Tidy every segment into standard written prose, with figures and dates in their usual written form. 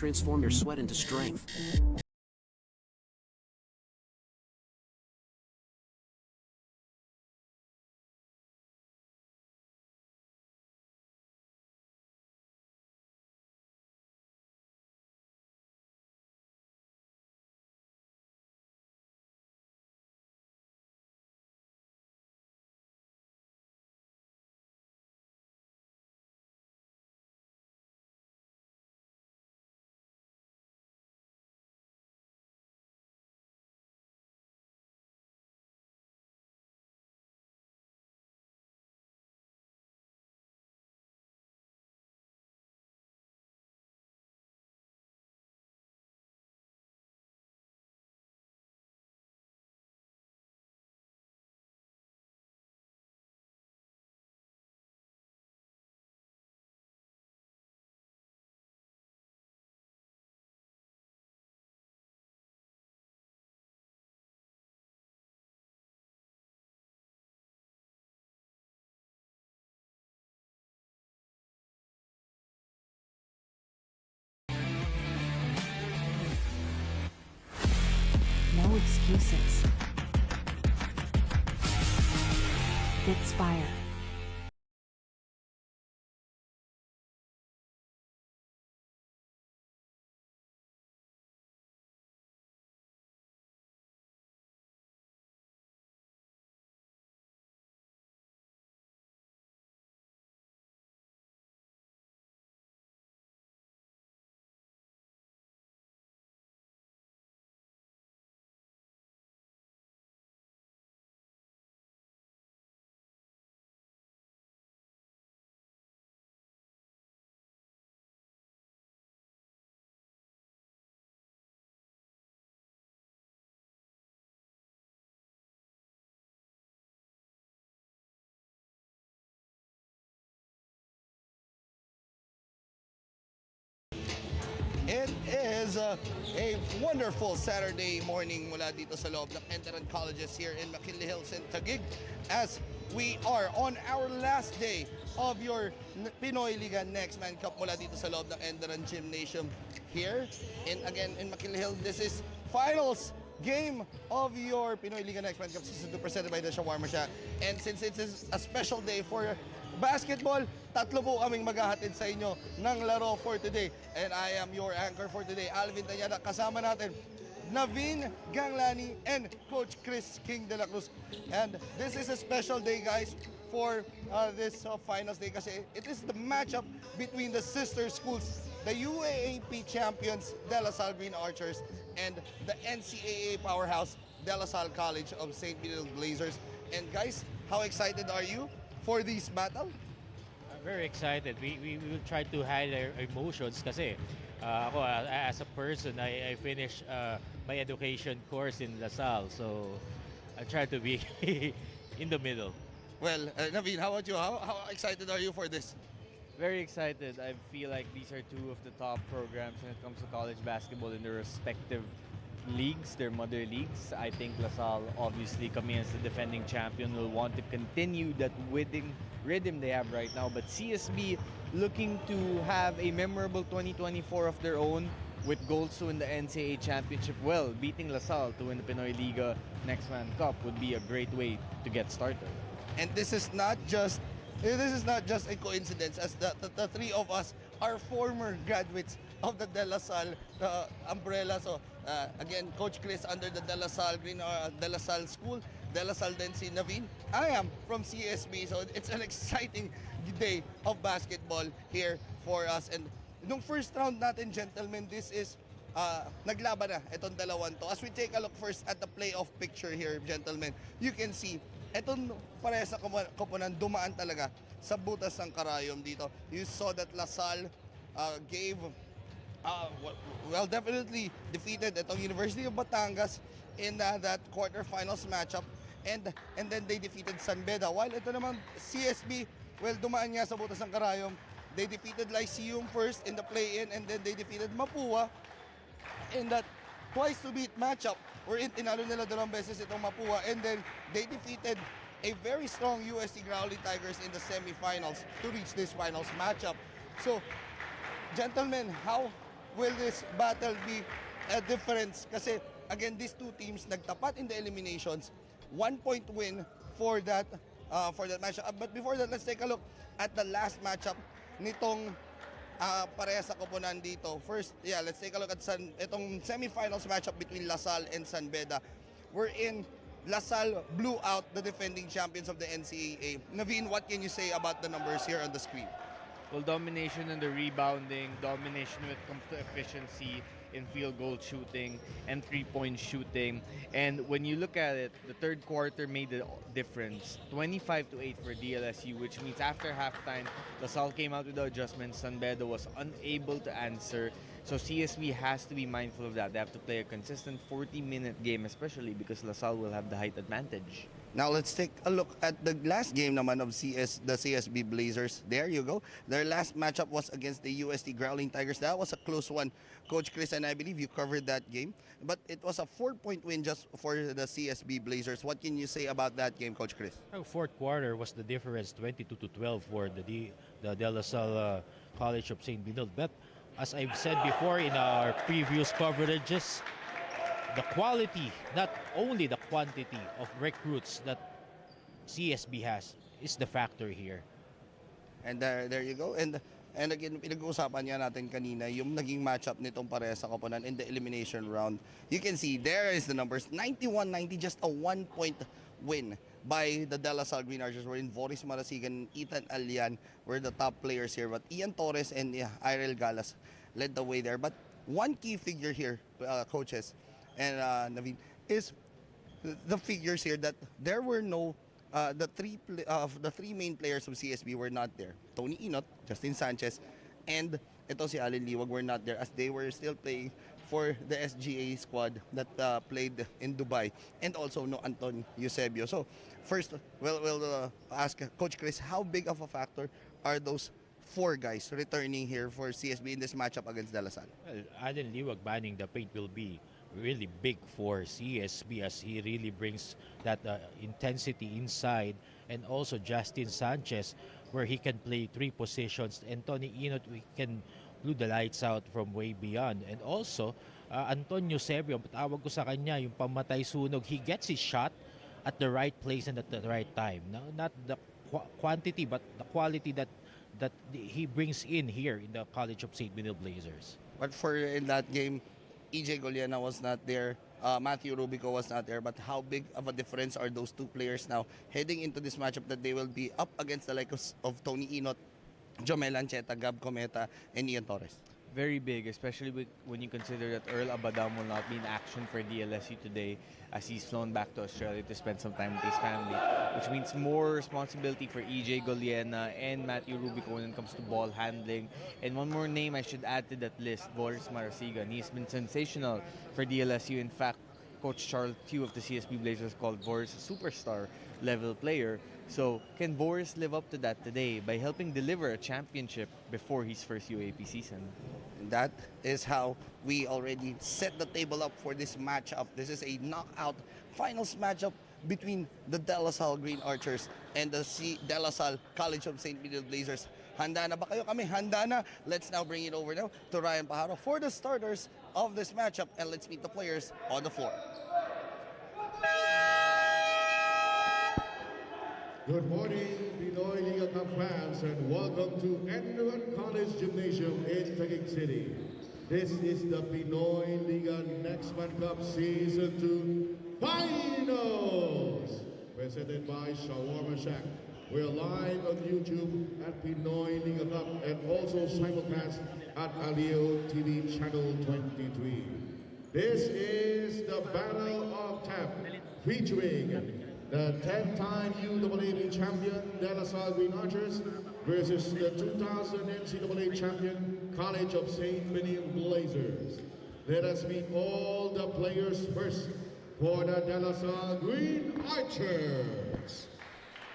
Transform your sweat into strength. No excuses. Bitspire. It is a wonderful Saturday morning mula dito sa loob ng Enderun Colleges here in McKinley Hills in Taguig as we are on our last day of your Pinoyliga Next Man Cup mula dito sa loob ng Enderun Gymnasium here in McKinley Hills. This is finals game of your Pinoyliga Next Man Cup Season 2 presented by the Shawarma Shack. And since it is a special day for basketball, tatlo po kaming maghahatid sa inyo ng laro for today. And I am your anchor for today, Alvin Tanyada. Kasama natin, Naveen Ganglani and Coach Chris King de la Cruz. And this is a special day, guys, for this finals day kasi it is the matchup between the sister schools, the UAAP champions, De La Salle Green Archers, and the NCAA powerhouse, De La Salle College of St. Benilde Blazers. And guys, how excited are you for this battle? I'm very excited. We will try to hide our emotions kasi ako as a person, I finished my education course in La Salle, so I try to be in the middle. Well, Naveen, how about you? How excited are you for this? Very excited. I feel like these are two of the top programs when it comes to college basketball in their respective leagues, their mother leagues. I think La Salle, obviously coming as the defending champion, will want to continue that winning rhythm they have right now. But CSB looking to have a memorable 2024 of their own with goals to win the NCAA championship. Well, beating La Salle to win the Pinoyliga Next Man Cup would be a great way to get started. And this is not just a coincidence, as the three of us are former graduates of the De La Salle umbrella. So again, Coach Chris under the De La Salle De La Salle School, De La Salle then si Naveen. I am from CSB, so it's an exciting day of basketball here for us. And nung first round natin, gentlemen, this is naglaban na itong dalawang to. As we take a look first at the playoff picture here, gentlemen, you can see etong parehas na koponan dumaan talaga sa butas ng karayom dito. You saw that La Salle gave definitely defeated itong University of Batangas in that quarterfinals matchup, and then they defeated San Beda. While ito naman CSB, well, dumaan nga sa butas ng karayom. They defeated Lyceum first in the play-in, and then they defeated Mapua in that twice-to-beat matchup wherein tinalo nila dalawang beses itong Mapua, and then they defeated a very strong UST Growly Tigers in the semifinals to reach this finals matchup. So, gentlemen, will this battle be a difference? Kasi again, these two teams nagtapat in the eliminations. 1-point win for that matchup. But before that, let's take a look at the last matchup nitong parehas sa koponan dito. First, let's take a look at itong semifinals matchup between LaSalle and San Beda. We're in LaSalle blew out the defending champions of the NCAA. Naveen, what can you say about the numbers here on the screen? Well, domination in the rebounding, domination when it comes to efficiency in field goal shooting and three-point shooting. And when you look at it, the third quarter made the difference. 25-8 for DLSU, which means after halftime, LaSalle came out with the adjustments. San Beda was unable to answer. So CSB has to be mindful of that. They have to play a consistent 40-minute game, especially because LaSalle will have the height advantage. Now let's take a look at the last game naman of the CSB Blazers. There you go. Their last matchup was against the UST Growling Tigers. That was a close one, Coach Chris, and I believe you covered that game. But it was a 4-point win just for the CSB Blazers. What can you say about that game, Coach Chris? Fourth quarter was the difference, 22-12 for the De La Salle College of St. Benilde. But as I've said before in our previous coverages, the quality, not only the quantity of recruits that CSB has is the factor here. And there you go. And again, pinag-uusapan nga natin kanina yung naging matchup nitong parehas sa koponan in the elimination round. You can see there is the numbers, 91-90, just a 1-point win by the De La Salle Green Archers. We're in Boris Marasigan, Ethan Alian were the top players here, but Ian Torres and Irel Galas led the way there. But one key figure here, coaches and Naveen, is the figures here that there were no the three main players of CSB were not there. Tony Inot, Justin Sanchez, and ito si Allen Liwag were not there as they were still playing for the SGA squad that played in Dubai, and also no Anton Eusebio. So first, we'll ask Coach Chris, how big of a factor are those four guys returning here for CSB in this matchup against De La Salle? Well, Allen Liwag banning the paint will be really big for CSB as he really brings that intensity inside, and also Justin Sanchez where he can play three positions, and Tony Inot we can blew the lights out from way beyond. And also Antonio Sebio, tawag ko sa kanya yung pamatay sunog, he gets his shot at the right place and at the right time. Not the quantity but the quality that he brings in here in the College of St. Benilde Blazers. But for in that game, EJ Goliana was not there, Matthew Rubico was not there, but how big of a difference are those two players now heading into this matchup that they will be up against the likes of Tony Inot, Jomel Ancheta, Gab Cometa, and Ian Torres? Very big, especially when you consider that Earl Abadam will not be in action for DLSU today as he's flown back to Australia to spend some time with his family, which means more responsibility for EJ Goliana and Matthew Rubico when it comes to ball handling. And one more name I should add to that list, Boris Marasigan. He's been sensational for DLSU. In fact, Coach Charles Pugh of the CSB Blazers called Boris a superstar level player. So can Boris live up to that today by helping deliver a championship before his first UAP season? That is how we already set the table up for this matchup. This is a knockout finals matchup between the De La Salle Green Archers and the De La Salle College of St. Benilde Blazers. Handa na ba kayo? Kami handa na. Let's now bring it over now to Ryan Pajaro for the starters of this matchup, and let's meet the players on the floor. Good morning, Pinoyliga Cup fans, and welcome to Enderun College Gymnasium in Taguig City. This is the Pinoyliga Next Man Cup Season 2 Finals, presented by Shawarma Shack. We're live on YouTube at Pinoyliga Cup and also simulcast at Alio TV Channel 23. This is the Battle of TAFT, featuring the 10-time UAAP champion De La Salle Green Archers versus the 2000 NCAA champion College of St. Benilde Blazers. Let us meet all the players first for the De La Salle Green Archers.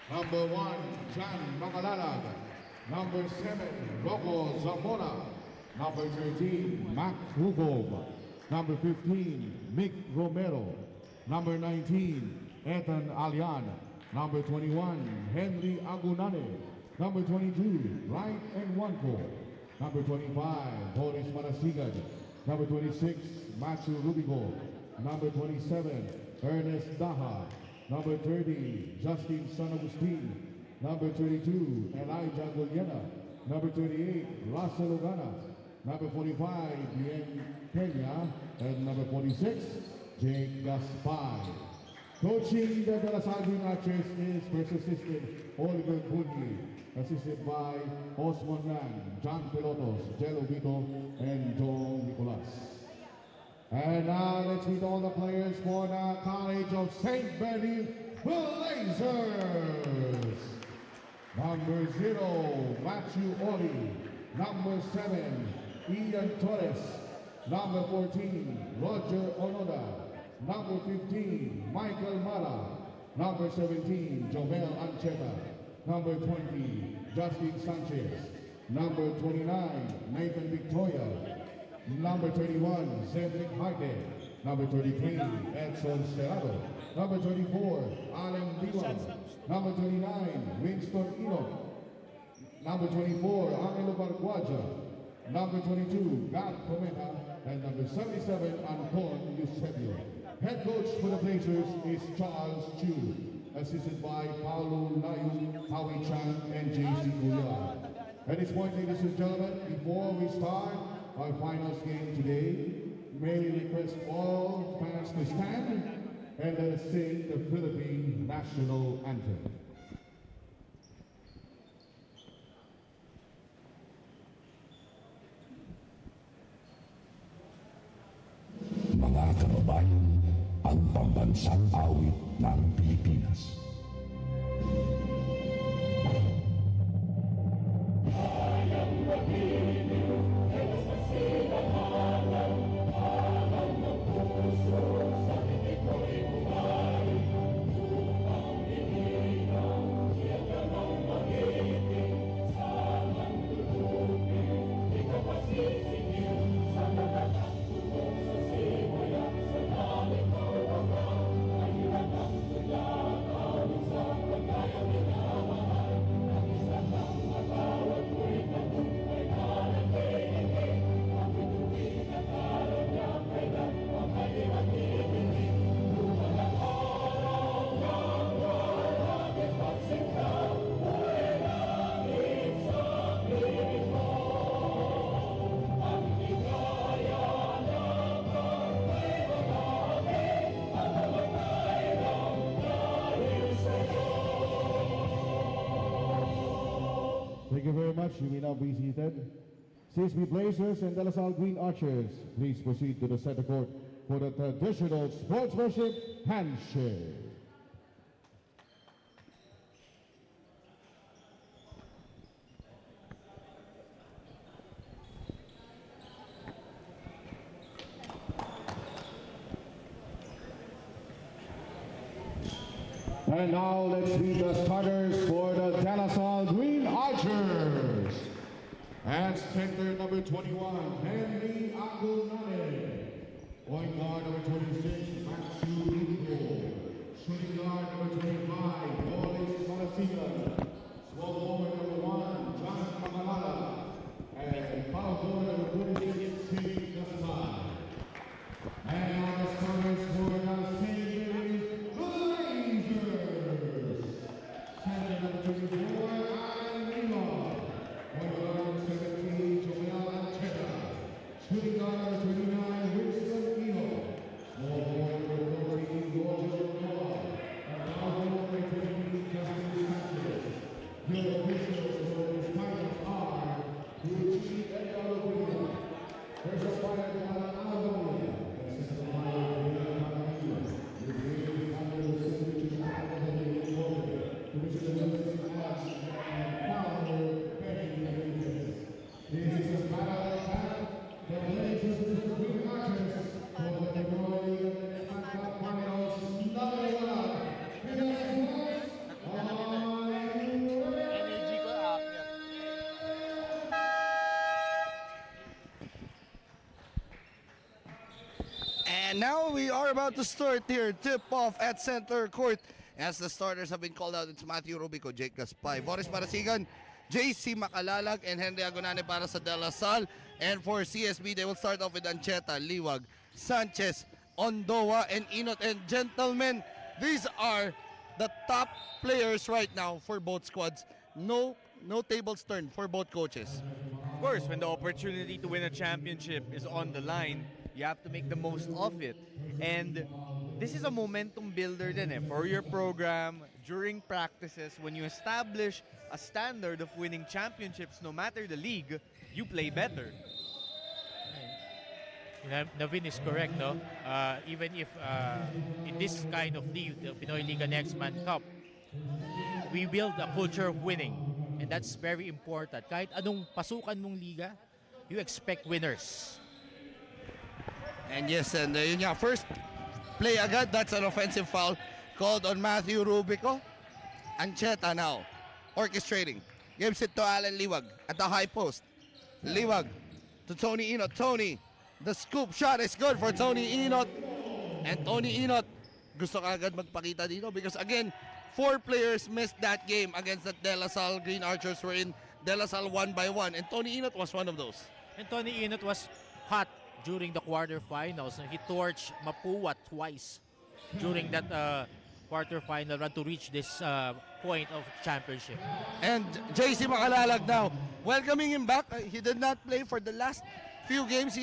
Number 1, John Macalalag. Number 7, Rocco Zamora. Number 13, Mac Hugo. Number 15, Mick Romero. Number 19, Ethan Alian. Number 21, Henry Agunane. Number 22, Wright and Wanko. Number 25, Boris Marasigan. Number 26, Matthew Rubico. Number 27, Ernest Daha. Number 30, Justin San Agustin. Number 32, Elijah Guliana. Number 38, Russell Ogana. Number 45, Bien Kenya. And number 46, Jake Gaspar. Coaching the Dalasalvin Archers is First Assistant Oliver Bunyi, assisted by Osmond Ran, John Pelotos, Jello Vito, and John Nicolas. And now let's meet all the players for the College of St. Benny Blazers. Number 0, Matthew Ori. Number 7, Ian Torres. Number 14, Roger Onoda. Number 15, Michael Mara. Number 17, Jovel Ancheta. Number 20, Justin Sanchez. Number 29, Nathan Victoria. Number 31, Cedric Harte. Number 33, Edson Serrado. Number 24, Alan Diwan. Number 29, Winston Enoch. Number 24, Angelo Barguaja. Number 22, Gad Cometa. And number 77, Anton Eusebio. Head coach for the Blazers is Charles Chu, assisted by Paulo Layu, Howie Chan, and JC Guyar. At this point, ladies and gentlemen, before we start our finals game today, may we request all fans to stand and let us sing the Philippine National Anthem. Mga kababayan, ang pambansang awit ng Pilipinas. Thank you very much. You may now be seated. CSB Blazers and De La Salle Green Archers, please proceed to the center court for the traditional sportsmanship handshake. And now let's meet the starters for the De La Salle Green Archers. At center number 21, Henry Agunane. Point guard number 26, Matthew Rubico. Shooting guard number 25, Boris Marasigan. Small forward number 1, John Kamalala. And foul forward number 26, Steve Gaspar. And now the starters for the St. Blazers. Center number 24, Alan Lima. Point guard number 17, Joel Ancheta. Shooting guard number 29, Winston Eno. Small forward number 14, Roger Noah. And foul forward number 20, Justin Sanchez. Your officials for this finals are Luigi Edgalopino. There's a fire to Alabama. Assistant fire to Alabama. The creative founder of the Signature Academy Program. Commissioner Justice Alex and founder Betty Rodriguez. This is a battle attack. The Blazers is the Green Archers for the Pinoyliga Finals. Number 1. And now we are about to start here. Tip off at center court. As the starters have been called out, it's Matthew Rubico, Jake Gaspar, Boris Marasigan, JC Macalalag and Henry Agonane para sa De La Salle. And for CSB, they will start off with Ancheta, Liwag, Sanchez, Ondoa, and Inot. And gentlemen, these are the top players right now for both squads. No tables turned for both coaches. Of course, when the opportunity to win a championship is on the line, you have to make the most of it. And this is a momentum builder din for your program. During practices, when you establish a standard of winning championships, no matter the league, you play better. Navin is correct, no? Even if in this kind of league, the Pinoyliga Next Man Cup, we build a culture of winning. And that's very important. Kahit anong pasukan mong liga, you expect winners. And yes, and yun nga, first play agad, that's an offensive foul called on Matthew Rubico. Ancheta now, orchestrating. Gives it to Alan Liwag at the high post. Liwag to Tony Inot. Tony, the scoop shot is good for Tony Inot. And Tony Inot, gusto agad magpakita dito because again, 4 players missed that game against the De La Salle Green Archers were in De La Salle 1-1. And Tony Inot was one of those. And Tony Inot was hot during the quarterfinals. He torched Mapua twice during that quarterfinal run to reach this point of championship. And JC Macalalag now, welcoming him back. He did not play for the last few games.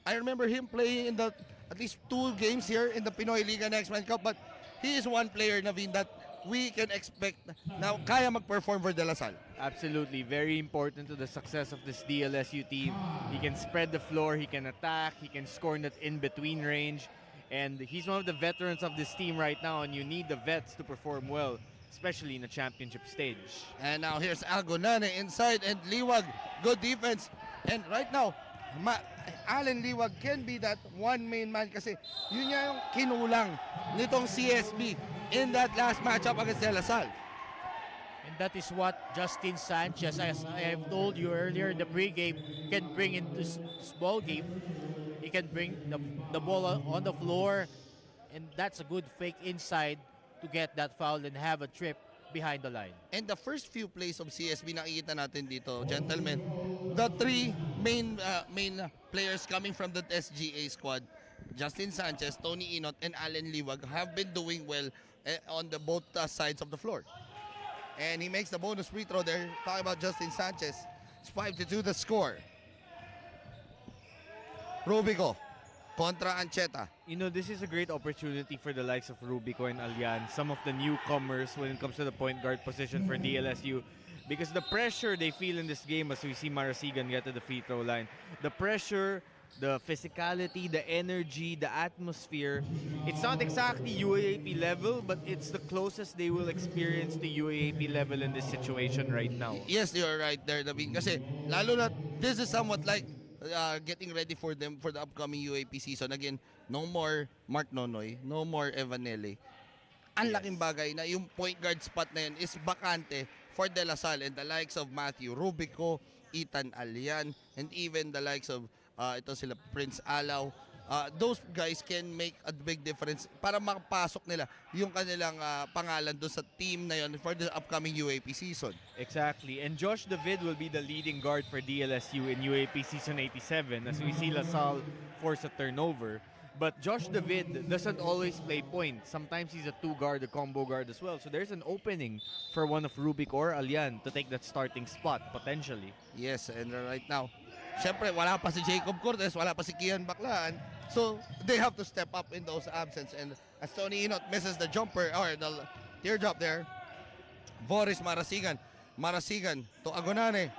I remember him playing in at least 2 games here in the Pinoyliga Next Man Cup. But he is one player, Naveen, that we can expect now kaya mag-perform for De La Salle. Absolutely, very important to the success of this DLSU team. He can spread the floor, he can attack, he can score in that in-between range. And he's one of the veterans of this team right now, and you need the vets to perform well, especially in the championship stage. And now here's Agonane inside and Liwag, good defense. And right now, Alan Liwag can be that one main man kasi yun yung kinulang nitong CSB in that last matchup against De La Salle. And that is what Justin Sanchez, as I have told you earlier, the pregame can bring into this ball game. He can bring the ball on the floor, and that's a good fake inside to get that foul and have a trip behind the line. And the first few plays of CSB nakikita natin dito, gentlemen, the 3 main players coming from the SGA squad, Justin Sanchez, Tony Inot, and Alan Liwag have been doing well on the both sides of the floor. And he makes the bonus free throw there. Talking about Justin Sanchez. It's 5-2 the score. Rubico contra Ancheta. You know, this is a great opportunity for the likes of Rubico and Alian, some of the newcomers when it comes to the point guard position for DLSU. Because the pressure they feel in this game, as we see Marasigan get to the free throw line, the pressure, the physicality, the energy, the atmosphere, it's not exactly UAAP level, but it's the closest they will experience to UAAP level in this situation right now. Yes, you're right there, David. Kasi lalo na, this is somewhat like getting ready for them for the upcoming UAP season. Again, no more Mark Nonoy, no more Evanelli. Ang laking bagay na yung point guard spot na yun is bakante for De La Salle and the likes of Matthew Rubico, Ethan Alian, and even the likes of ito sila Prince Alaw. Those guys can make a big difference para makapasok nila yung kanilang pangalan doon sa team na yun for the upcoming UAP season. Exactly. And Josh David will be the leading guard for DLSU in UAP Season 87 as we see LaSalle force a turnover. But Josh David doesn't always play point. Sometimes he's a 2-guard, a combo guard as well. So there's an opening for one of Rubik or Alian to take that starting spot, potentially. Yes, and right now, syempre, wala pa si Jacob Cortez, wala pa si Kian Baclaan. So, they have to step up in those absence. And as Tony Inot misses the jumper, or the teardrop there, Boris Marasigan to Agonane.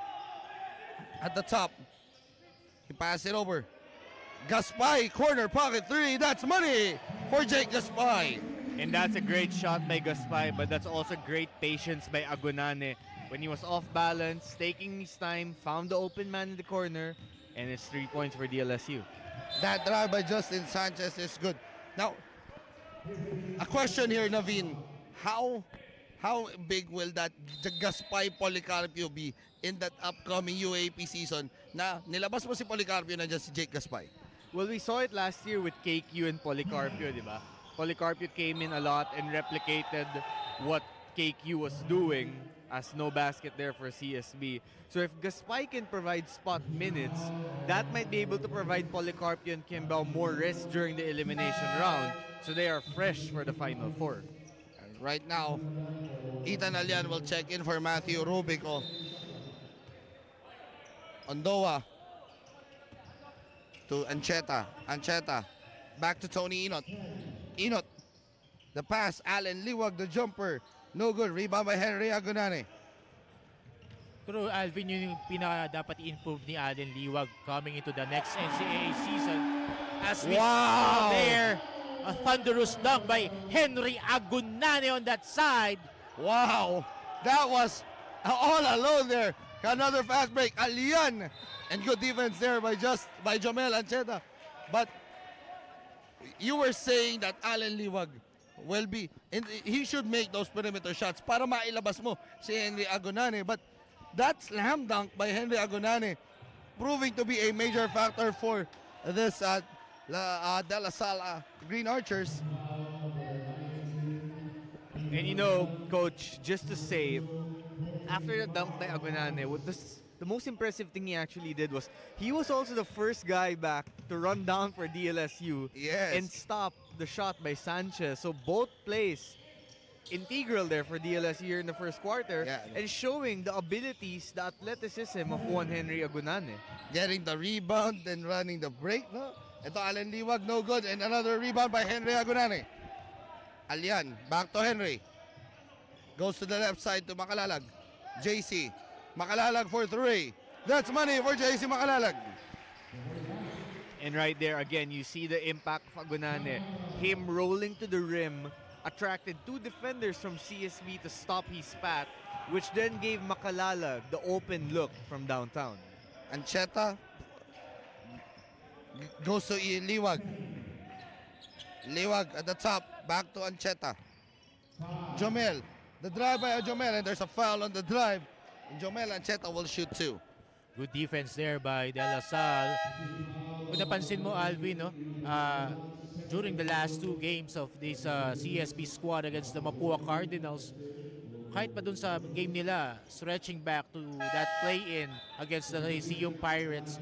At the top, he passes it over. Gaspay, corner pocket 3, that's money for Jake Gaspay. And that's a great shot by Gaspay, but that's also great patience by Agonane. When he was off balance, taking his time, found the open man in the corner, and it's 3 points for DLSU. That drive by Justin Sanchez is good. Now, a question here, Naveen. How big will that Gaspay Policarpio be in that upcoming UAP season na nilabas mo si Policarpio na dyan si Jake Gaspay? Well, we saw it last year with KQ and Policarpio, di ba? Policarpio came in a lot and replicated what KQ was doing. as no basket there for CSB. So if Gaspay can provide spot minutes, that might be able to provide Policarpio and Kimbao more rest during the elimination round, so they are fresh for the Final Four. And right now, Ethan Alian will check in for Matthew Rubico. Ondoa to Ancheta. Ancheta back to Tony Inot. Inot. The pass, Allen Liwag, the jumper. No good. Rebound by Henry Agonane. Pero Alvin, yun yung dapat i-improve ni Allen Liwag coming into the next NCAA season. As we saw there, a thunderous dunk by Henry Agonane on that side. Wow. That was all alone there. Another fast break. Alian. And good defense there by Jomel Ancheta. But you were saying that Allen Liwag will be, and he should make those perimeter shots para mailabas mo si Henry Agonane. But that slam dunk by Henry Agonane proving to be a major factor for this De La Salle Green Archers. And you know, Coach, just to say, after the dunk by Agonane, the most impressive thing he actually did was he was also the first guy back to run down for DLSU and stop the shot by Sanchez. So both plays integral there for DLSU here in the first quarter, and showing the abilities, the athleticism of one Henry Agonane. Getting the rebound, then running the break. No? Ito Allen Liwag, no good. And another rebound by Henry Agonane. Alian, back to Henry. Goes to the left side to Makalalag. JC. Makalalag for three. That's money for JC Makalalag. And right there, again, you see the impact of Agonane. Him rolling to the rim attracted two defenders from CSB to stop his path, which then gave Makalalag the open look from downtown. Ancheta goes to Liwag. Liwag at the top. Back to Ancheta. Jomel. The drive by Jomel, and there's a foul on the drive. And Jomel Ancheta will shoot two. Good defense there by De La Salle. Kung napansin mo, Alvin, no? During the last two games of this CSB squad against the Mapua Cardinals, kahit pa dun sa game nila, stretching back to that play-in against the Lyceum Pirates,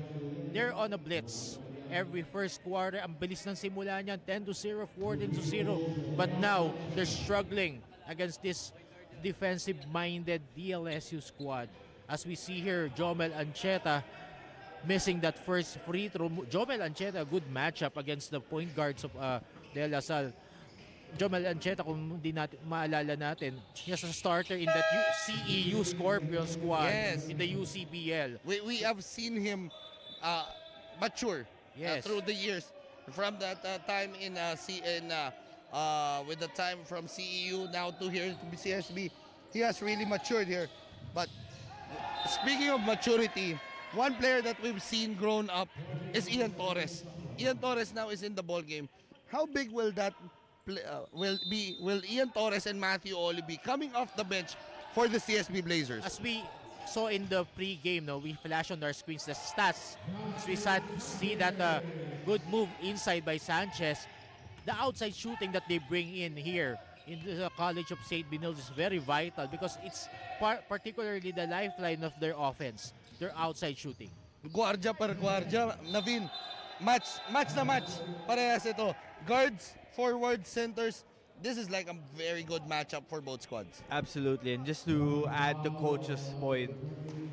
they're on a blitz. Every first quarter, ang bilis ng simula niyan, 10-0, 14-0. But now, they're struggling against this defensive-minded DLSU squad. As we see here, Jomel Ancheta missing that first free throw. Jomel Ancheta, a good matchup against the point guards of De La Salle. Jomel Ancheta, kung hindi natin maalala natin, he's a starter in that CEU Scorpion squad in the UCBL. We have seen him mature through the years. From that time with the time from CEU now to here to CSB, he has really matured here. But speaking of maturity, one player that we've seen grown up is Ian Torres. Ian Torres now is in the ball game. How big will that will Ian Torres and Matthew Oli be coming off the bench for the CSB Blazers? As we saw in the pre-game, we flash on our screens the stats. As we see that good move inside by Sanchez. The outside shooting that they bring in here in the College of St. Benilde is very vital because it's particularly the lifeline of their offense, their outside shooting. Guardia per guardia, Navin, match na match. Parehas ito. Guards, forward, centers. This is like a very good matchup for both squads. Absolutely, and just to add to Coach's point,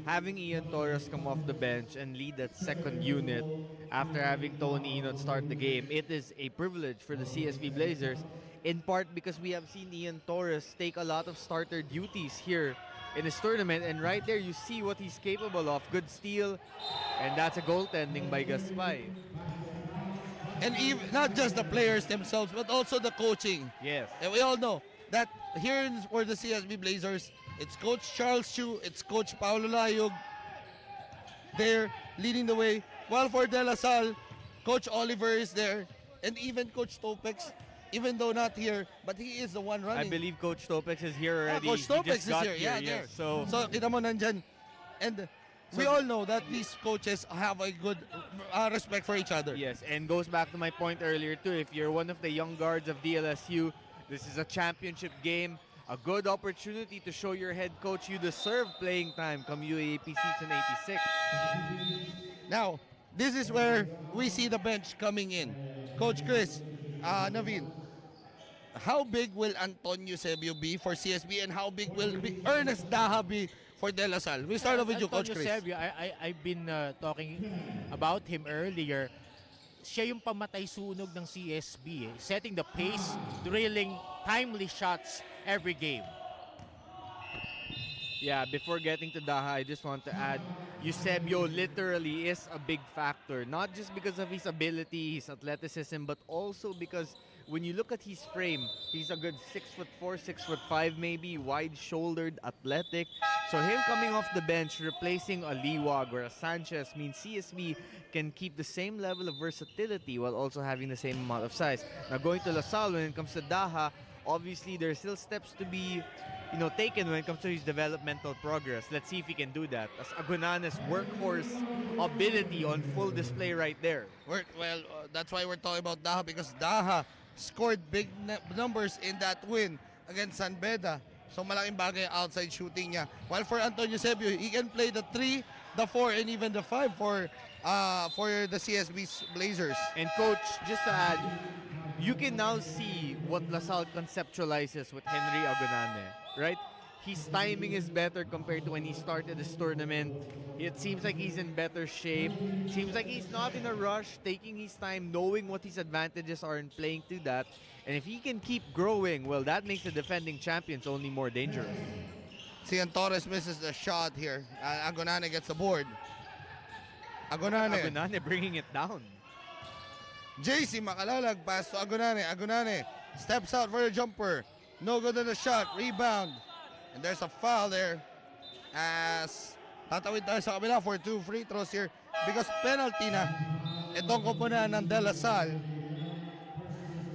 having Ian Torres come off the bench and lead that second unit after having Tony Inot start the game, it is a privilege for the CSB Blazers, in part because we have seen Ian Torres take a lot of starter duties here in this tournament, and right there you see what he's capable of. Good steal, and that's a goaltending by Gaspay. And even, not just the players themselves, but also the coaching. Yes. And we all know that here for the CSB Blazers, it's Coach Charles Chu, it's Coach Paulo Layog. They're leading the way. While for De La Salle, Coach Oliver is there. And even Coach Topex, even though not here, but he is the one running. I believe Coach Topex is here already. Coach Topex is here. Yes. There. So kita mo nandyan. And we all know that these coaches have a good respect for each other. Yes, and goes back to my point earlier too. If you're one of the young guards of DLSU, this is a championship game. a good opportunity to show your head coach you deserve playing time come UAAP season 86. Now, this is where we see the bench coming in. Coach Chris, Naveen, how big will Antonio Sebio be for CSB and how big will Ernest Daha be for De La Salle? We start off with you, Coach Antonio Chris. Sebio, I've been talking about him earlier. Siya yung pamatay sunog ng CSB, setting the pace, drilling timely shots every game. Yeah, before getting to Daha, I just want to add, Eusebio literally is a big factor. Not just because of his ability, his athleticism, but also because when you look at his frame, he's a good 6'4", 6'5", maybe, wide-shouldered, athletic. So him coming off the bench, replacing a Liwag or a Sanchez means CSB can keep the same level of versatility while also having the same amount of size. Now going to La Salle, when it comes to Daha, obviously there's still steps to be taken when it comes to his developmental progress. Let's see if he can do that. As Agunane's workhorse ability on full display right there. That's why we're talking about Daha, because Daha scored big numbers in that win against San Beda. So malaking bagay outside shooting niya. While for Antonio Sebio, he can play the 3, the 4, and even the 5 for the CSB Blazers. And coach, just to add, you can now see what La Salle conceptualizes with Henry Agunane, right? His timing is better compared to when he started this tournament. It seems like he's in better shape. Seems like he's not in a rush, taking his time, knowing what his advantages are and playing to that. And if he can keep growing, well, that makes the defending champions only more dangerous. Cian Torres misses the shot here. Agunane gets the board. Agunane bringing it down. JC Makalalag pass to Agunane. Agunane steps out for a jumper. No good on the shot. Rebound. And there's a foul there as tatawid tayo sa kabila for 2 free throws here because penalty na itong koponan ng De La Salle.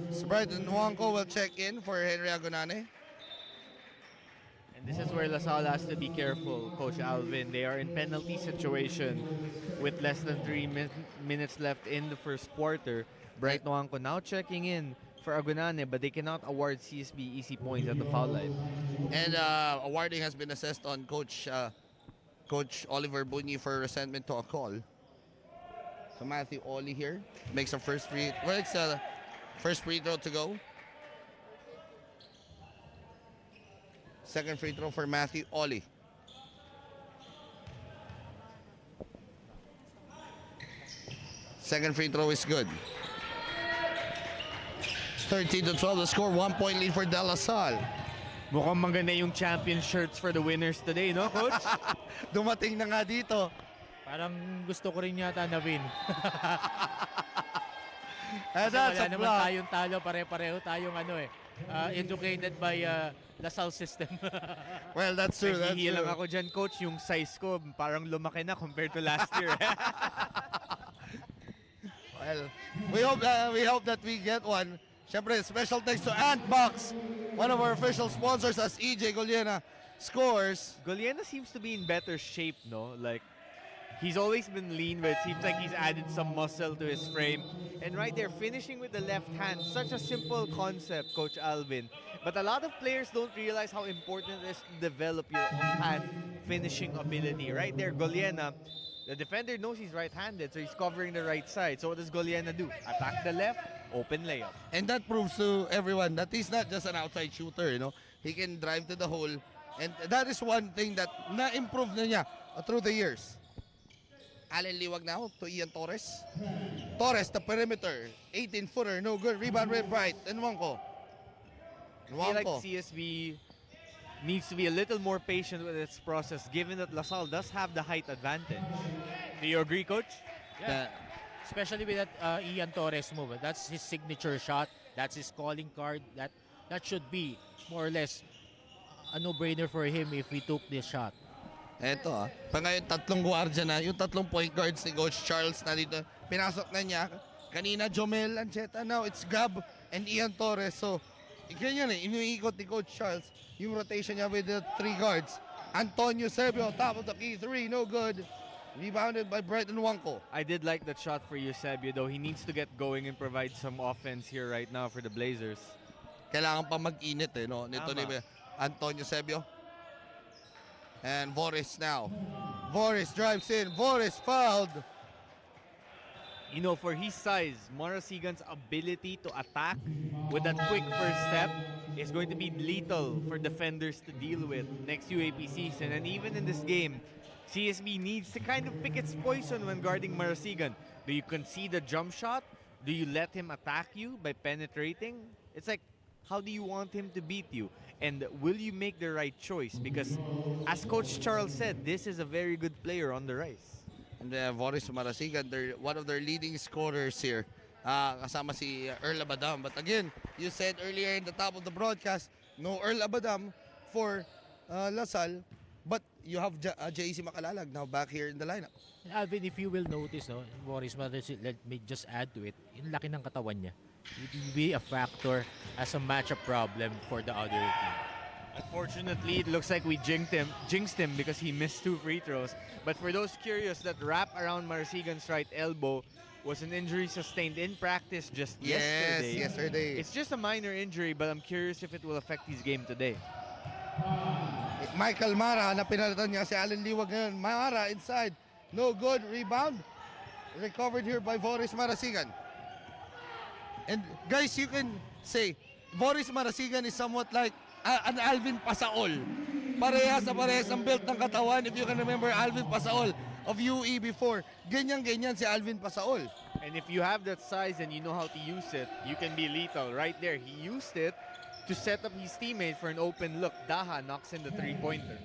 So Brighton Juanco will check in for Henry Agunane. And this is where La Salle has to be careful, Coach Alvin. They are in penalty situation with less than 3 minutes left in the first quarter. Brighton Juanco now checking in for Agunane, but they cannot award CSB easy points at the foul line. And awarding has been assessed on Coach Oliver Bunyi for resentment to a call. So Matthew Oli here makes a first free throw to go. Second free throw for Matthew Oli. Second free throw is good. 13-12 the score, 1 point lead for De La Salle. Mukhang maganda yung champion shirts for the winners today, no, Coach? Dumating na nga dito. Parang gusto ko rin yata na win. And Kasi that's wala a naman block. tayong talo, pare-pareho tayong educated by La Salle system. Well, that's true. That's Nahihiya lang true. ako dyan, Coach. Yung size ko parang lumaki na compared to last year. Well, we hope that we get one. Siyempre, special thanks to Antbox, one of our official sponsors, as EJ Goliena scores. Goliena seems to be in better shape, no? Like, he's always been lean, but it seems like he's added some muscle to his frame. And right there, finishing with the left hand, such a simple concept, Coach Alvin. But a lot of players don't realize how important it is to develop your offhand finishing ability. Right there, Goliena, the defender knows he's right-handed, so he's covering the right side. So what does Goliena do? Attack the left, open layup. And that proves to everyone that he's not just an outside shooter, He can drive to the hole. And that is one thing that na-improve na niya through the years. Allen Liwag now to Ian Torres. Torres, the perimeter. 18-footer, no good. Rebound with Bright. And Wonko. I feel like CSB needs to be a little more patient with its process, given that La Salle does have the height advantage. Do you agree, Coach? Yeah. Especially with that Ian Torres move. That's his signature shot. That's his calling card. That should be more or less a no-brainer for him if he took this shot. Eto pa ngayon tatlong guardia na, yung tatlong point guards ni Coach Charles na dito. Pinasok na niya. Kanina Jomel Ancheta, now it's Gab and Ian Torres. So, ganyan iniikot ni Coach Charles yung rotation niya with the 3 guards. Antonio Sebio, top of the key, 3, no good. Rebounded by Brighton Wanko. I did like that shot for Eusebio, though. He needs to get going and provide some offense here right now for the Blazers. Kailangan pa mag-init nito Tama. ni Antonio Sebio. And Boris now. Boris drives in. Boris fouled. You know, for his size, Marasigan's ability to attack with that quick first step is going to be lethal for defenders to deal with next UAP season. And even in this game, CSB needs to kind of pick its poison when guarding Marasigan. Do you concede a jump shot? Do you let him attack you by penetrating? It's like, how do you want him to beat you? And will you make the right choice? Because as Coach Charles said, this is a very good player on the rise. And Boris Marasigan, they're one of their leading scorers here. Kasama si Earl Abadam. But again, you said earlier in the top of the broadcast, no Earl Abadam for Lasal. But you have JC Makalalag now back here in the lineup. Alvin, if you will notice, no, Boris Marasigan, let me just add to it, yung laki ng katawan niya. It will be a factor as a matchup problem for the other team. Unfortunately, it looks like we jinxed him because he missed 2 free throws. But for those curious, that wrap around Marasigan's right elbow was an injury sustained in practice just yesterday. Yes, yesterday. It's just a minor injury, but I'm curious if it will affect his game today. Michael Mara na pinalitan niya si Allen Liwag ngayon. Mara inside. No good. Rebound. Recovered here by Boris Marasigan. And guys, you can say Boris Marasigan is somewhat like an Alvin Pasaol. Parehas ang build ng katawan. If you can remember Alvin Pasaol of UE before, ganyan-ganyan si Alvin Pasaol. And if you have that size and you know how to use it, you can be lethal. Right there, he used it to set up his teammate for an open look. Daha knocks in the three-pointer.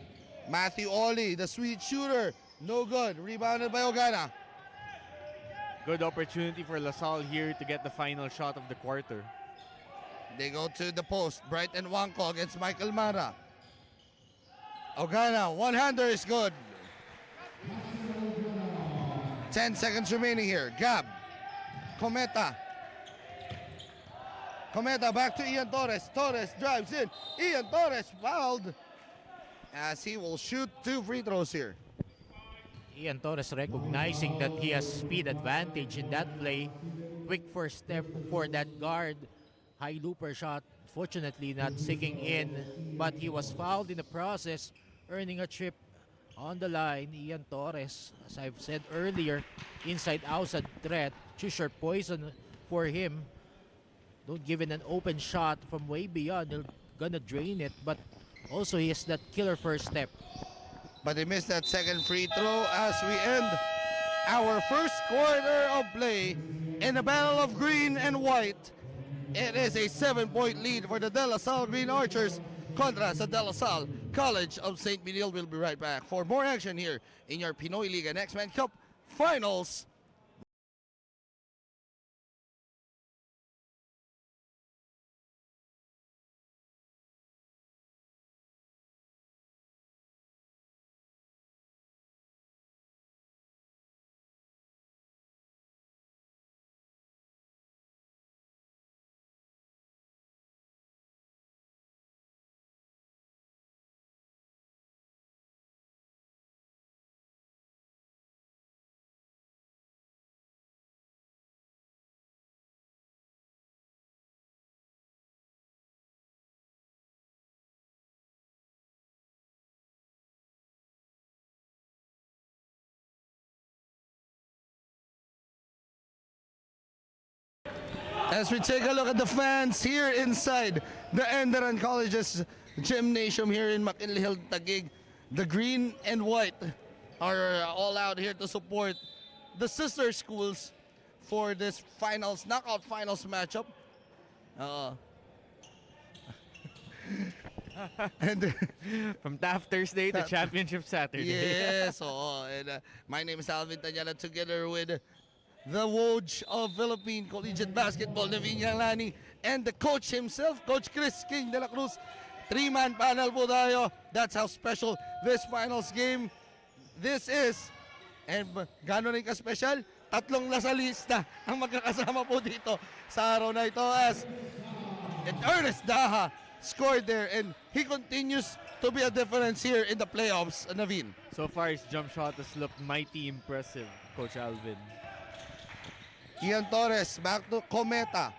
Matthew Oli, the sweet shooter. No good. Rebounded by Ogana. Good opportunity for LaSalle here to get the final shot of the quarter. They go to the post. Brighton Wangko against Michael Mara. Ogana, one-hander is good. 10 seconds remaining here. Gab. Cometa. Cometa back to Ian Torres. Torres drives in. Ian Torres fouled as he will shoot 2 free throws here. Ian Torres recognizing that he has speed advantage in that play. Quick first step for that guard. High looper shot, fortunately not sinking in, but he was fouled in the process, earning a trip on the line. Ian Torres, as I've said earlier, inside-outside threat. Choose your poison for him. Don't give it an open shot from way beyond. They're gonna drain it, but also he has that killer first step. But he missed that second free throw as we end our first quarter of play in a battle of green and white. It is a 7-point lead for the De La Salle Green Archers contra sa De La Salle College of St. Benil. We'll be right back for more action here in your Pinoyliga Next Man Cup Finals. As we take a look at the fans here inside the Enderun Colleges gymnasium here in McKinley Hill, Taguig, the green and white are all out here to support the sister schools for this finals, knockout finals matchup. And from TAFT Thursday to Championship Saturday. Yes, and my name is Alvin Tanyala, together with the Woj of Philippine Collegiate Basketball, Navinia Lani, and the coach himself, Coach Chris King de la Cruz. 3-man panel po tayo. That's how special this finals game this is. And gano'n rin ka-special, 3 lasalista ang magkakasama po dito sa araw na ito as Ernest Daha scored there, and he continues to be a difference here in the playoffs, Navin. So far, his jump shot has looked mighty impressive, Coach Alvin. Ian Torres back to Cometa.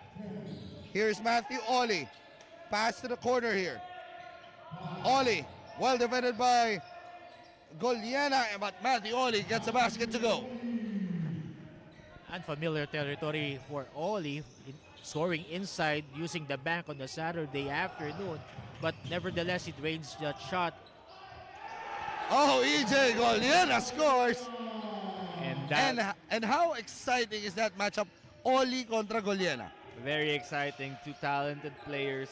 Here's Matthew Oli. Pass to the corner here. Oli, well defended by Goliana, but Matthew Oli gets a basket to go. Unfamiliar territory for Oli, scoring inside using the bank on the Saturday afternoon. But nevertheless, it drains that shot. Oh, EJ Goliana scores. And And how exciting is that matchup? Oli contra Goliana. very exciting. Two talented players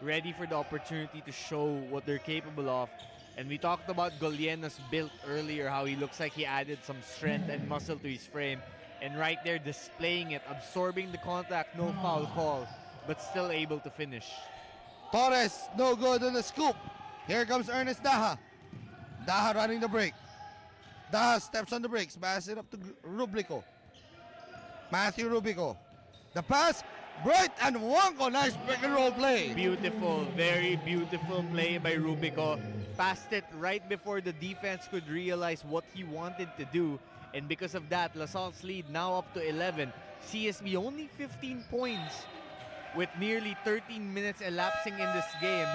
ready for the opportunity to show what they're capable of. And we talked about Goliana's build earlier, how he looks like he added some strength and muscle to his frame. And right there, displaying it, absorbing the contact, no foul call, but still able to finish. Torres, no good on the scoop. Here comes Ernest Daha. Daha running the break. Daha steps on the brakes, passes it up to Rubico. Matthew Rubico. The pass, Bright and Wonko, nice pick and roll play. Beautiful, very beautiful play by Rubico. Passed it right before the defense could realize what he wanted to do. And because of that, LaSalle's lead now up to 11. CSB only 15 points with nearly 13 minutes elapsing in this game.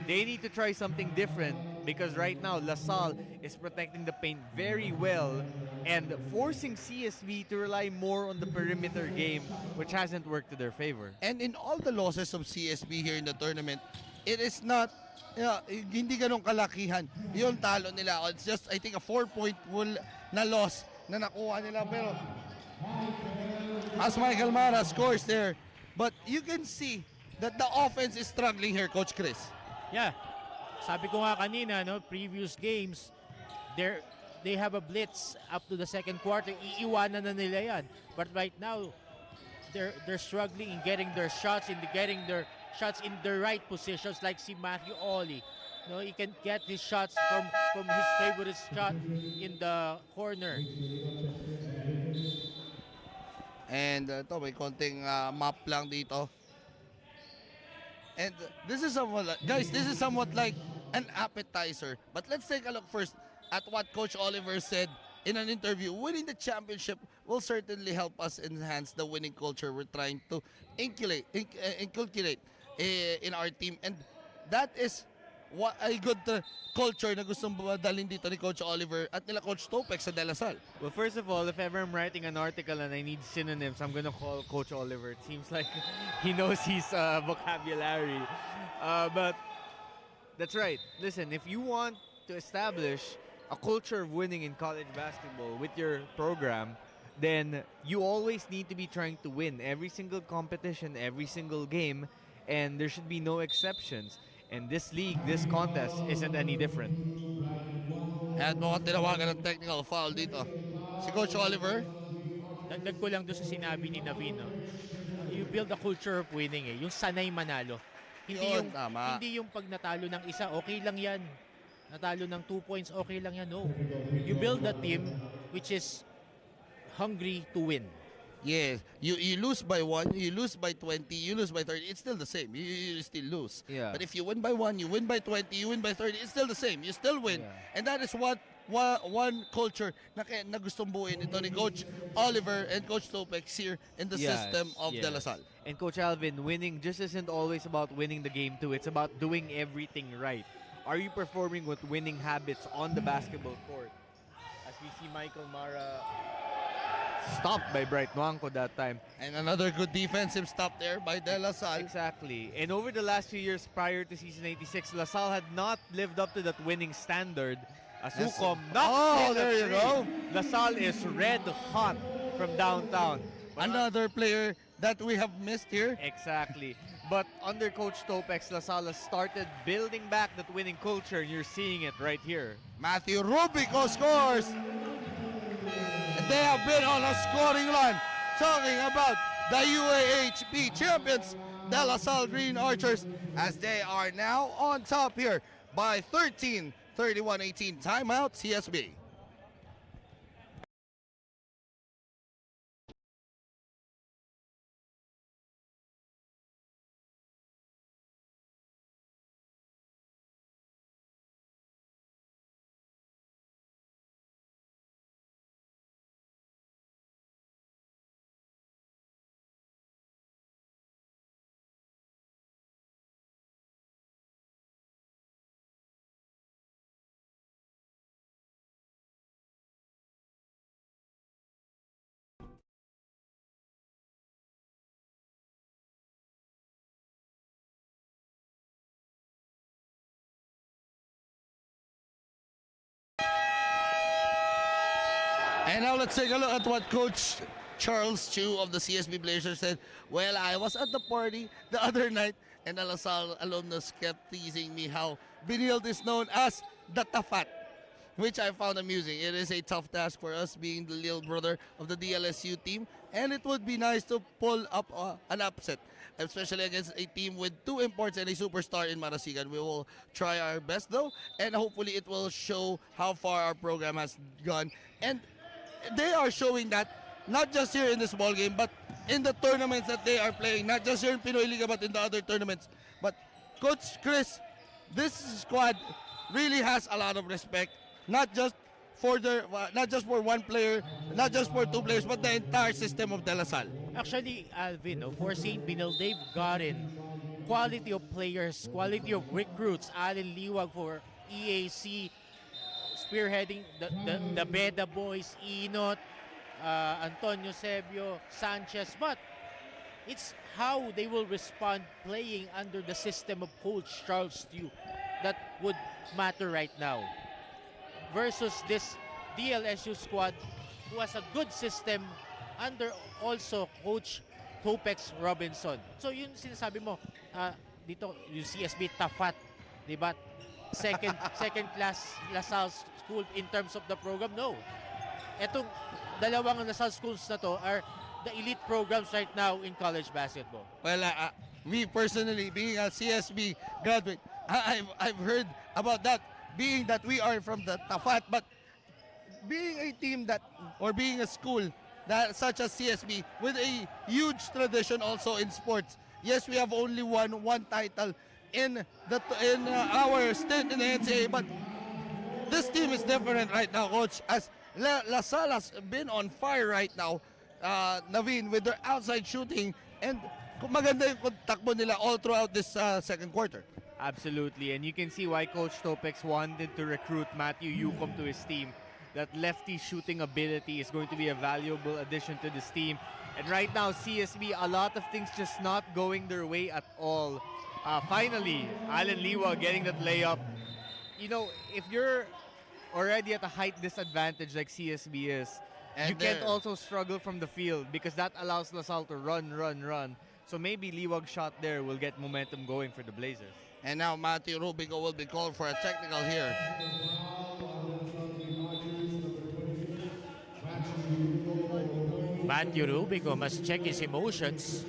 They need to try something different because right now LaSalle is protecting the paint very well and forcing CSB to rely more on the perimeter game, which hasn't worked to their favor. And in all the losses of CSB here in the tournament, it is not, hindi ganun kalakihan yung talo nila. It's just, I think, a 4-point na loss na nakuha nila. Pero as Michael Mara scores there, but you can see that the offense is struggling here, Coach Chris. Yeah. Sabi ko nga kanina, no, previous games, they have a blitz up to the second quarter. Iiwanan na nila yan. But right now, they're struggling in getting their shots, in the right positions, like si Matthew Oli. No, he can get his shots from his favorite shot in the corner. And ito, may konting map lang dito. And this is somewhat like an appetizer. But let's take a look first at what Coach Oliver said in an interview. Winning the championship will certainly help us enhance the winning culture we're trying to inculcate in our team. And that is what a good culture na gustong dalhin dito ni Coach Oliver at nila Coach Topex sa De La Salle. Well, first of all, if ever I'm writing an article and I need synonyms, I'm gonna call Coach Oliver. It seems like he knows his vocabulary. But that's right. Listen, if you want to establish a culture of winning in college basketball with your program, then you always need to be trying to win every single competition, every single game, and there should be no exceptions. And this league, this contest, isn't any different. At mukhang tinawagan ng technical foul dito. Si Coach Oliver. Dagdag ko lang doon sa sinabi ni Navino. You build a culture of winning eh. Yung sanay manalo. Tama. Hindi yung pag natalo ng isa, okay lang yan. Natalo ng 2 points, okay lang yan. No. You build a team which is hungry to win. Yes, you lose by 1, you lose by 20, you lose by 30, it's still the same. You still lose. Yeah. But if you win by 1, you win by 20, you win by 30, it's still the same. You still win. Yeah. And that is what one culture na gustong buuin ito ni Coach Oliver and Coach Topex here in the system of De La Salle. And Coach Alvin, winning just isn't always about winning the game too. It's about doing everything right. Are you performing with winning habits on the basketball court? As we see Michael Mara stopped by Bright Nuanco that time. And another good defensive stop there by De La Salle. Exactly. And over the last few years prior to season 86, LaSalle had not lived up to that winning standard. Asucom knocked in there you go. LaSalle is red hot from downtown. But Another player that we have missed here. exactly. But under Coach Topex, LaSalle has started building back that winning culture, and you're seeing it right here. Matthew Rubico scores. And they have been on a scoring run. Talking about the UAHP champions, De La Salle Green Archers, as they are now on top here by 13, 31-18. Timeout, CSB. And now let's take a look at what Coach Charles Chu of the CSB Blazers said. Well, I was at the party the other night and the LaSalle alumnus kept teasing me how Benilde is known as the TAFT, which I found amusing. It is a tough task for us being the little brother of the DLSU team, and it would be nice to pull up an upset, especially against a team with 2 imports and a superstar in Marasigan. We will try our best though, and hopefully it will show how far our program has gone. And they are showing that not just here in this ball game, but in the tournaments that they are playing, not just here in Pinoyliga, but in the other tournaments. But Coach Chris, this squad really has a lot of respect, not just for one player, not just for 2 players, but the entire system of De La Salle. Actually, Alvin, no, for St. Benilde, they've gotten quality of players, quality of recruits. Allen Liwag for EAC, spearheading the Beda boys, Inot, Antonio Sebio, Sanchez. But it's how they will respond playing under the system of Coach Charles Stew that would matter right now. Versus this DLSU squad who has a good system under also Coach Topex Robinson. So yun sinasabi mo, dito yung CSB TAFT, di ba? Second class LaSalle school in terms of the program? No. Etong dalawang LaSalle schools na to are the elite programs right now in college basketball. Well, me personally, being a CSB graduate, I've heard about that, being that we are from the TAFT, but being a team that, or being a school that such as CSB with a huge tradition also in sports. Yes, we have only won 1 title in our stint in the NCAA, but this team is different right now, Coach, as LaSalle has been on fire right now, Naveen, with their outside shooting, and maganda yung takbo nila all throughout this second quarter. Absolutely, and you can see why Coach Topex wanted to recruit Matthew Yucom to his team. That lefty shooting ability is going to be a valuable addition to this team. And right now, CSB, a lot of things just not going their way at all. Finally, Allen Liwa getting that layup. You know, if you're already at a height disadvantage like CSB is, and you can't also struggle from the field because that allows LaSalle to run. So maybe Liwag's shot there will get momentum going for the Blazers. And now Matthew Rubico will be called for a technical here. Matthew Rubico must check his emotions.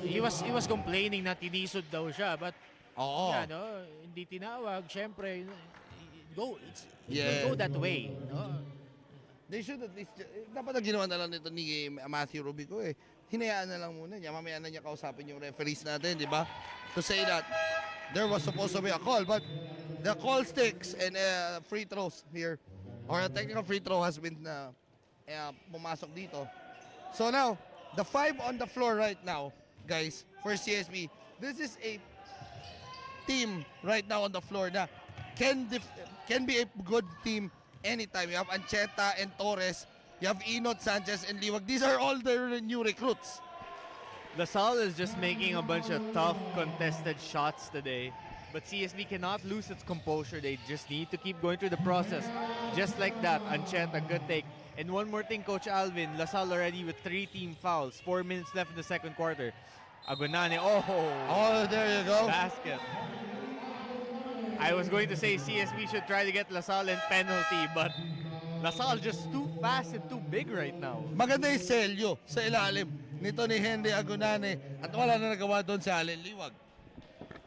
He was complaining na tinisod daw siya, but yeah, no, hindi tinawag. Siyempre, it go that way. No? They should at least, dapat na ginawa na lang nito ni Matthew Rubico eh. Hinayaan na lang muna niya. Mamaya na niya kausapin yung referees natin, di ba? To say that there was supposed to be a call, but the call sticks and free throws here, or a technical free throw has been pumasok dito. So now, the 5 on the floor right now, guys, for CSB, this is a team right now on the floor na can be a good team anytime. You have Ancheta and Torres, you have Inot, Sanchez, and Liwag. These are all their new recruits. LaSalle is just making a bunch of tough contested shots today. But CSB cannot lose its composure. They just need to keep going through the process. Just like that, Ancheta, good take. And one more thing, Coach Alvin, LaSalle already with 3 team fouls. 4 minutes left in the second quarter. Agunane, oh, there you go. Basket. I was going to say CSB should try to get LaSalle in penalty, but LaSalle just too fast and too big right now. Maganda yung selyo sa ilalim nito ni Henry Agunane at wala na nagawa doon si Allen Liwag.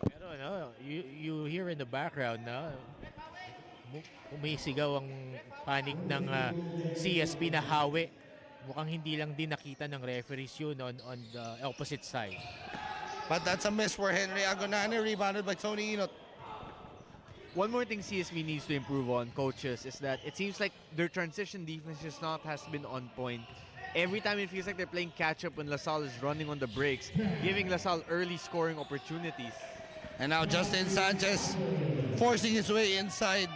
Pero no, you hear in the background na umisigaw ang panig ng CSB na hawi. Mukhang hindi lang din nakita ng referees yun on the opposite side. But that's a miss for Henry Agunane, rebounded by Tony Inot. One more thing CSB needs to improve on, coaches, is that it seems like their transition defense has been on point. Every time it feels like they're playing catch-up when LaSalle is running on the breaks, giving LaSalle early scoring opportunities. And now Justin Sanchez forcing his way inside.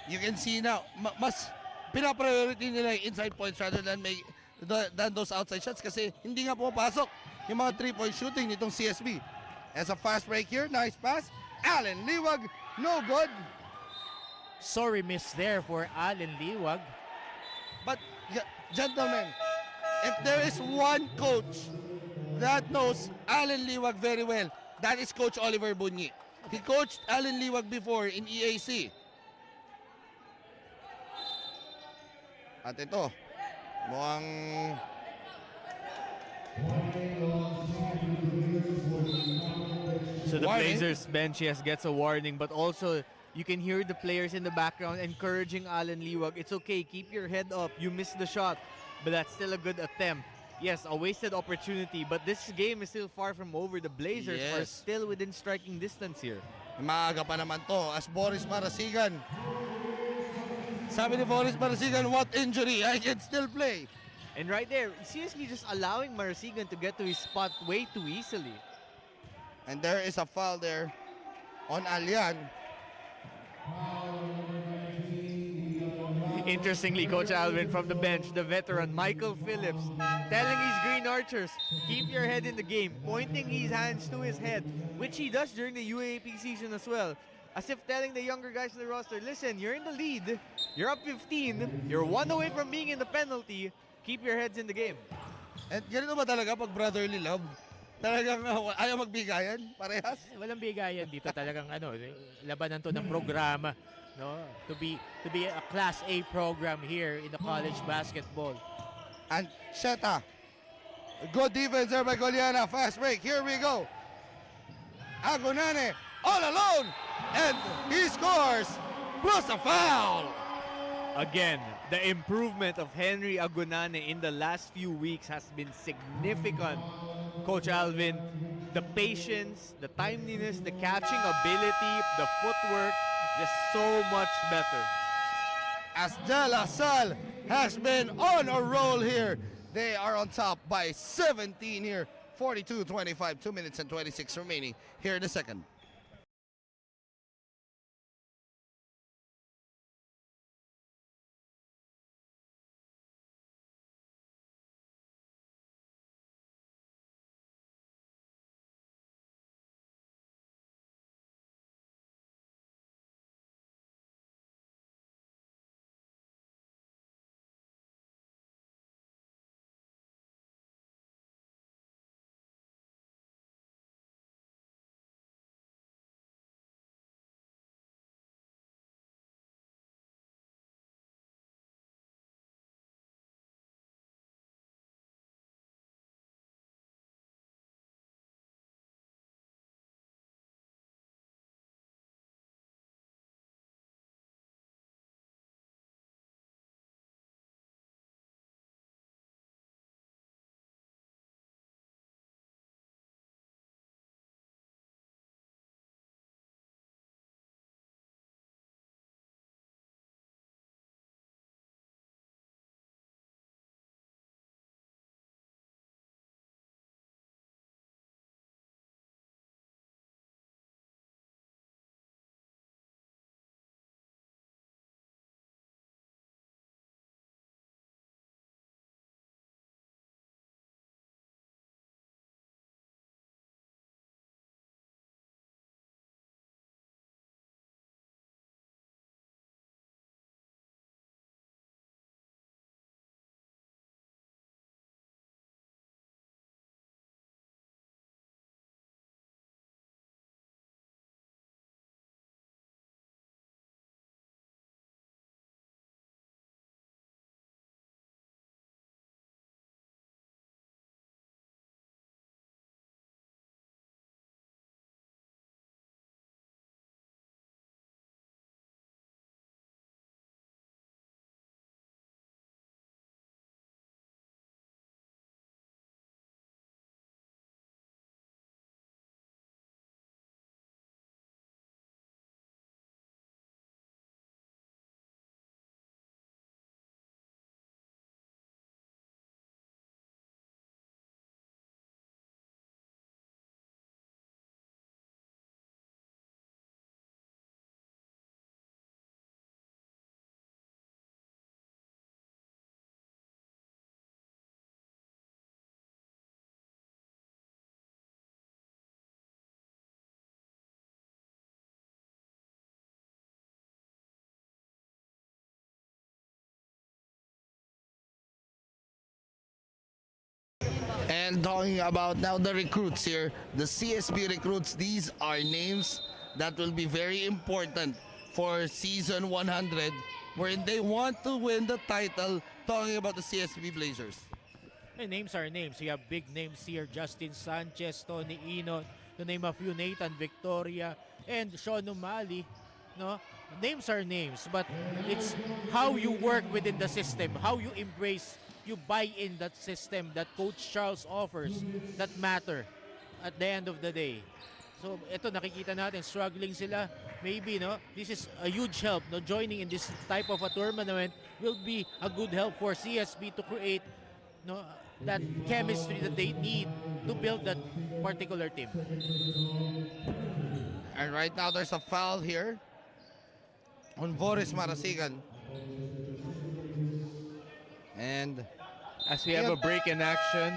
You can see now, mas pinapriority nila yung inside points rather than those outside shots kasi hindi nga pumapasok yung mga 3-point shooting nitong CSB. As a fast break here, nice pass. Allen Liwag, no good. sorry miss there for Allen Liwag. But, gentlemen, if there is one coach that knows Allen Liwag very well, that is Coach Oliver Bunyi. He coached Allen Liwag before in EAC. At ito, mukhang So the warning. Blazers bench, yes, gets a warning, but also you can hear the players in the background encouraging Allen Liwag. It's okay, keep your head up. You missed the shot, but that's still a good attempt. Yes, a wasted opportunity, but this game is still far from over. The Blazers are Yes. still within striking distance here. Maaga pa naman to as Boris Marasigan. Sabi ni Boris Marasigan, what injury? I can still play. And right there, seriously just allowing Marasigan to get to his spot way too easily. And there is a foul there on Alian. Interestingly, Coach Alvin from the bench, the veteran Michael Phillips, telling his Green Archers, keep your head in the game, pointing his hands to his head, which he does during the UAAP season as well. As if telling the younger guys in the roster, listen, you're in the lead, you're up 15, you're 1 away from being in the penalty, keep your heads in the game. At ganito ba talaga pag brotherly love? Talagang ayaw magbigayan? Parehas? Walang bigayan dito, talagang labanan to ng programa, no? To be a Class A program here in the college basketball. And Sheta. Good defense there by Goliana. Fast break. Here we go. Agonane all alone. And he scores. Plus a foul. Again, the improvement of Henry Agonane in the last few weeks has been significant. Coach Alvin, the patience, the timeliness, the catching ability, the footwork, just so much better. As De La Salle has been on a roll here. They are on top by 17 here. 42-25, 2 minutes and 26 remaining here in the second. And talking about now the recruits here, the CSB recruits, these are names that will be very important for season 100, wherein they want to win the title. Talking about the CSB Blazers. And names are names. You have big names here. Justin Sanchez, Tony Inot, to name a few, Nathan Victoria, and Sean Umali. No? Names are names, but it's how you work within the system, how you embrace, you buy in that system that Coach Charles offers that matter at the end of the day. So ito nakikita natin, struggling sila. Maybe no, this is a huge help. No, joining in this type of a tournament will be a good help for CSB to create no that chemistry that they need to build that particular team. And right now there's a foul here on Boris Marasigan. And As we have a break in action,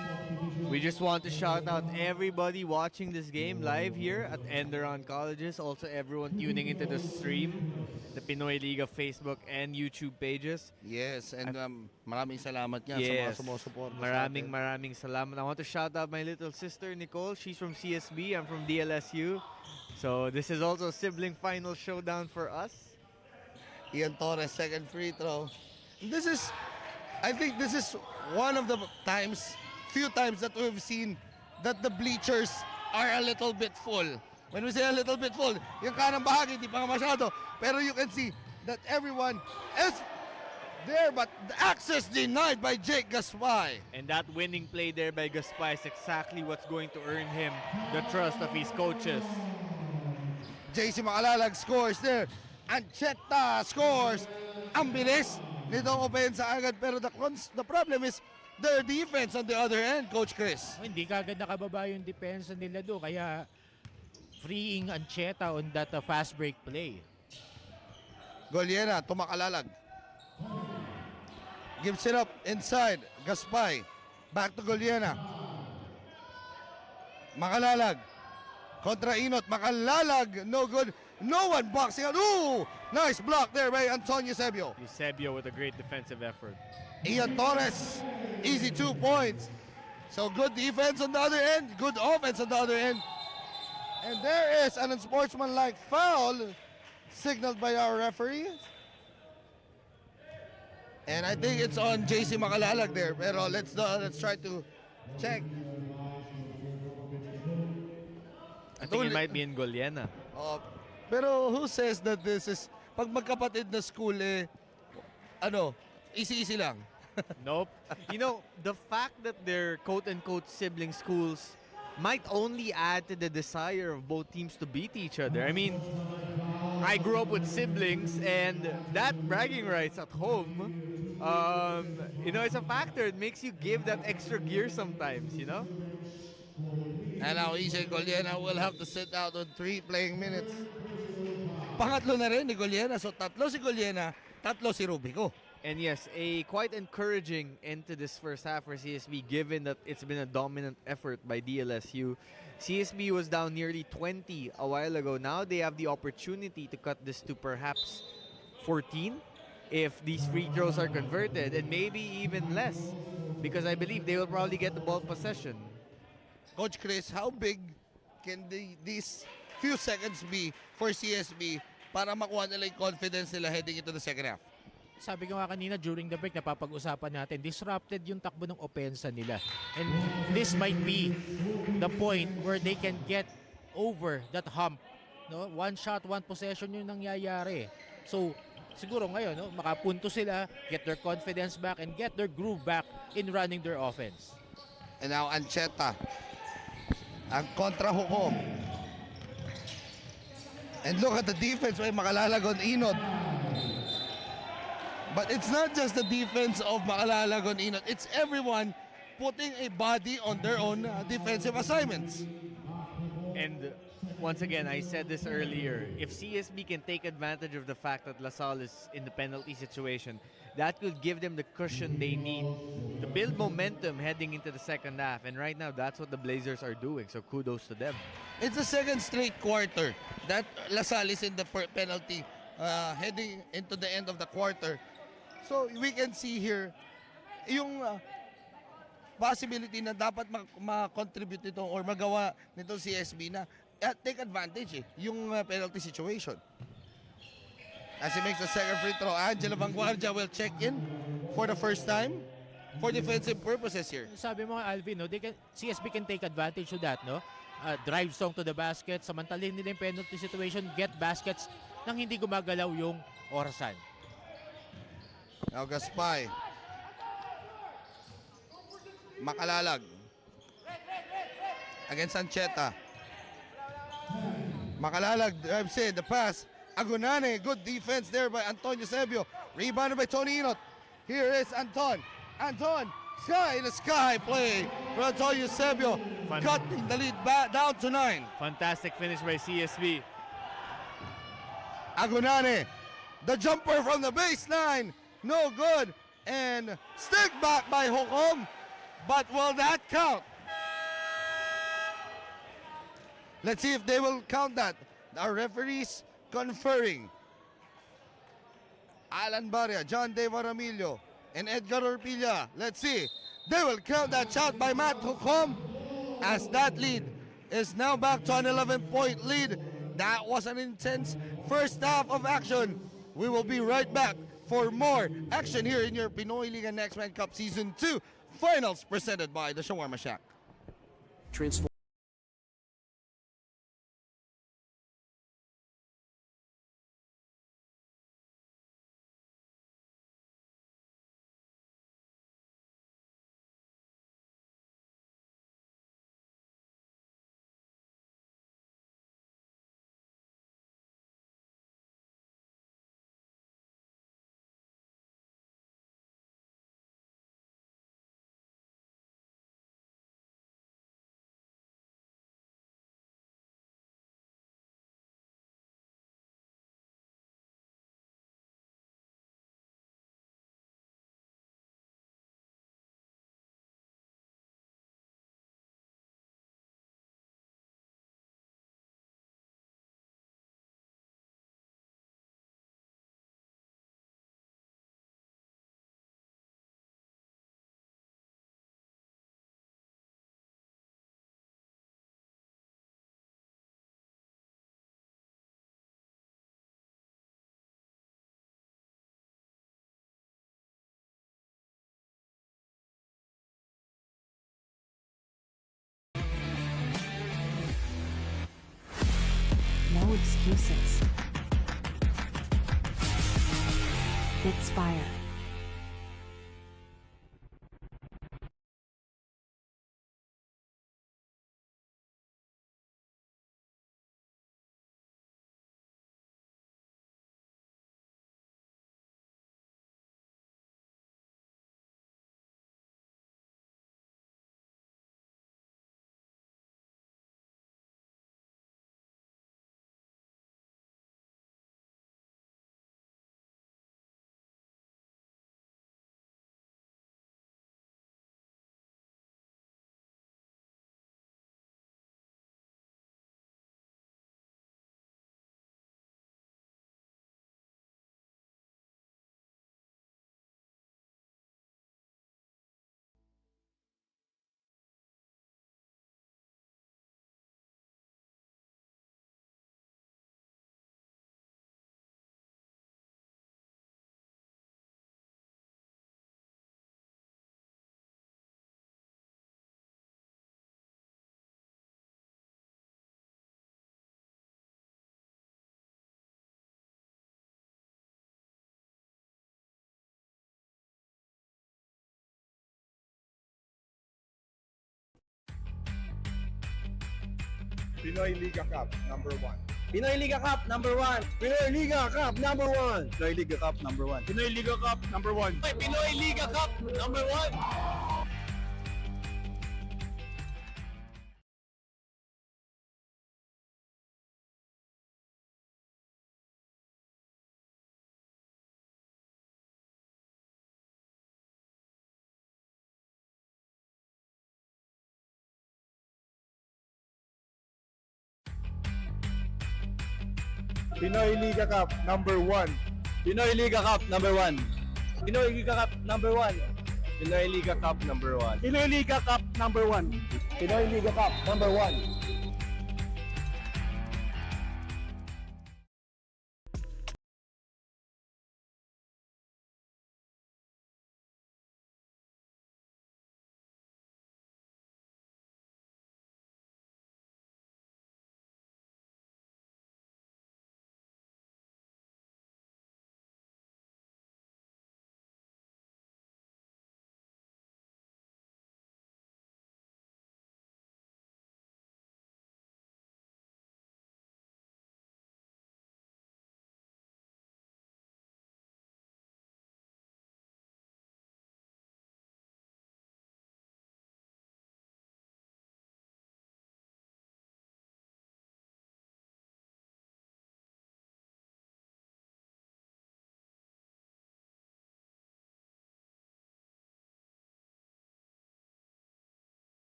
we just want to shout out everybody watching this game live here at Enderun Colleges. Also everyone tuning into the stream, the Pinoyliga Facebook and YouTube pages. yes, and maraming salamat nga sa mga sumusuporta. Maraming salamat. I want to shout out my little sister Nicole. She's from CSB. I'm from DLSU. So this is also a sibling final showdown for us. Ian Torres, second free throw. I think this is one of the few times that we've seen that the bleachers are a little bit full. When we say a little bit full, yung kanang bahagi, di pa nga masyado. Pero you can see that everyone is there, but the access denied by Jake Gaspay. And that winning play there by Gaspay is exactly what's going to earn him the trust of his coaches. JC Makalalag scores there. Ancheta scores. Ang bilis nitong opensa agad. Pero the problem is their defense on the other end, Coach Chris. Hindi kagad nakababa yung depensa nila do, kaya freeing Ancheta on that fast break play. Goliera to Makalalag. Gives it up inside. Gaspay. Back to Goliera. Makalalag. Kontra Inot. Makalalag. No good. No one boxing out. Ooh! Nice block there by Antonio Eusebio. Eusebio with a great defensive effort. Ian Torres. Easy 2 points. So good defense on the other end. Good offense on the other end. And there is an unsportsmanlike foul signaled by our referee. And I think it's on JC Makalalag there. Pero let's try to check. I think it might be in Goliena. Pero who says that this is, pag magkapatid na school easy-easy lang. Nope. You know, the fact that they're quote-unquote sibling schools might only add to the desire of both teams to beat each other. I mean, I grew up with siblings, and that bragging rights at home, it's a factor. It makes you give that extra gear sometimes, you know? And now EJ Goliena will have to sit out on 3 playing minutes. Pangatlo na rin ni Goliena. So tatlo si Goliena, tatlo si Rubico. And yes, a quite encouraging end to this first half for CSB, given that it's been a dominant effort by DLSU. CSB was down nearly 20 a while ago. Now they have the opportunity to cut this to perhaps 14 if these free throws are converted, and maybe even less, because I believe they will probably get the ball possession. Coach Chris, how big can these few seconds be for CSB para makuha nila yung confidence nila heading into the second half? Sabi ko nga kanina during the break, napapag-usapan natin, disrupted yung takbo ng opensa nila. And this might be the point where they can get over that hump. No? One shot, one possession yung nangyayari. So, siguro ngayon, makapunto sila, get their confidence back, and get their groove back in running their offense. And now Ancheta. Ang kontra-hukom. And look at the defense by Makalalag on Inot. But it's not just the defense of Makalalag on Inot. It's everyone putting a body on their own defensive assignments. And once again, I said this earlier, if CSB can take advantage of the fact that LaSalle is in the penalty situation, that could give them the cushion they need to build momentum heading into the second half. And right now, that's what the Blazers are doing. So kudos to them. It's the second straight quarter that LaSalle is in the penalty heading into the end of the quarter. So we can see here yung possibility na dapat ma-contribute nito or magawa nito CSB na take advantage yung penalty situation. As he makes the second free throw, Angela Vanguardia will check in for the first time for defensive purposes here. Sabi mo, Alvin, no, CSB can take advantage of that, no? Drive song to the basket, samantalin nila yung penalty situation, get baskets nang hindi gumagalaw yung orasan. Now Gaspay. Makalalag. Against Ancheta. Makalalag drives in the pass. Agunane, good defense there by Antonio Sebio. Rebounded by Tony Inot. Here is Anton. Anton, sky in the sky play for Antonio Sebio. Cutting the lead back down to 9. Fantastic finish by CSB. Agunane, the jumper from the baseline. No good. And stick back by Hokom. But will that count? Let's see if they will count that. Our referees conferring. Alan Barria, John De Varamillo, and Edgar Orpilla. Let's see. They will count that shot by Matt Hukom as that lead is now back to an 11-point lead. That was an intense first half of action. We will be right back for more action here in your Pinoyliga Next Man Cup Season 2 finals presented by the Shawarma Shack. Transform. No excuses. Bitspire. Pinoyliga Cup number 1. Pinoyliga Cup number 1. Pinoyliga Cup number 1. Pinoyliga Cup number 1. Pinoyliga Cup number 1. Pinoyliga Cup number 1. Pinoyliga Cup number 1. Pinoyliga Cup number 1. Pinoyliga Cup number 1. Pinoyliga Cup number 1. Pinoyliga Cup number 1. Pinoyliga Cup number 1.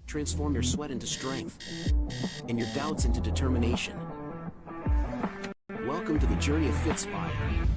Transform your sweat into strength and your doubts into determination. Welcome to the journey of Fitspire.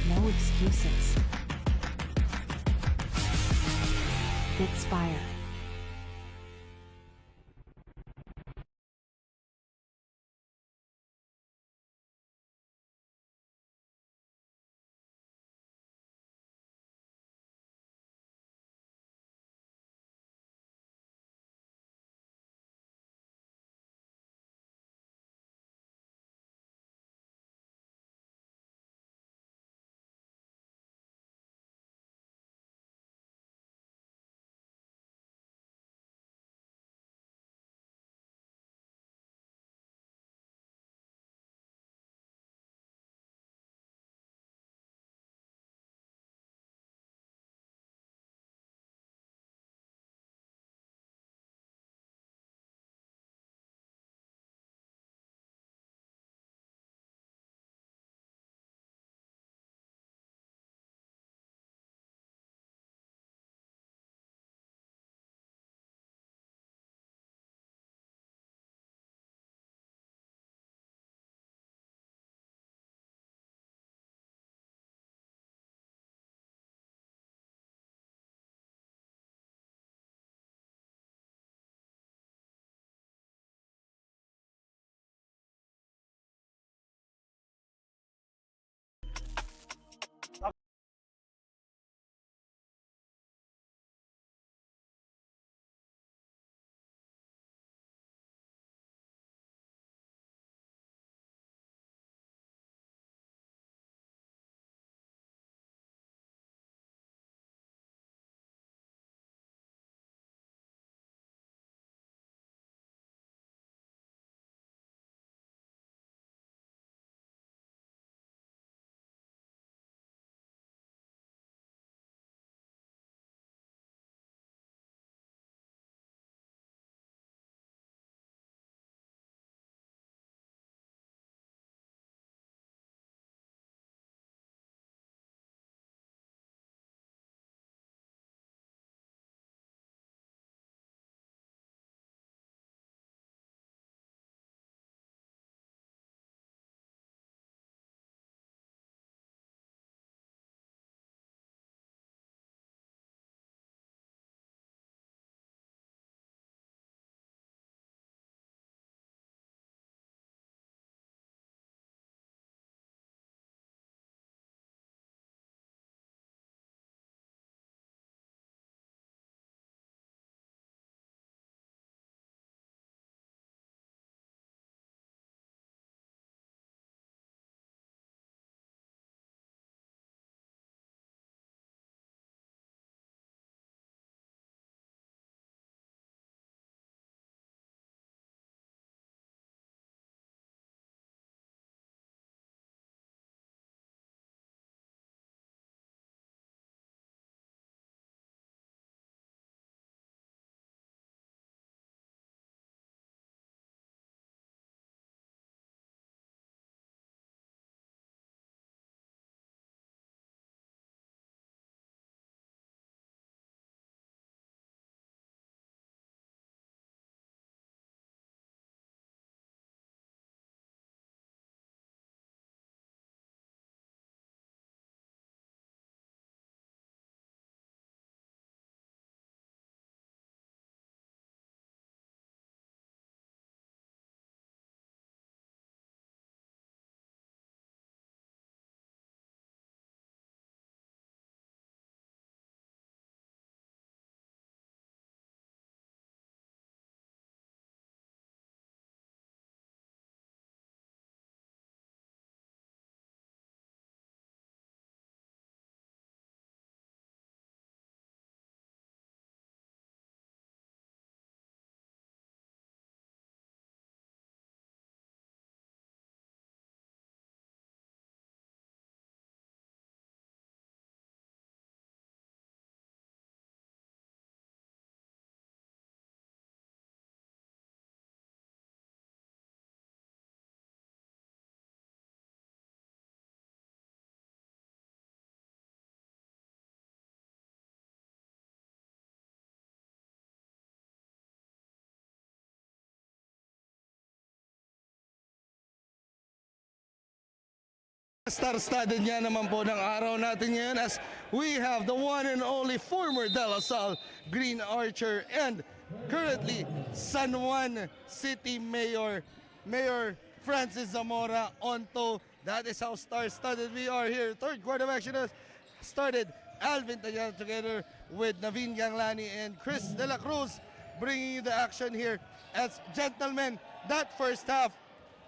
No excuses. Fitspire. Star-studded nga naman po ng araw natin ngayon as we have the one and only former De La Salle Green Archer and currently San Juan City Mayor Francis Zamora on tow. That is how star-studded we are here. Third quarter of action has started. Alvin Tayal together with Naveen Ganglani and Chris De La Cruz bringing you the action here. As gentlemen, that first half,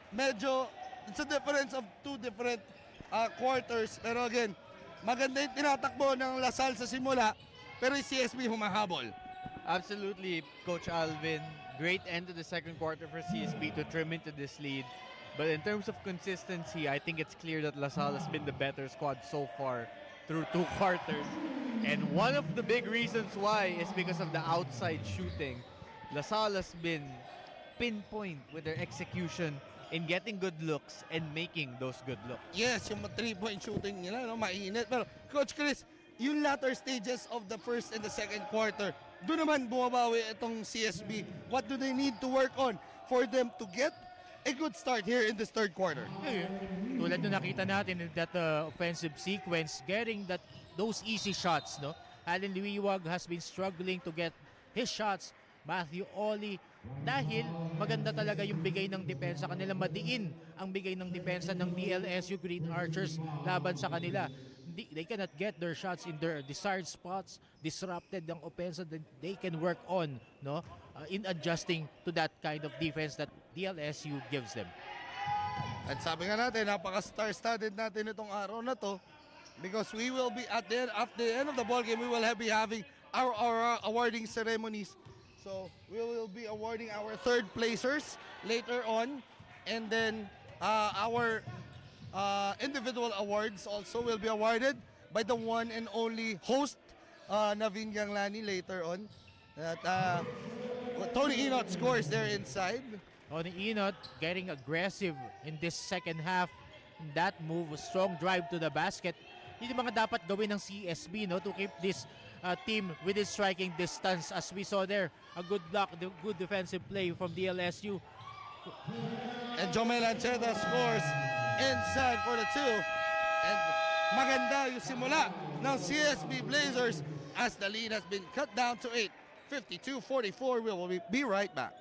medyo it's a difference of two different quarters. Pero again, maganda yung tinatakbo ng Lasal sa simula, pero yung CSB humahabol. Absolutely, Coach Alvin. Great end to the second quarter for CSB to trim into this lead. But in terms of consistency, I think it's clear that LaSalle has been the better squad so far through two quarters. And one of the big reasons why is because of the outside shooting. LaSalle has been pinpoint with their execution in getting good looks and making those good looks. Yes, yung 3-point shooting nila, no, mainit. Pero Coach Chris, yung latter stages of the first and the second quarter, doon naman bumabawi itong CSB. What do they need to work on for them to get a good start here in this third quarter? Tulad na nakita natin in that offensive sequence, getting those easy shots, no? Allen Liwiwag has been struggling to get his shots. Matthew Oli, dahil maganda talaga yung bigay ng depensa kanila, madiin ang bigay ng depensa ng DLSU Green Archers laban sa kanila. They cannot get their shots in their desired spots, disrupted ang offense that they can work on, no, in adjusting to that kind of defense that DLSU gives them. At sabi nga natin, napaka-star-studded natin itong araw na to because we will be at the end of the ball game, we will be having our awarding ceremonies. So we will be awarding our third placers later on, and then our individual awards also will be awarded by the one and only host, Naveen Ganglani, later on. That Tony Enot scores there inside. Tony Enot getting aggressive in this second half. That move, a strong drive to the basket. Yun yung mga dapat gawin ng CSB, no, to keep this team within striking distance. As we saw there, a good block, good defensive play from DLSU. And Jomel Ancheta scores inside for the two. And maganda yung simula ng CSB Blazers as the lead has been cut down to 8. 52-44. We will be right back.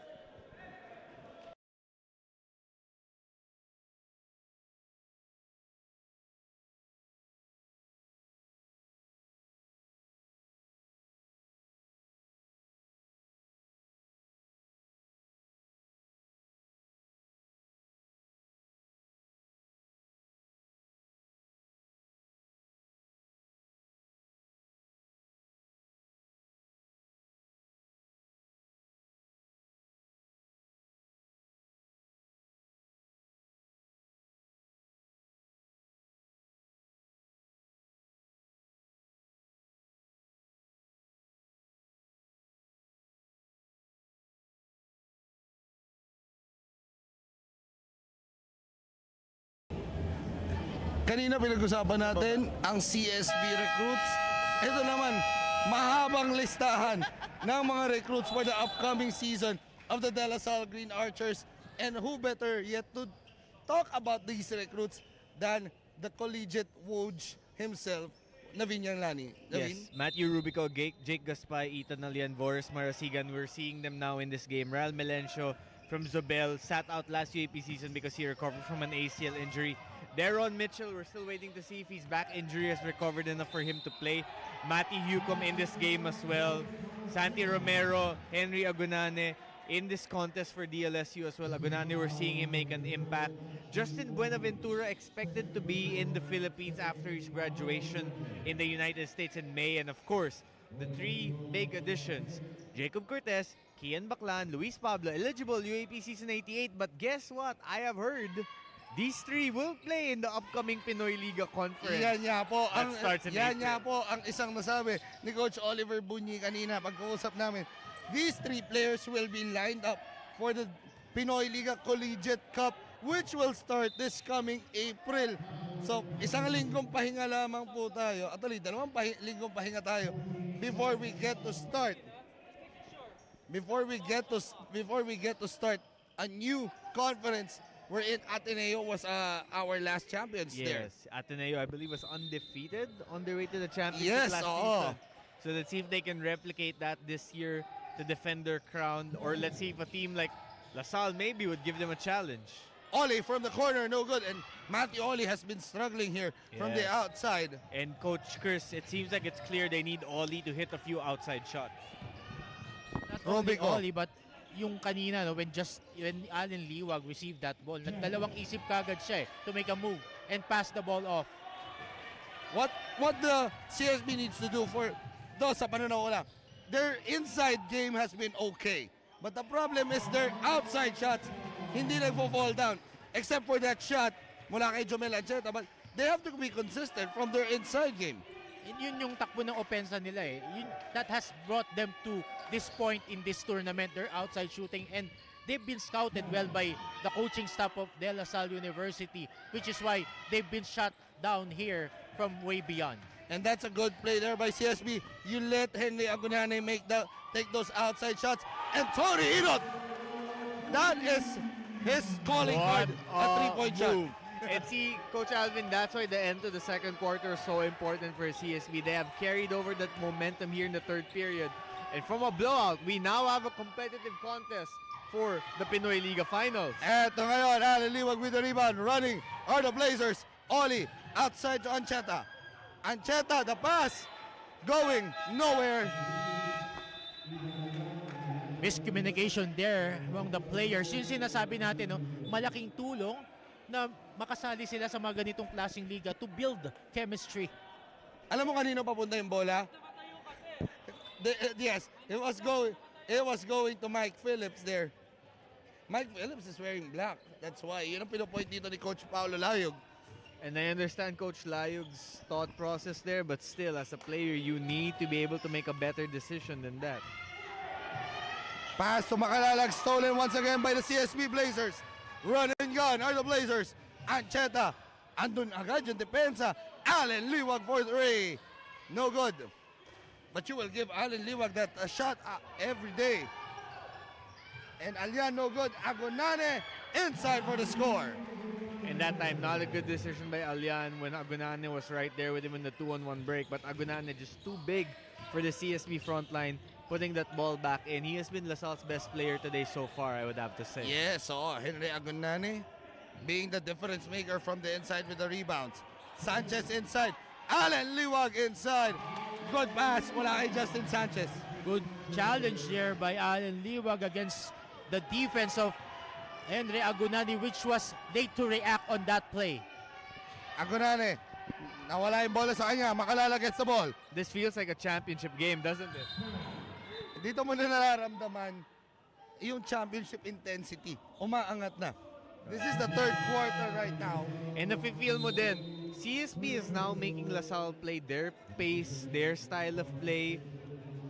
Kanina pinag-usapan natin ang CSB recruits. Ito naman, mahabang listahan ng mga recruits for the upcoming season of the De La Salle Green Archers. And who better yet to talk about these recruits than the collegiate Woj himself, Naveen Ganglani. Yes, Matthew Rubico, Jake Gaspay, Ethan Alian, Boris Marasigan. We're seeing them now in this game. Ral Melencio from Zobel sat out last UAP season because he recovered from an ACL injury. Deron Mitchell, we're still waiting to see if his back injury has recovered enough for him to play. Matty Hucom in this game as well. Santi Romero, Henry Agunane in this contest for DLSU as well. Agunane, we're seeing him make an impact. Justin Buenaventura expected to be in the Philippines after his graduation in the United States in May. And of course, the three big additions. Jacob Cortez, Kian Baclan, Luis Pablo, eligible UAP Season 88. But guess what? I have heard these three will play in the upcoming Pinoyliga conference. Yan nga po ang isang nasabi ni Coach Oliver Bunyi kanina pagkausap namin. These three players will be lined up for the Pinoyliga Collegiate Cup which will start this coming April. So, isang linggong pahinga lamang po tayo. Actually, dalawang linggong pahinga tayo before we get to start. Before we get to start a new conference wherein Ateneo was our last champions there. Yes, Ateneo, I believe, was undefeated on their way to the championship Yes, last oo. season. So let's see if they can replicate that this year to defend their crown, or let's see if a team like LaSalle maybe would give them a challenge. Oli from the corner, no good. And Matthew Oli has been struggling here from the Yes. outside. And Coach Chris, it seems like it's clear they need Oli to hit a few outside shots. Not only Robico. Oli, but yung kanina, no, when Allen Liwag received that ball, nagdalawang isip kagad siya to make a move and pass the ball off. What the CSB needs to do for those sa pananaw ko lang, their inside game has been okay. But the problem is their outside shots, hindi nagpo-fall down. Except for that shot mula kay Jomel Ancheta. But they have to be consistent from their inside game. Yun yung takbo ng opensa nila eh. That has brought them to this point in this tournament, their outside shooting, and they've been scouted well by the coaching staff of De La Salle University, which is why they've been shut down here from way beyond. And that's a good play there by CSB. You let Henry Agunane take those outside shots. And Tony Inot, that is his calling card, a three-point shot. And see, Coach Alvin, that's why the end to the second quarter is so important for CSB. They have carried over that momentum here in the third period. And from a blowout, we now have a competitive contest for the Pinoyliga Finals. Eto ngayon, Allen Liwag with the rebound. Running are the Blazers. Oli outside to Ancheta. Ancheta, the pass, going nowhere. Miscommunication there among the players. Yung sinasabi natin, no, malaking tulong na makasali sila sa mga ganitong klaseng liga to build chemistry. Alam mo kanino papunta yung bola? Yes, it was going to Mike Phillips there. Mike Phillips is wearing black. That's why. Yun ang pinopoint dito ni Coach Paulo Layog. And I understand Coach Layug's thought process there, but still, as a player, you need to be able to make a better decision than that. Pass to Makalalag, stolen once again by the CSB Blazers. Run and gun are the Blazers. Ancheta, andun agad yung depensa. Allen Liwag for three. No good. But you will give Allen Liwag that a shot every day. And Alian, no good. Agonane inside for the score. And that time, not a good decision by Alian when Agunane was right there with him in the 2-on-1 break. But Agunane just too big for the CSB front line, putting that ball back in. He has been LaSalle's best player today so far, I would have to say. Yes, Henry Agonane being the difference maker from the inside with the rebounds. Sanchez inside. Allen Liwag inside. Good pass mula kay Justin Sanchez. Good challenge there by Allen Liwag against the defense of Henry Agunani, which was late to react on that play. Agonane, nawala yung bola sa kanya. Makalala gets the ball. This feels like a championship game, doesn't it? Dito mo na nararamdaman yung championship intensity. Umaangat na. This is the third quarter right now. And nafe-feel mo din, CSB is now making LaSalle play their pace, their style of play.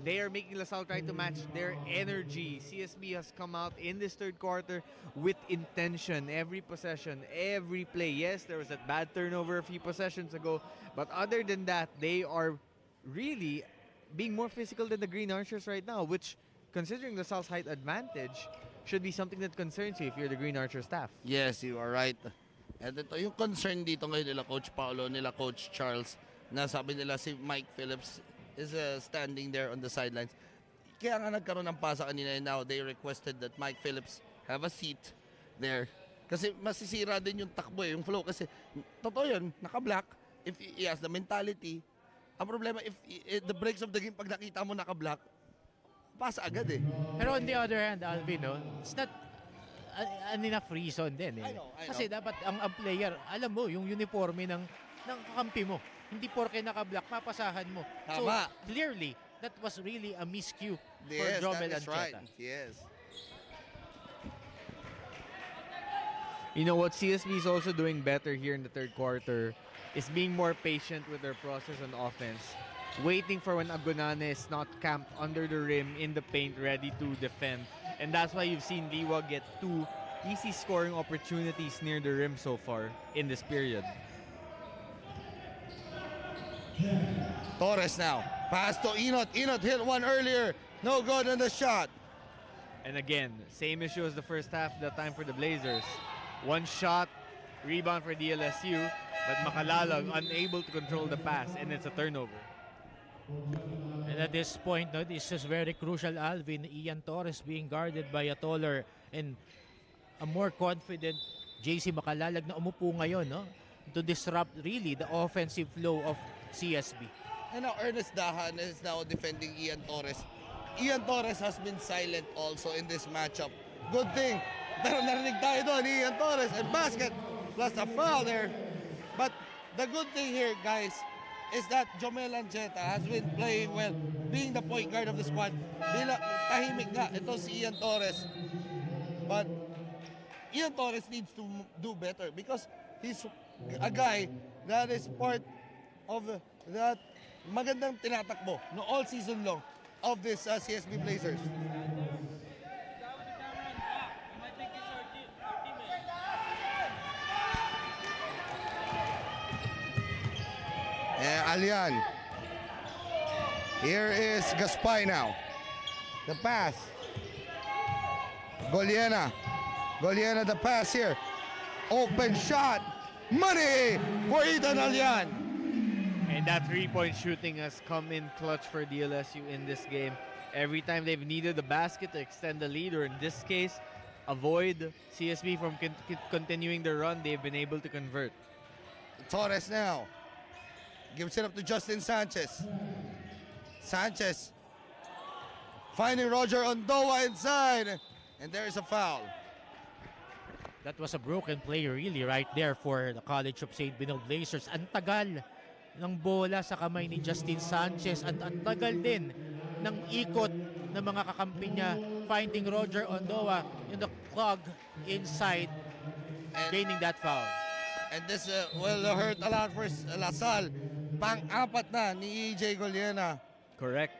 They are making LaSalle try to match their energy. CSB has come out in this third quarter with intention. Every possession, every play. Yes, there was that bad turnover a few possessions ago. But other than that, they are really being more physical than the Green Archers right now, which, considering LaSalle's height advantage, should be something that concerns you if you're the Green Archer staff. Yes, you are right. At ito, yung concern dito ngayon nila Coach Paulo, nila Coach Charles, na sabi nila si Mike Phillips is standing there on the sidelines. Kaya nga nagkaroon ng pasa kanina, and now they requested that Mike Phillips have a seat there. Kasi masisira din yung takbo, yung flow. Kasi totoo yun, naka-black. If he has the mentality, ang problema, if the breaks of the game, pag nakita mo naka-black, pasa agad eh. Pero on the other hand, Alvin, no, it's not an enough reason din eh. I know. Kasi dapat ang player, alam mo, yung uniforme ng kakampi mo. Hindi porke naka-black, papasahan mo. Tama. So, clearly, that was really a miscue for Yes, Jomel that is Ancheta. right. Yes. You know what CSB is also doing better here in the third quarter is being more patient with their process on offense. Waiting for when Agonane is not camped under the rim in the paint ready to defend. And that's why you've seen Liwag get 2 easy scoring opportunities near the rim so far in this period. Torres now. Pass to Inot. Inot hit one earlier. No good on the shot. And again, same issue as the first half, that time for the Blazers. One shot, rebound for DLSU, but Makalalag unable to control the pass, and it's a turnover. And at this point, no, this is very crucial, Alvin. Ian Torres being guarded by a taller and a more confident JC Makalalag na umupo ngayon, no, to disrupt really the offensive flow of CSB. And now Ernest Dahan is now defending Ian Torres. Ian Torres has been silent also in this matchup. Good thing. Pero narinig tayo doon, Ian Torres and basket plus a foul there. But the good thing here, guys, is that Jomel Ancheta has been playing well, being the point guard of the squad. Tahimik nga ito si Ian Torres. But Ian Torres needs to do better because he's a guy that is part of that magandang tinatakbo no all season long of this CSB Blazers. Alian. Here is Gaspay now. The pass. Goliena. Goliena the pass here. Open shot. Money for Ethan Alian. And that three-point shooting has come in clutch for DLSU in this game. Every time they've needed the basket to extend the lead, or in this case, avoid CSB from continuing the run, they've been able to convert. Torres now. Gives it up to Justin Sanchez. Sanchez finding Roger Ondoa inside. And there is a foul. That was a broken play really right there for the College of St. Benilde Blazers. Ang tagal ng bola sa kamay ni Justin Sanchez at ang tagal din ng ikot ng mga kakampi niya, finding Roger Ondoa in the clog inside, gaining that foul. And this will hurt a lot for LaSalle. Pang-apat na ni EJ Goliena. Correct.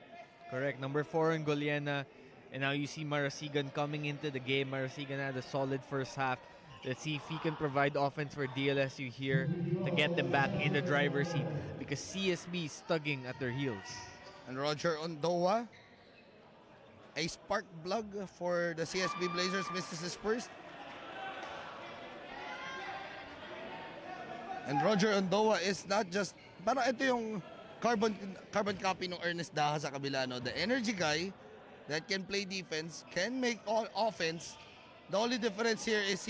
Number 4 in Goliena. And now you see Marasigan coming into the game. Marasigan had a solid first half. Let's see if he can provide offense for DLSU here to get them back in the driver's seat, because CSB is tugging at their heels. And Roger Ondoa, a spark plug for the CSB Blazers, misses his first. And Roger Ondoa is not just, parang ito yung carbon copy ng Ernest Daha sa kabila, no? The energy guy that can play defense, can make all offense. The only difference here is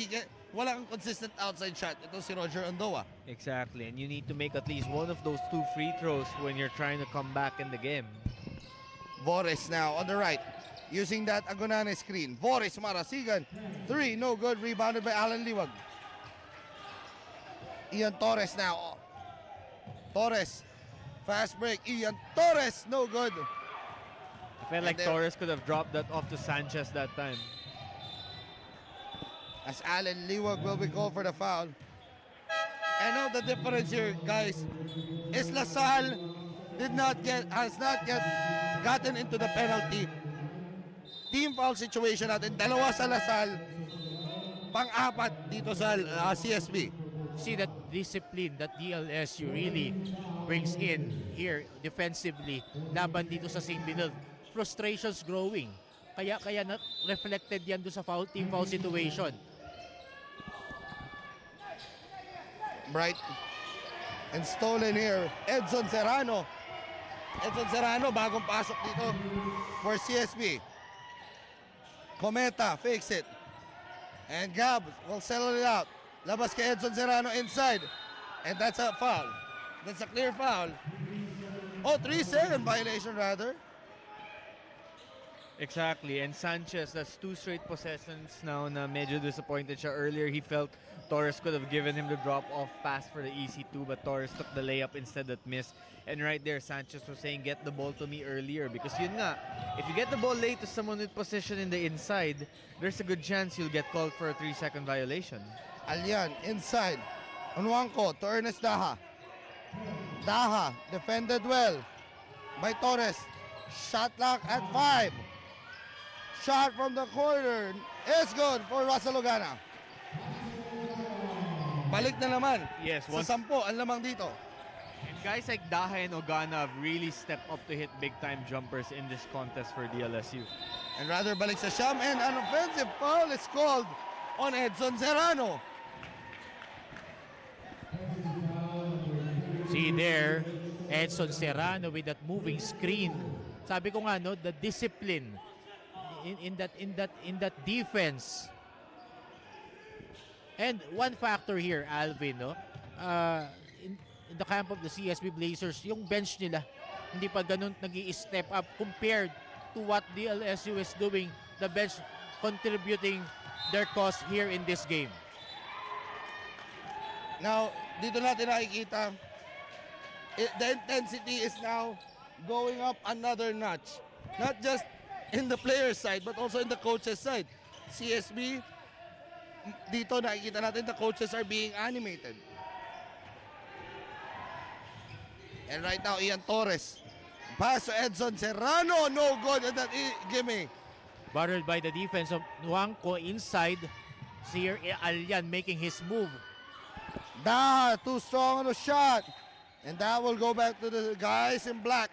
wala kang consistent outside shot. Ito si Roger Ondoa. Exactly, and you need to make at least one of those 2 free throws when you're trying to come back in the game. Vores now on the right, using that Agonane screen. Vores, Marasigan, 3, no good. Rebounded by Alan Liwag. Ian Torres now. Torres, fast break. Ian Torres, no good. I felt like Torres could have dropped that off to Sanchez that time. As Alan Liwag will be called for the foul. And now the difference here, guys, is LaSalle has not yet gotten into the penalty. Team foul situation natin, dalawa sa LaSalle, pang-apat dito sa CSB. See that discipline that DLSU really brings in here defensively laban dito sa St. Benilde. Frustrations growing. Kaya na reflected yan doon sa team foul situation. Bright and stolen here. Edson Serrano. Edson Serrano, bagong pasok dito for CSB. Cometa, fix it. And Gab will settle it out. Labas kay Edson Serrano inside. And that's a foul. That's a clear foul. Oh, 3-second violation rather. Exactly, and Sanchez, that's 2 straight possessions now na medyo disappointed siya. Earlier, he felt Torres could have given him the drop-off pass for the EC2, but Torres took the layup instead that missed. And right there, Sanchez was saying, get the ball to me earlier. Because yun nga, if you get the ball late to someone with possession in the inside, there's a good chance you'll get called for a 3-second violation. Alian, inside. Onwanko to Ernest Daha. Daha, defended well by Torres. Shot clock at 5. Shot from the corner is good for Russell Ogana. Balik na naman. Yes, sa 10 ang lamang dito. And guys like Daha and Ogana have really stepped up to hit big-time jumpers in this contest for DLSU. And rather balik sa Sham, and an offensive foul is called on Edson Serrano. See there, Edson Serrano with that moving screen. Sabi ko nga no, the discipline in that defense. And one factor here, Alvin, no, in the camp of the CSB Blazers, yung bench nila hindi pa ganun nag-i-step up compared to what DLSU is doing. The bench contributing their cause here in this game. Now, dito natin nakikita, the intensity is now going up another notch. Not just in the player side, but also in the coaches side. CSB, dito nakikita natin the coaches are being animated. And right now, Ian Torres. Pass to Edson Serrano. No good at that gimme. Barreled by the defense of Nuangco inside. Here, Alyan making his move. Too strong on the shot. And that will go back to the guys in black.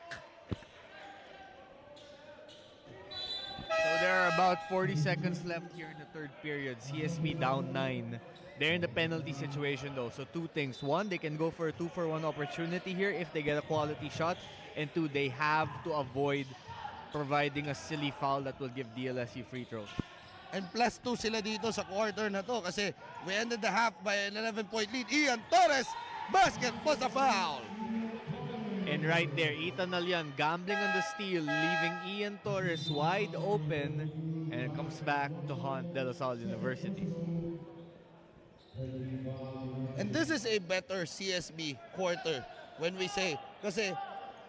So there are about 40 seconds left here in the third period. CSB down 9. They're in the penalty situation though. So two things. One, they can go for a 2-for-1 opportunity here if they get a quality shot. And two, they have to avoid providing a silly foul that will give DLSU free throws. And +2 sila dito sa quarter na to kasi we ended the half by an 11-point lead. Ian Torres, basket plus a foul. And right there, Ethan Alyan gambling on the steal, leaving Ian Torres wide open, and it comes back to haunt De La Salle University. And this is a better CSB quarter when we say, kasi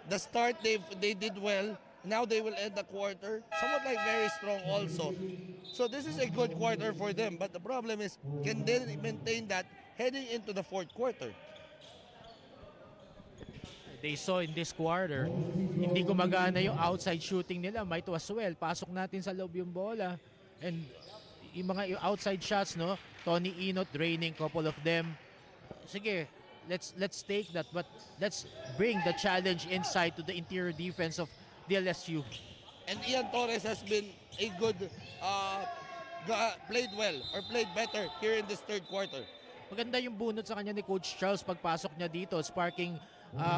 the start they did well, now they will end the quarter somewhat like very strong also. So this is a good quarter for them, but the problem is, can they maintain that heading into the fourth quarter? They saw in this quarter, hindi gumagana yung outside shooting nila. Might as well, pasok natin sa loob yung bola. And yung mga outside shots, no, Tony Inot draining couple of them. Sige, let's take that, but let's bring the challenge inside to the interior defense of DLSU. And Ian Torres has been a good, played well or played better here in this third quarter. Maganda yung bunot sa kanya ni Coach Charles pagpasok niya dito, sparking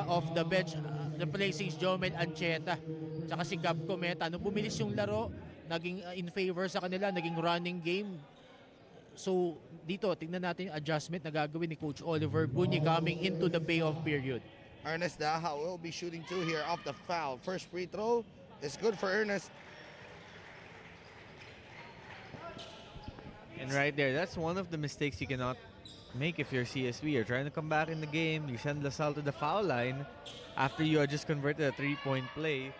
off the bench, replacing Jomel Ancheta, tsaka si Gab Cometa. Nung bumilis yung laro, naging in favor sa kanila, naging running game. So dito, tingnan natin yung adjustment na gagawin ni Coach Oliver Bunyi coming into the payoff period. Ernest Daha will be shooting 2 here off the foul. First free throw is good for Ernest. And right there, that's one of the mistakes you cannot make if you're CSB. You're trying to come back in the game. You send La Salle to the foul line after you just converted a 3-point play,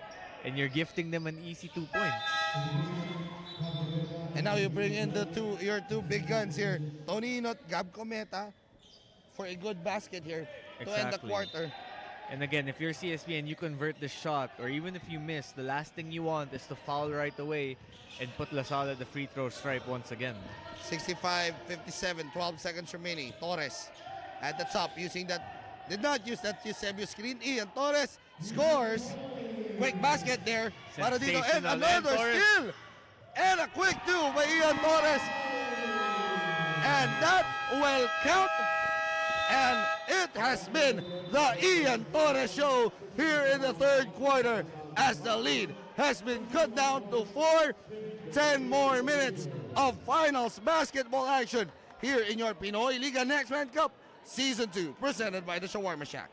and you're gifting them an easy 2 points. And now you bring in your two big guns here, Tony Inot, Gab Cometa, for a good basket here to end the quarter. And again, if you're CSB and you convert the shot, or even if you miss, the last thing you want is to foul right away and put La Salle at the free throw stripe once again. 65-57, 12 seconds remaining. Torres at the top using that, did not use that Eusebio screen. Ian Torres scores. Quick basket there. Para dito, and another steal. And a quick 2 by Ian Torres. And that will count. And it has been the Ian Torres show here in the third quarter as the lead has been cut down to 4. 10 more minutes of finals basketball action here in your Pinoyliga Next Man Cup Season 2, presented by the Shawarma Shack.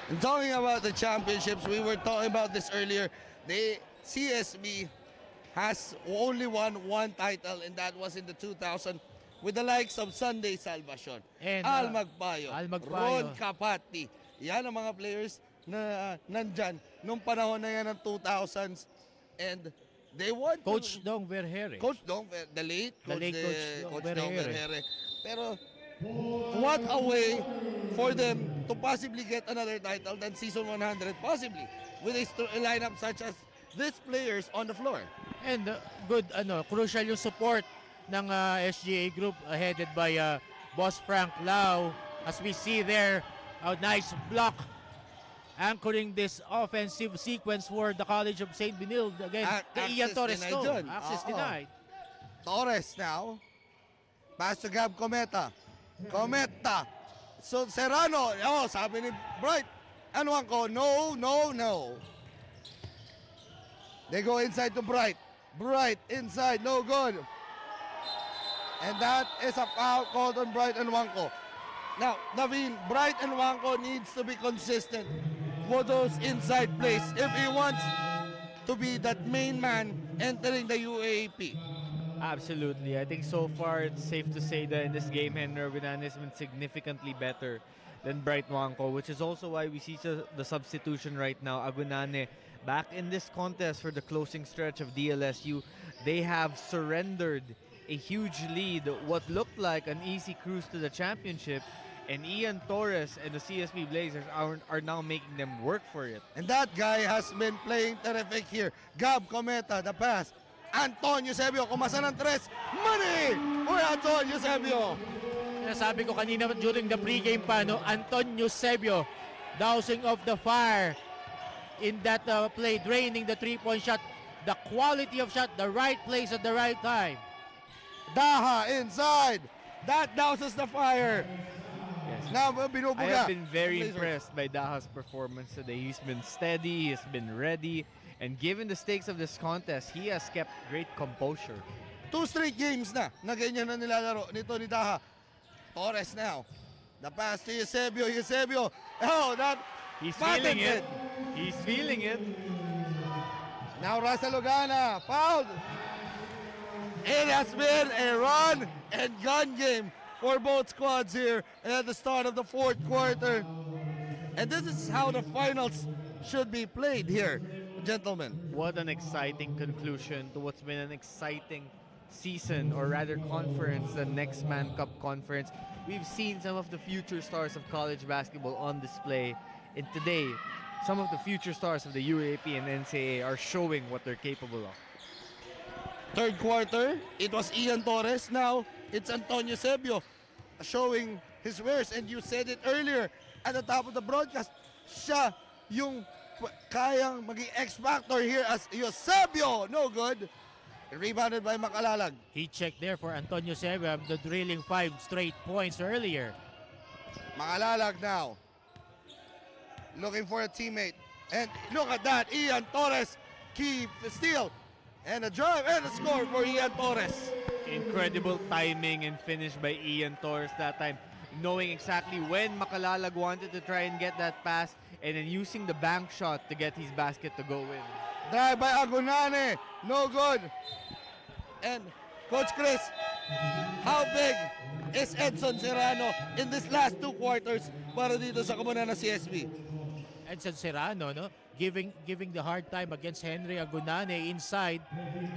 And talking about the championships, we were talking about this earlier. The CSB has only won one title, and that was in the 2000 with the likes of Sunday Salvacion, And, Al Magpayo, Al Magpayo. Ron Capati. Yan ang mga players na nandyan nung panahon na yan ng 2000s. And they want Coach Dong Verhere. Coach Dong, the late Coach Dong Verhere. Verhere. Pero what a way for them to possibly get another title than season 100, possibly with a lineup such as these players on the floor. And good, crucial yung support ng SGA group headed by Boss Frank Lau. As we see there, a nice block anchoring this offensive sequence for the College of St. Benilde. Again, kay Ian Torres denied to. dun. Access Oo. denied. Torres now. Pass to Gab Cometa. Cometa. So Serrano. Oh, sabi ni Bright. Ano ko? No, no, no. They go inside to Bright. Bright inside. No good. And that is a foul called on Bright and Wanko. Now, Naveen, Bright and Wanko needs to be consistent with those inside plays if he wants to be that main man entering the UAAP. Absolutely. I think so far it's safe to say that in this game, Henry Agunan has been significantly better than Bright Wanko, which is also why we see the substitution right now. Agunane back in this contest for the closing stretch of DLSU. They have surrendered a huge lead, what looked like an easy cruise to the championship, and Ian Torres and the CSB Blazers are now making them work for it. And that guy has been playing terrific here. Gab Cometa, the pass. Antonio Eusebio, kumasa ng tres. Money for Antonio Eusebio. Sabi ko kanina during the pregame pa, no, Antonio Eusebio dousing of the fire in that play, draining the three-point shot. The quality of shot, the right place at the right time. Daha inside. That douses the fire. Yes. Now, I binubuga. have been very impressed by Daha's performance today. He's been steady, he's been ready, and given the stakes of this contest, he has kept great composure. 2 straight games na ganyan na nilalaro nito ni Daha. Torres now. The pass to Eusebio. Eusebio. Oh, that He's feeling it. patented. He's feeling it. Now Rasa Lugana. Fouled. It has been a run and gun game for both squads here at the start of the fourth quarter. And this is how the finals should be played here, gentlemen. What an exciting conclusion to what's been an exciting season, or rather conference, the Next Man Cup conference. We've seen some of the future stars of college basketball on display, and today some of the future stars of the UAP and NCAA are showing what they're capable of. Third quarter, it was Ian Torres. Now, it's Antonio Eusebio showing his wares. And you said it earlier at the top of the broadcast, siya yung kayang maging X-Factor here as Eusebio. No good. Rebounded by Makalalag. He checked there for Antonio Eusebio, the drilling 5 straight points earlier. Makalalag now. Looking for a teammate. And look at that. Ian Torres keep the steal. And a drive and a score for Ian Torres. Incredible timing and finish by Ian Torres that time, knowing exactly when Makalalag wanted to try and get that pass, and then using the bank shot to get his basket to go in. Drive by Agunane. No good. And Coach Chris, how big is Edson Serrano in this last 2 quarters para dito sa Kamunan na CSB? Edson Serrano, no? Giving the hard time against Henry Agunane inside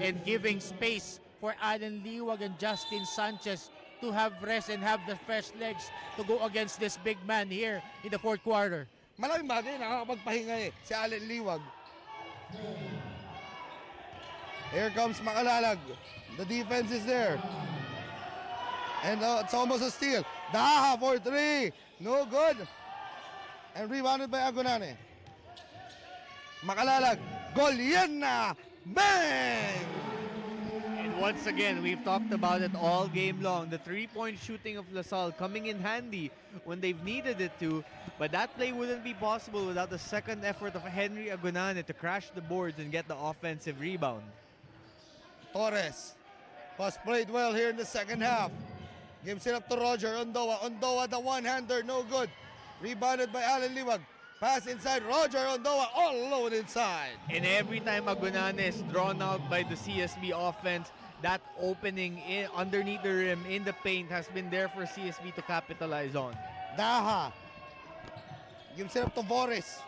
and giving space for Alan Liwag and Justin Sanchez to have rest and have the fresh legs to go against this big man here in the fourth quarter. Malaking bagay, nakakapagpahinga si Alan Liwag. Here comes Makalalag. The defense is there. And it's almost a steal. Daha for 3. No good. And rebounded by Agunane. Makalalag. Goal yan na. Bang! And once again, we've talked about it all game long. The three-point shooting of LaSalle coming in handy when they've needed it to. But that play wouldn't be possible without the second effort of Henry Agunane to crash the boards and get the offensive rebound. Torres was played well here in the second half. Gives it up to Roger Ondoa. Ondoa, the one-hander, no good. Rebounded by Alan Liwag. Pass inside, Roger Ondoa all alone inside. And every time Agunane is drawn out by the CSB offense, that opening underneath the rim in the paint has been there for CSB to capitalize on. Daha. Gives it up to Boris.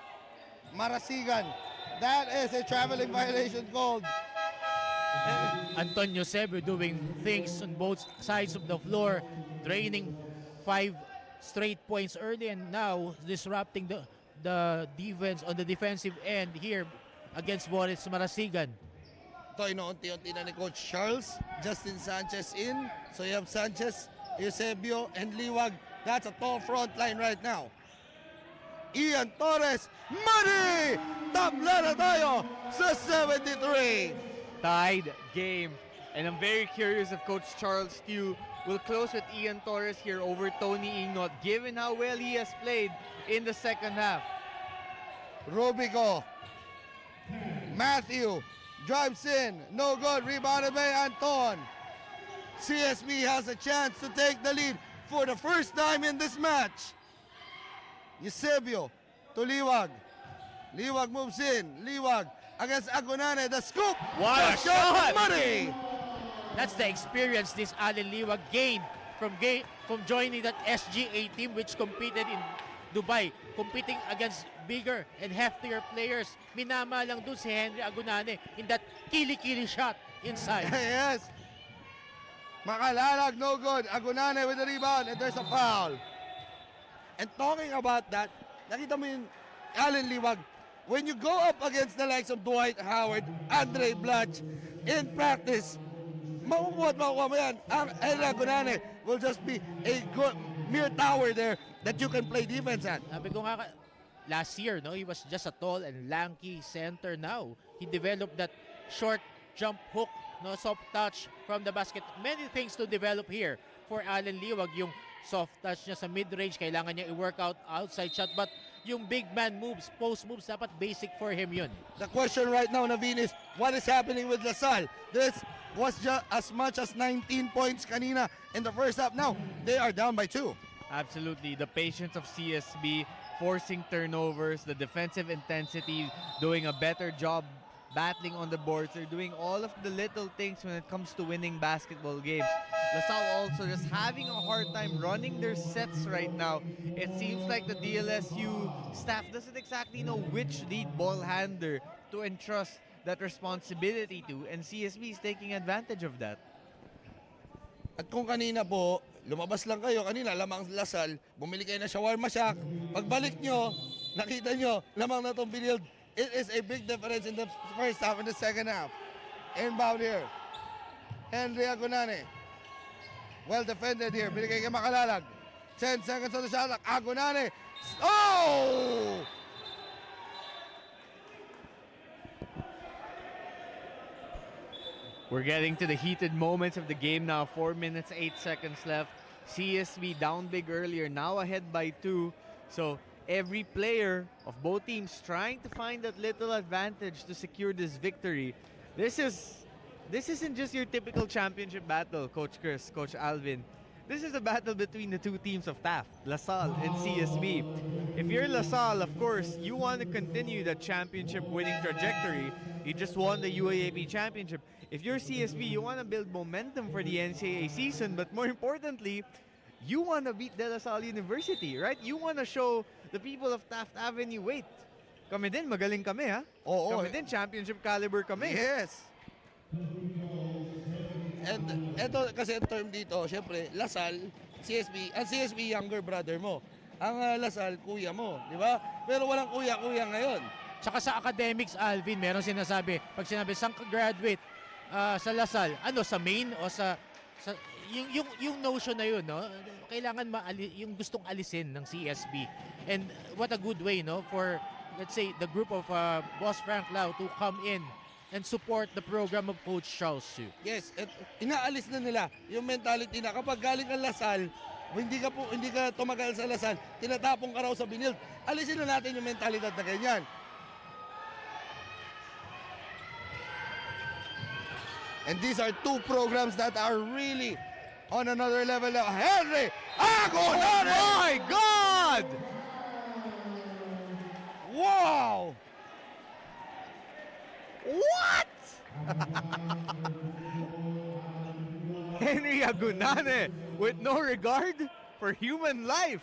Marasigan. That is a traveling violation called. Antonio Sebio doing things on both sides of the floor, draining 5 straight points early and now disrupting the defense on the defensive end here against Boris Marasigan. Ito, inuunti-unti na ni Coach Charles. Justin Sanchez in. So you have Sanchez, Eusebio, and Liwag. That's a tall front line right now. Ian Torres, money! Tabla na tayo sa 73. Tied game. And I'm very curious if Coach Charles Stew will close with Ian Torres here over Tony Ingot, given how well he has played in the second half. Rubico. Matthew drives in. No good. Rebounded by Anton. CSB has a chance to take the lead for the first time in this match. Eusebio to Liwag. Liwag moves in. Liwag against Agunane. The scoop. What a The shot! Money. That's the experience this Allen Liwag gained from joining that SGA team which competed in Dubai, competing against bigger and heftier players. Minama lang dun si Henry Agunane in that kili-kili shot inside. Yes. Makalalag, no good. Agunane with the rebound and there's a foul. And talking about that, nakita mo yung Allen Liwag, when you go up against the likes of Dwight Howard, Andre Blatch, in practice, makukuha mo yan. Ang Henry Agunane will just be a good mere tower there that you can play defense at. Sabi ko nga, last year, no, he was just a tall and lanky center. Now, he developed that short jump hook, no, soft touch from the basket. Many things to develop here for Allen Liwag. Yung soft touch niya sa mid-range, kailangan niya i-work out outside shot. But yung big man moves, post moves, dapat basic for him yun. The question right now, Naveen, is what is happening with LaSalle? This was just as much as 19 points kanina in the first half. Now, they are down by 2. Absolutely. The patience of CSB, forcing turnovers, the defensive intensity, doing a better job battling on the boards. They're doing all of the little things when it comes to winning basketball games. LaSalle also just having a hard time running their sets right now. It seems like the DLSU staff doesn't exactly know which lead ball handler to entrust that responsibility to, and CSB is taking advantage of that. At kung kanina po, lumabas lang kayo, kanina lamang Lasal, bumili kayo ng shawarma shack. Pagbalik nyo, nakita nyo, lamang na itong binild. It is a big difference in the first half and the second half. Inbound here. Henry Agunane. Well defended here. Binigay kay Makalalag. 10 seconds on the shot clock. Agunane. Oh! We're getting to the heated moments of the game now. 4 minutes, 8 seconds left. CSB down big earlier, now ahead by 2. So every player of both teams trying to find that little advantage to secure this victory. This isn't just your typical championship battle, Coach Chris, Coach Alvin. This is a battle between the two teams of TAFT, LaSalle and CSB. If you're LaSalle, of course, you want to continue that championship winning trajectory. You just won the UAAP championship. If you're CSB, you want to build momentum for the NCAA season, but more importantly, you want to beat De La Salle University, right? You want to show the people of Taft Avenue, wait, kami din, magaling kami, ha? Oo. Kami din, championship caliber kami. Yes. And eto kasi ang term dito, syempre, Lasal, CSB, ang CSB younger brother mo. Ang Lasal, kuya mo, di ba? Pero walang kuya-kuya ngayon. Tsaka sa academics, Alvin, meron sinasabi, pag sinabi, saan ka graduate sa Lasal, ano, sa main o sa yung notion na yun, no? Kailangan yung gustong alisin ng CSB. And what a good way, no, for, let's say, the group of Boss Frank Lau to come in and support the program of Coach Charles Hsu. Yes, at inaalis na nila yung mentality na kapag galing kang Lasal, hindi ka tumagal sa Lasal, tinatapong ka raw sa binild. Alisin na natin yung mentalidad na ganyan. And these are two programs that are really on another level now. Henry Agunane! Oh my God! Wow! What? Henry Agunane with no regard for human life.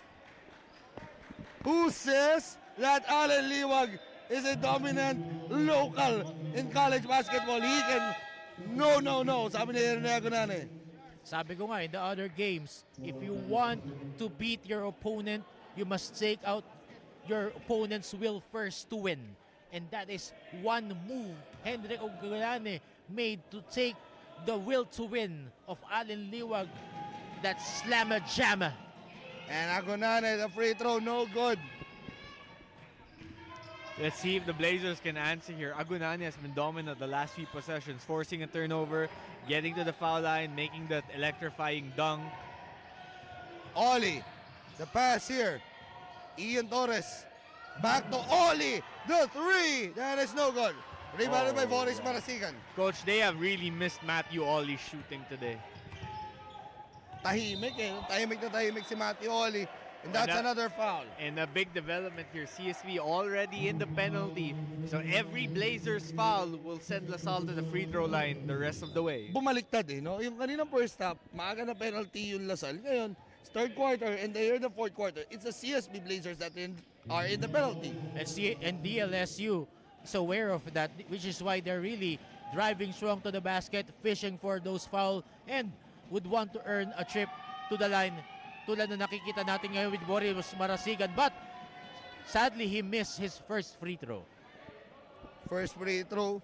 Who says that Allen Liwag is a dominant local in college basketball? He can... No. Sabi ni Henry Agunane. Sabi ko nga, in the other games, if you want to beat your opponent, you must take out your opponent's will first to win. And that is one move Henry Agunane made to take the will to win of Allen Liwag. That slammer jammer. And Agunane, the free throw, no good. Let's see if the Blazers can answer here. Agunane has been dominant the last few possessions, forcing a turnover, getting to the foul line, making that electrifying dunk. Oli, the pass here. Ian Torres, back to Oli, the three. That is no good. Rebounded by Boris Marasigan. Coach, they have really missed Matthew Oli's shooting today. Tahimik eh. Tahimik si Matthew Oli. And that's another foul. And a big development here. CSB already in the penalty. So every Blazers foul will send LaSalle to the free throw line the rest of the way. Bumaliktad eh, no? Yung kaninang first half, maaga na penalty yung LaSalle. Ngayon, third quarter and they're the fourth quarter. It's the CSB Blazers that are in the penalty. And DLSU is aware of that, which is why they're really driving strong to the basket, fishing for those foul, and would want to earn a trip to the line. Tulad na nakikita natin ngayon with Boris Marasigan. But sadly, he missed his first free throw. First free throw.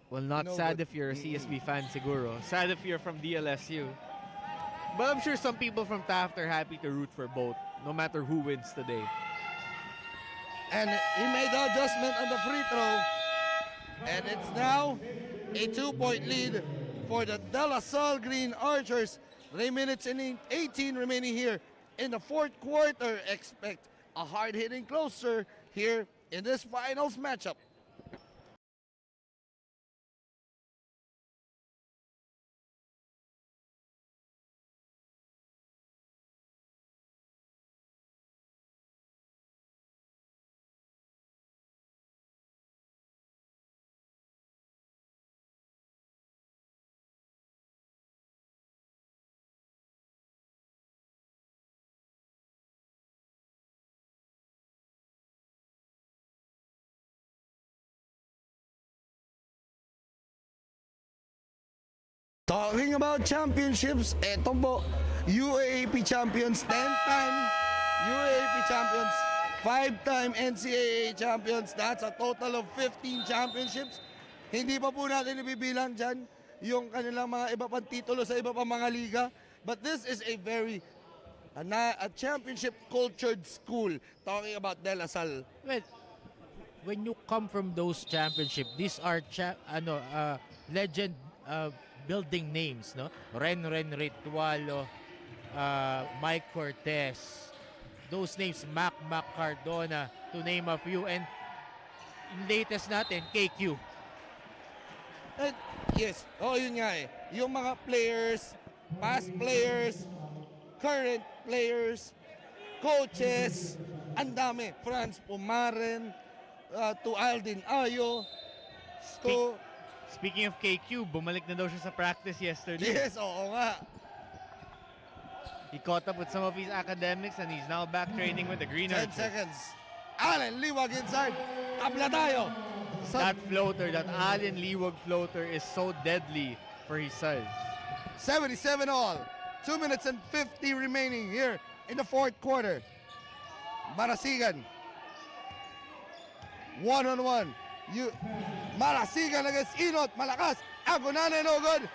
Well, not sad if you're a CSB fan, siguro. Sad if you're from DLSU. But I'm sure some people from TAFT are happy to root for both, no matter who wins today. And he made the adjustment on the free throw. And it's now a 2-point lead for the De La Salle Green Archers. 3 minutes and 18 remaining here in the fourth quarter. Expect a hard-hitting closer here in this finals matchup. Talking about championships, eto po, UAAP champions, 10-time UAAP champions, 5-time NCAA champions. That's a total of 15 championships. Hindi pa po natin ibibilang dyan yung kanilang mga iba pang titulo sa iba pang mga liga. But this is a very a championship cultured school. Talking about De La Salle. Well, when you come from those championships, these are legend building names, no? Ren Ritualo, Mike Cortez, those names, Mac Cardona, to name a few, and latest natin, KQ. Yes, yun nga eh. Yung mga players, past players, current players, coaches, ang dami. Franz Pumaren, to Aldin Ayo, to... Speaking of KQ, bumalik na daw siya sa practice yesterday. Yes, oo nga. He caught up with some of his academics and he's now back training with the Green 10 Archers. seconds. Allen Liwag inside. Tabla tayo. That floater, that Allen Liwag floater is so deadly for his size. 77 all. 2 minutes and 50 remaining here in the fourth quarter. Marasigan. One-on-one. Marasigan against Inot. Malakas. Agunane, no good.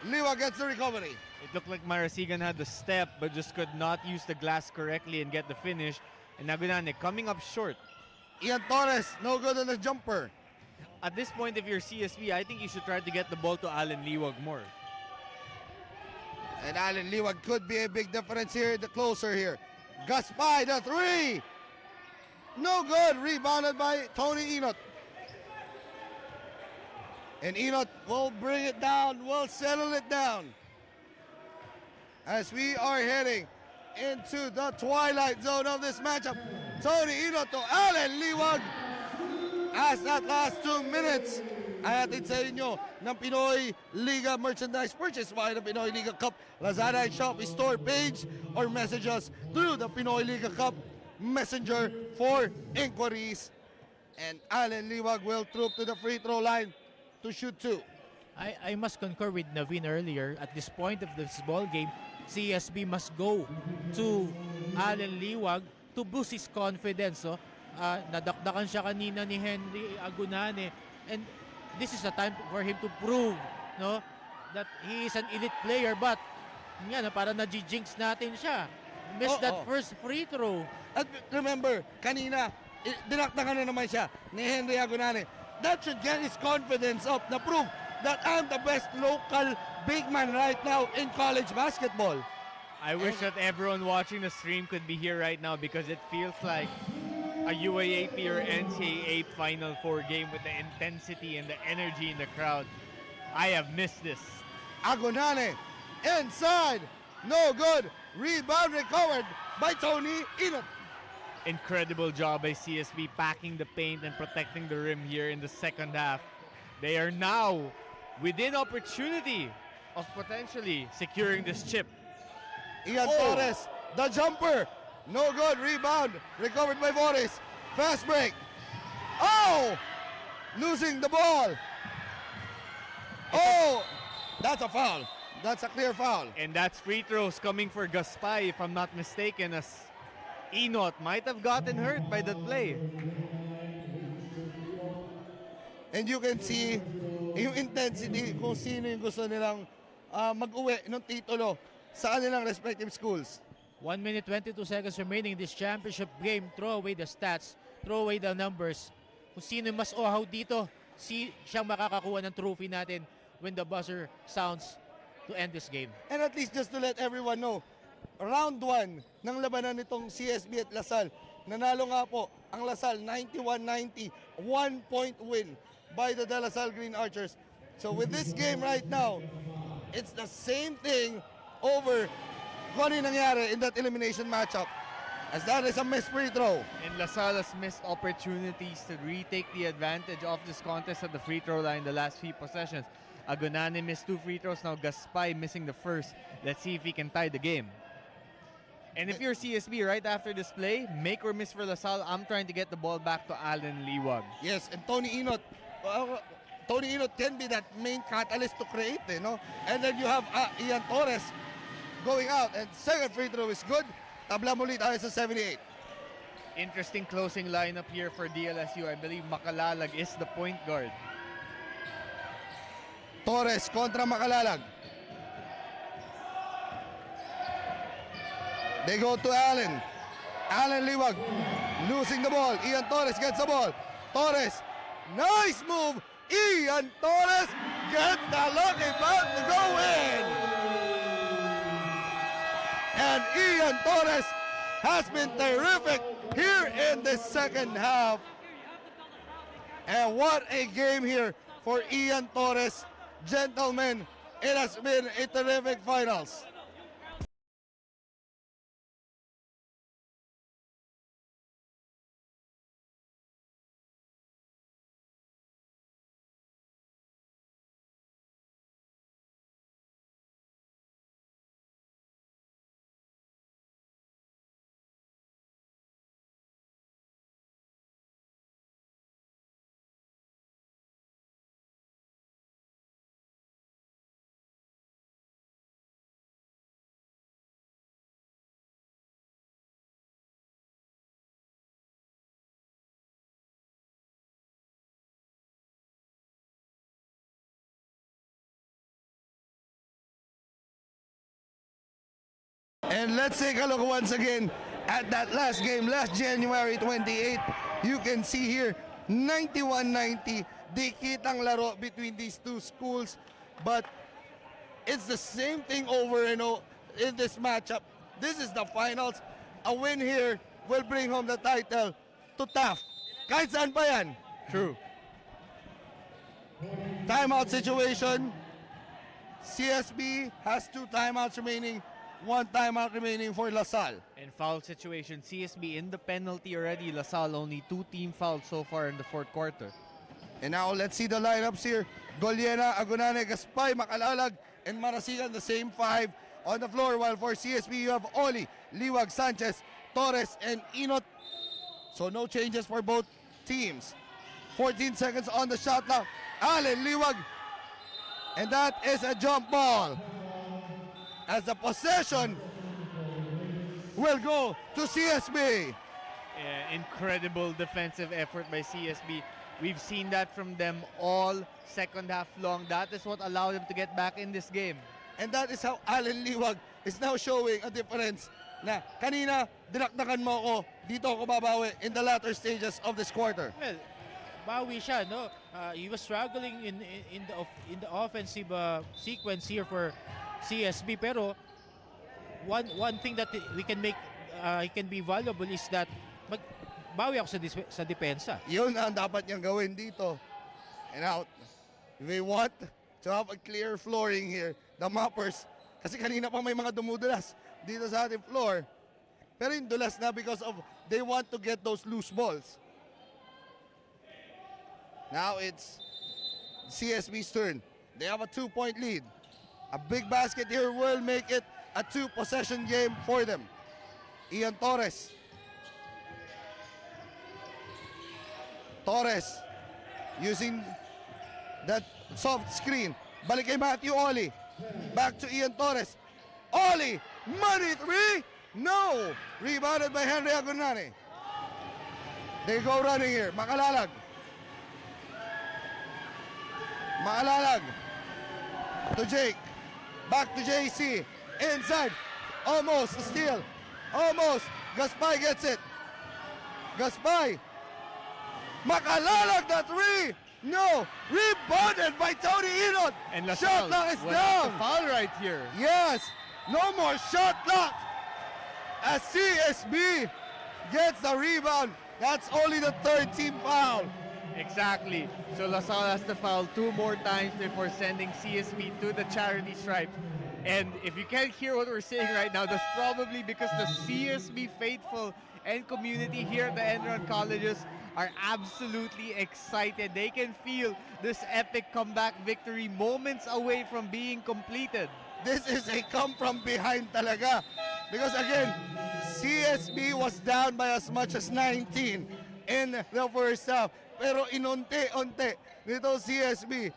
Liwag gets the recovery. It looked like Marasigan had the step but just could not use the glass correctly and get the finish. And Agunane coming up short. Ian Torres, no good on the jumper. At this point, if you're CSB, I think you should try to get the ball to Allen Liwag more. And Allen Liwag could be a big difference here, the closer here. Gaspay, the three. No good. Rebounded by Tony Inot. And Inot will bring it down, will settle it down. As we are heading into the twilight zone of this matchup. Tony Inot to Allen Liwag. As that last 2 minutes ay atin sa inyo ng Pinoy Liga merchandise purchase via the Pinoy Liga Cup Lazada and Shopee store page or message us through the Pinoy Liga Cup Messenger for inquiries. And Allen Liwag will troop to the free throw line to shoot 2. I must concur with Naveen earlier. At this point of this ball game, CSB must go to Allen Liwag to boost his confidence. So, nadakdakan siya kanina ni Henry Agunane, and this is the time for him to prove, no, that he is an elite player. But yan, para na-jinx natin siya. Missed that first free throw. At remember, kanina, dinakdakan na naman siya ni Henry Agunane. That should get his confidence up na prove that I'm the best local big man right now in college basketball. I wish that everyone watching the stream could be here right now because it feels like a UAAP or NCAA Final Four game with the intensity and the energy in the crowd. I have missed this. Agunane inside, no good. Rebound recovered by Tony Inot. Incredible job by CSB packing the paint and protecting the rim here in the second half. They are now within opportunity of potentially securing this chip. Ian Torres, the jumper, no good. Rebound recovered by Boris. Fast break. Oh, losing the ball. Oh, that's a foul. That's a clear foul. And that's free throws coming for Gaspay, if I'm not mistaken, as Enot might have gotten hurt by that play. And you can see yung intensity kung sino yung gusto nilang mag-uwi ng titulo sa kanilang respective schools. 1 minute 22 seconds remaining in this championship game. Throw away the stats, throw away the numbers. Kung sino mas ohaw dito, siyang makakakuha ng trophy natin when the buzzer sounds to end this game. And at least just to let everyone know, round 1 ng labanan nitong CSB at Lasal. Nanalo nga po ang Lasal 91-90, 1-point win by the De La Salle Green Archers. So with this game right now, it's the same thing over kung ano yung nangyari in that elimination matchup, as that is a missed free throw. And LaSalle has missed opportunities to retake the advantage of this contest at the free throw line the last few possessions. Agunane missed 2 free throws, now Gaspay missing the first. Let's see if he can tie the game. And if you're CSB right after this play, make or miss for LaSalle, I'm trying to get the ball back to Allen Liwag. Yes, and Tony Inot can be that main catalyst to create, no? And then you have Ian Torres going out, and second free throw is good. Tabla muli tayo sa 78. Interesting closing lineup here for DLSU. I believe Makalalag is the point guard. Torres kontra Makalalag. They go to Allen. Allen Liwag losing the ball. Ian Torres gets the ball. Torres, nice move. Ian Torres gets the lucky ball to go in. And Ian Torres has been terrific here in the second half. And what a game here for Ian Torres. Gentlemen, it has been a terrific finals. And let's take a look once again at that last game, last January 28. You can see here, 91-90. Di kitang laro between these two schools. But it's the same thing over, in this matchup. This is the finals. A win here will bring home the title to TAFT. Kahit saan pa yan. True. Timeout situation. CSB has 2 timeouts remaining. 1 timeout remaining for LaSalle. And foul situation, CSB in the penalty already. LaSalle only 2 team fouls so far in the fourth quarter. And now let's see the lineups here. Goliena, Agunane, Gaspay, Makalalag, and Marasigan, the same 5 on the floor. While for CSB, you have Oli, Liwag, Sanchez, Torres, and Inot. So no changes for both teams. 14 seconds on the shot clock. Allen, Liwag, and that is a jump ball. As the possession will go to CSB. Yeah, incredible defensive effort by CSB. We've seen that from them all second half long. That is what allowed them to get back in this game. And that is how Allen Liwag is now showing a difference na kanina dinakdakan mo ako, dito ako babawi in the latter stages of this quarter. Well, bawi siya, no? He was struggling in the offensive sequence here for CSB, pero one thing that we can make he can be valuable is that bawi ako sa depensa. Yun ang dapat niyang gawin dito. And out. They want to have a clear flooring here. The Moppers. Kasi kanina pa may mga dumudulas dito sa ating floor. Pero yung dulas na because of they want to get those loose balls. Now it's CSB's turn. They have a 2-point lead. A big basket here will make it a 2-possession game for them. Ian Torres. Torres using that soft screen. Balik kay Matthew Oli. Back to Ian Torres. Oli, money 3. No. Rebounded by Henry Agunane. They go running here. Makalalag. Makalalag. To Jake. Back to JC. Inside. Almost. Steal. Almost. Gaspay gets it. Gaspay. Makalalag the 3. No. Rebounded by Tony Inot. And Shot clock is down. Foul right here. Yes. No more shot clock. As CSB gets the rebound. That's only the 3rd team foul. Exactly. So LaSalle has to foul 2 more times before sending CSB to the charity stripe. And if you can't hear what we're saying right now, that's probably because the CSB faithful and community here at the Enderun Colleges are absolutely excited. They can feel this epic comeback victory moments away from being completed. This is a come from behind talaga. Because again, CSB was down by as much as 19 in the first half. Pero inunti-unti nito CSB.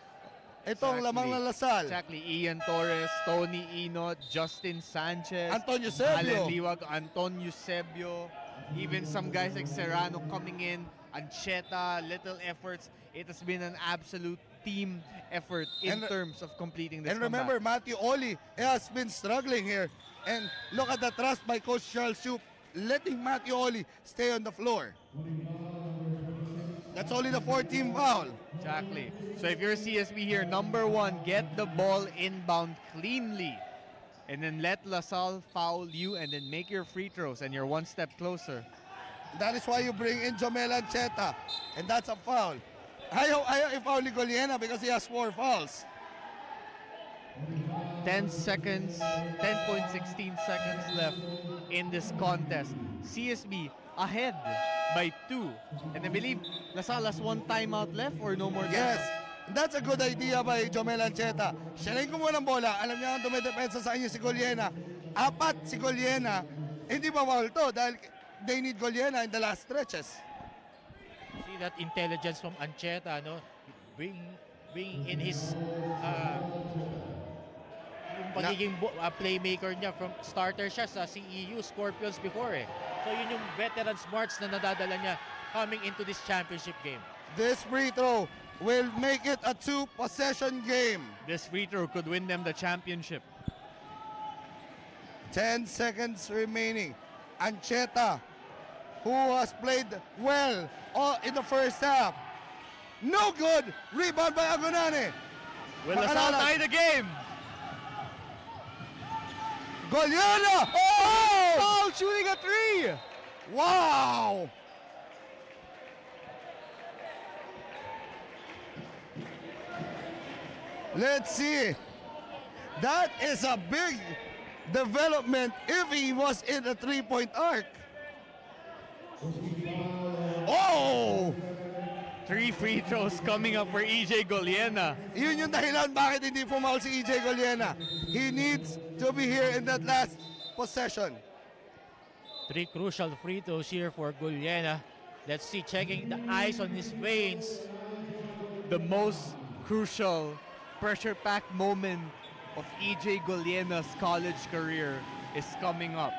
Itong lamang na Lasal. Exactly. Ian Torres, Tony Inot, Justin Sanchez, Anton Eusebio. Allen Liwag, Anton Eusebio, even some guys like Serrano coming in, Ancheta, little efforts. It has been an absolute team effort in terms of completing this And remember, comeback. Matthew Oli has been struggling here. And look at the trust by Coach Charles Shoup, letting Matthew Oli stay on the floor. That's only the 4th-team foul. Exactly. So if you're CSB here, number 1, get the ball inbound cleanly. And then let LaSalle foul you and then make your free throws and you're 1 step closer. That is why you bring in Jomel Ancheta. And that's a foul. Ayaw i-foul ni Goliena because he has 4 fouls. 10 seconds, 10.16 seconds left in this contest. CSB ahead by 2. And I believe LaSalle has 1 timeout left or no more timeout. Yes. That's a good idea by Jomel Ancheta. Siya na yung kumuha ng bola. Alam niya ang dumidepensa sa kanya si Goliena. 4 si Goliena. Hindi ba foul to dahil they need Goliena in the last stretches. See that intelligence from Ancheta, no? Bring in his yung pagiging playmaker niya. From starter siya sa CEU Scorpions before eh. So yun yung veteran smarts na nadadala niya coming into this championship game. This free throw will make it a 2-possession game. This free throw could win them the championship. 10 seconds remaining. Ancheta, who has played well in the first half. No good. Rebound by Agunane. Will LaSalle tie the game? Goliena! Oh! Shooting a 3! Wow! Let's see. That is a big development if he was in a 3-point arc. Oh! 3 free throws coming up for EJ Goliena. Yun yung dahilan bakit hindi pumaul si EJ Goliena. He needs to be here in that last possession. 3 crucial free throws here for Goliena. Let's see, checking the ice on his veins. The most crucial pressure-packed moment of EJ Goliena's college career is coming up.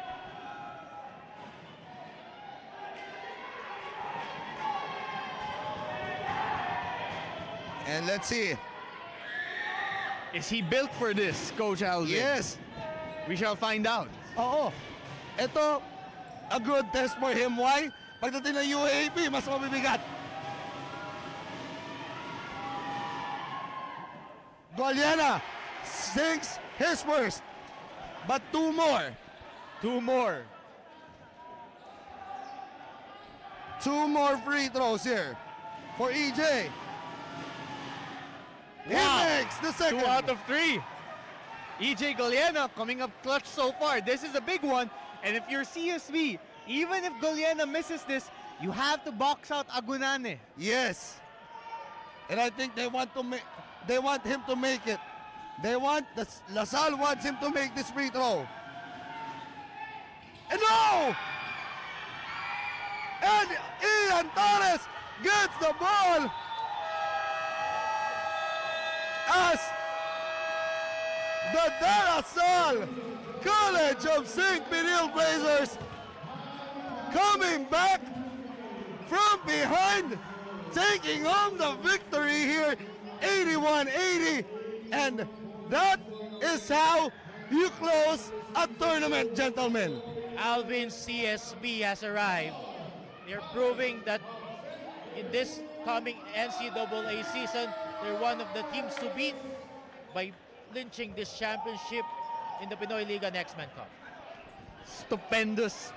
And let's see. Is he built for this, Coach Alvin? Yes. We shall find out. Oo. Ito, a good test for him. Why? Pagdating ng UAAP, mas mabibigat. Goliena sinks his first. But 2 more. 2 more. 2 more free throws here for EJ. He makes the second. 2 out of 3. EJ Goliena coming up clutch so far. This is a big one. And if you're CSB, even if Goliena misses this, you have to box out Agunane. Yes. And I think they want him to make it. LaSalle wants him to make this free throw. And no! And Ian Torres gets the ball as the DLS-CSB College of St. Benil Blazers coming back from behind, taking home the victory here, 81-80, and that is how you close a tournament, gentlemen. Alvin CSB has arrived. They're proving that in this coming NCAA season, they're one of the teams to beat by clinching this championship in the Pinoyliga Next Man Cup. Stupendous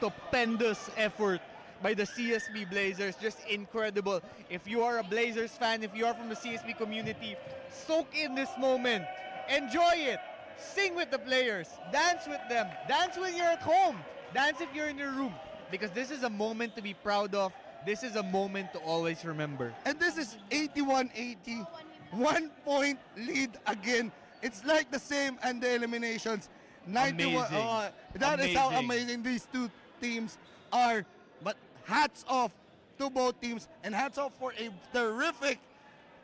effort by the CSB Blazers. Just incredible. If you are a Blazers fan, if you are from the CSB community, soak in this moment. Enjoy it. Sing with the players. Dance with them. Dance when you're at home. Dance if you're in your room. Because this is a moment to be proud of. This is a moment to always remember. And this is 81-80. 1 point lead again. It's like the same and the eliminations. 91. Amazing. That is how amazing these two teams are. But hats off to both teams, and hats off for a terrific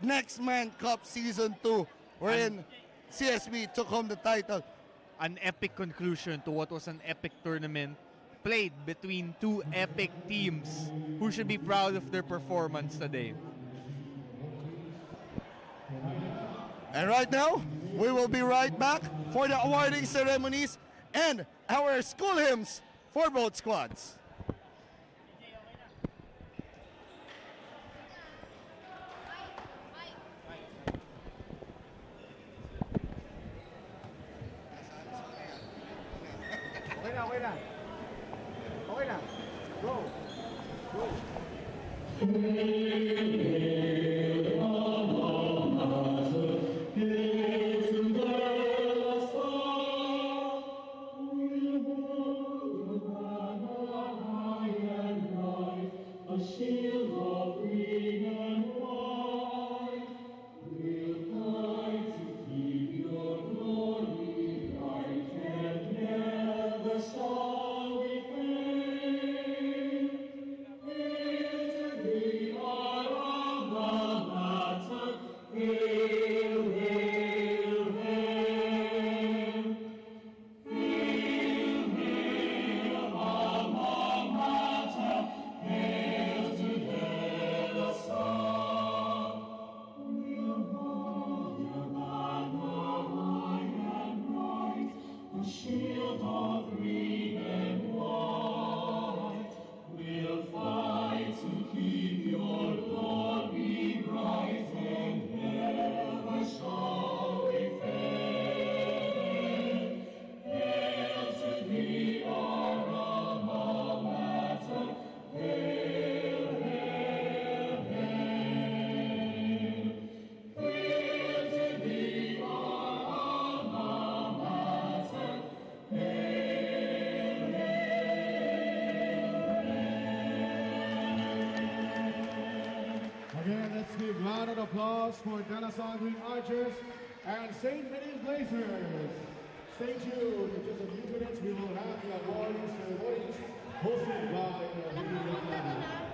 Next Man Cup Season 2, wherein CSB took home the title. An epic conclusion to what was an epic tournament played between 2 epic teams who should be proud of their performance today. And right now, we will be right back for the awarding ceremonies and our school hymns for both squads. Okay na. Go. round of applause for DLSU Green Archers and St. Benny Blazers. Stay tuned. In just a few minutes, we will have the awarding ceremonies hosted by the Kulang sa bench.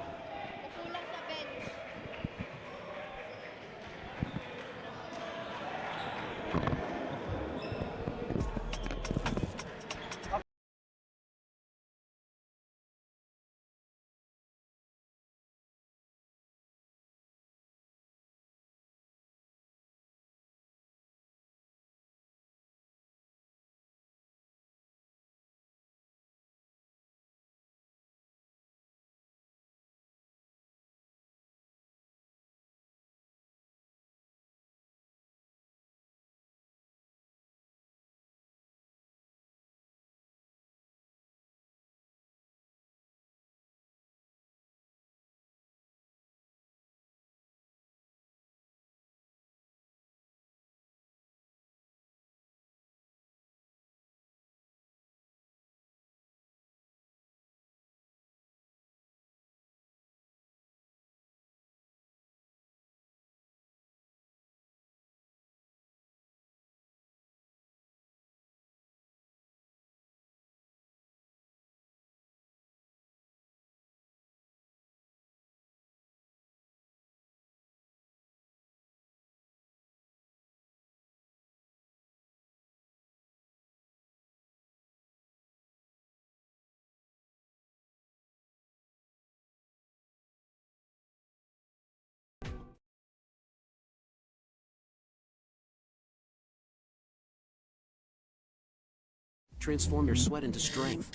Transform your sweat into strength.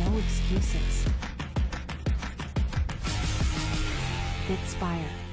No excuses. Bitspire.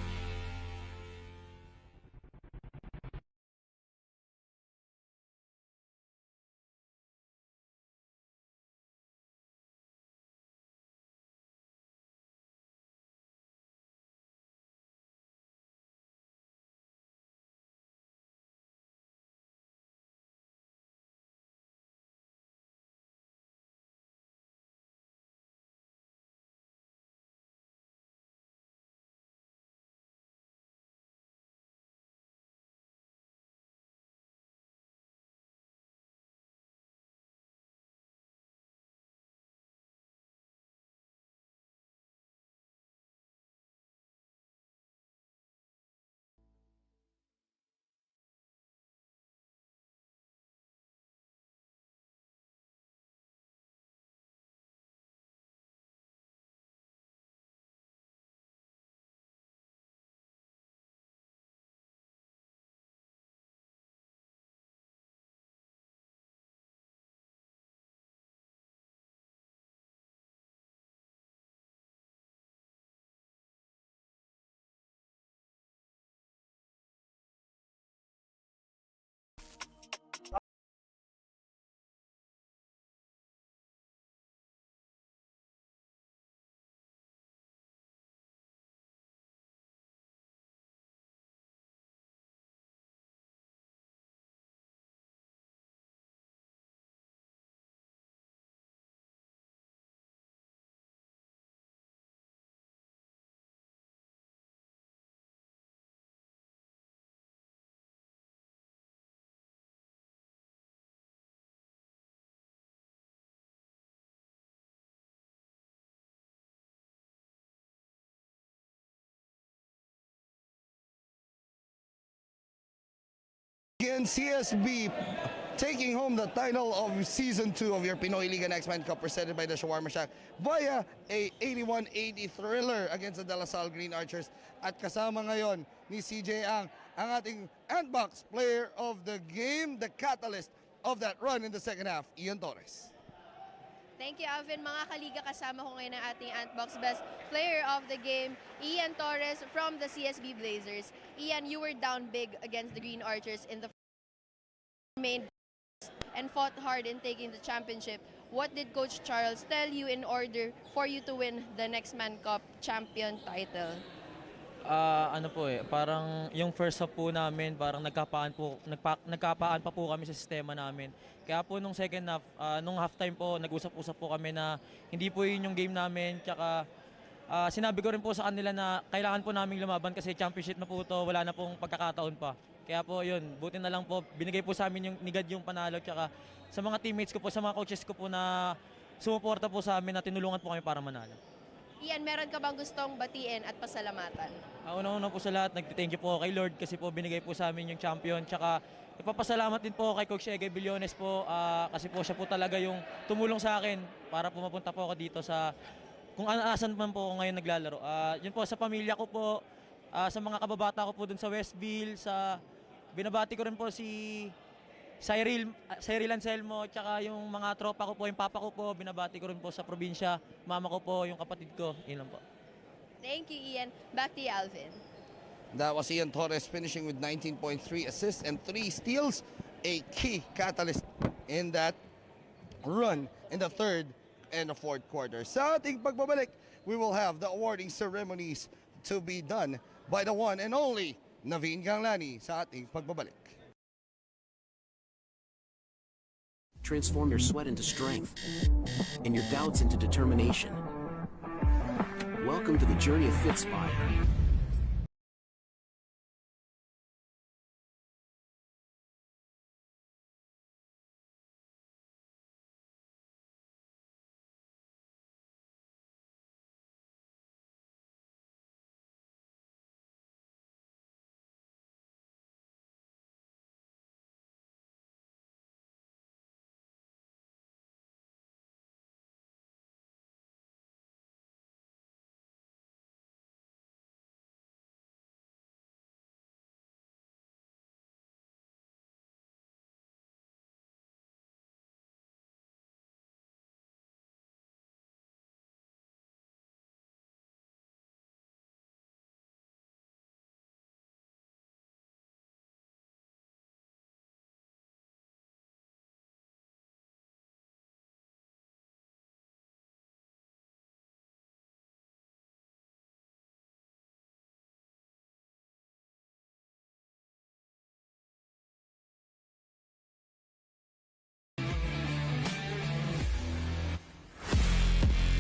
DLS-CSB taking home the title of Season 2 of your Pinoyliga Next Man Cup presented by the Shawarma Shack via a 81-80 thriller against the De La Salle Green Archers. At kasama ngayon ni CJ ang ating Antbox player of the game, the catalyst of that run in the second half, Ian Torres. Thank you, Alvin. Mga kaliga, kasama ko ngayon ang ating Antbox Best Player of the Game, Ian Torres from the CSB Blazers. Ian, you were down big against the Green Archers in the main and fought hard in taking the championship. What did Coach Charles tell you in order for you to win the Next Man Cup champion title? Parang yung first half po namin, parang nagkapaan pa po kami sa sistema namin. Kaya po nung second half, nung halftime po, nag-usap-usap po kami na hindi po yun yung game namin. Tsaka sinabi ko rin po sa kanila na kailangan po naming lumaban kasi championship na po ito, wala na pong pagkakataon pa. Kaya po yun, buti na lang po, binigay po sa amin yung nigad yung panalo. Tsaka sa mga teammates ko po, sa mga coaches ko po na sumuporta po sa amin na tinulungan po kami para manalo. Ian, meron ka bang gustong batiin at pasalamatan? Una-una po sa lahat, nag-thank you po kay Lord kasi po binigay po sa amin yung champion. Tsaka ipapasalamat din po kay Coach Ege Billones po kasi po siya po talaga yung tumulong sa akin para po mapunta po ako dito sa kung asan man po ako ngayon naglalaro. Yun po sa pamilya ko po, sa mga kababata ko po dun sa Westville, binabati ko rin po si Cyril Anselmo, tsaka yung mga tropa ko po, yung papa ko po, binabati ko rin po sa probinsya, mama ko po, yung kapatid ko, yun lang po. Thank you, Ian. Back to you, Alvin. That was Ian Torres finishing with 19.3 assists and 3 steals, a key catalyst in that run in the third and the fourth quarter. Sa ating pagbabalik, we will have the awarding ceremonies to be done by the one and only Naveen Ganglani sa ating pagbabalik. Transform your sweat into strength and your doubts into determination. Welcome to the journey of FitSpire.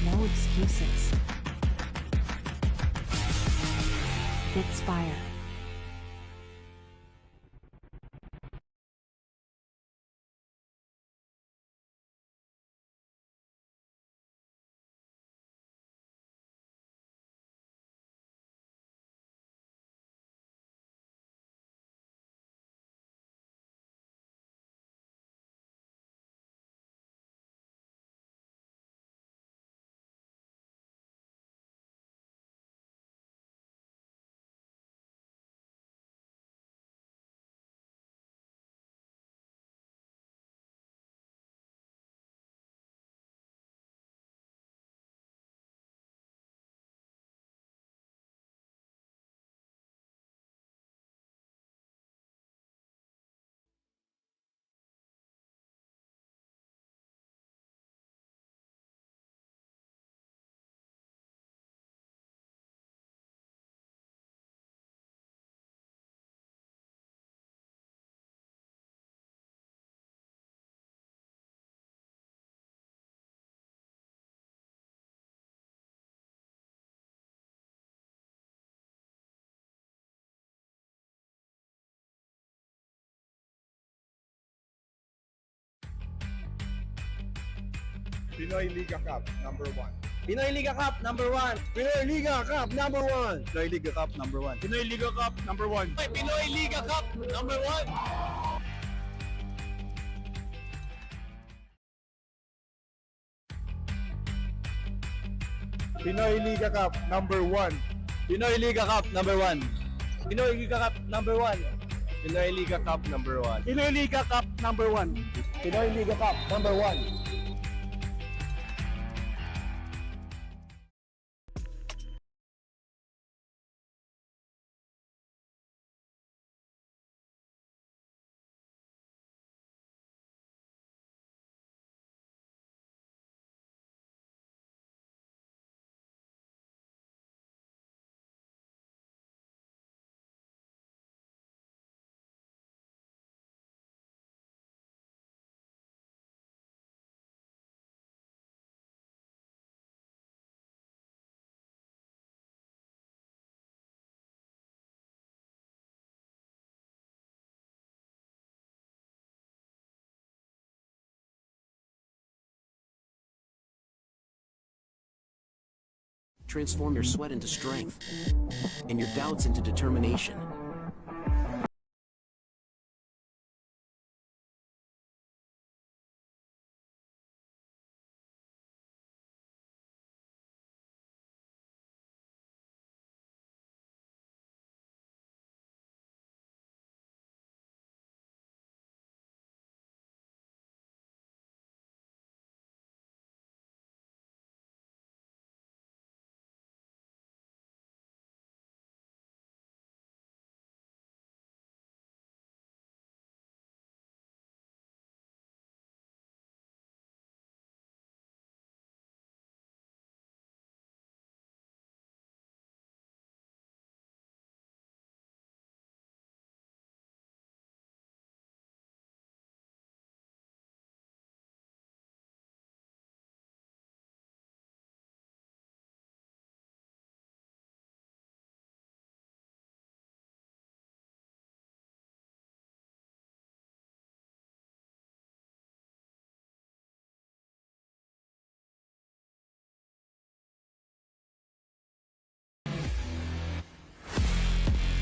No excuses. FitSpire. Pinoyliga Cup number 1. Pinoyliga Cup number 1. Pinoyliga Cup number 1. Pinoyliga Cup number 1. Pinoyliga Cup number 1. Pinoyliga Cup number 1. Pinoyliga Cup number 1. Pinoyliga Cup number 1. Pinoyliga Cup number 1. Pinoyliga Cup number 1. Pinoyliga Cup number 1. Pinoyliga Cup number 1. Transform your sweat into strength and your doubts into determination.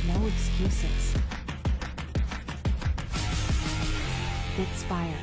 No excuses. Inspire.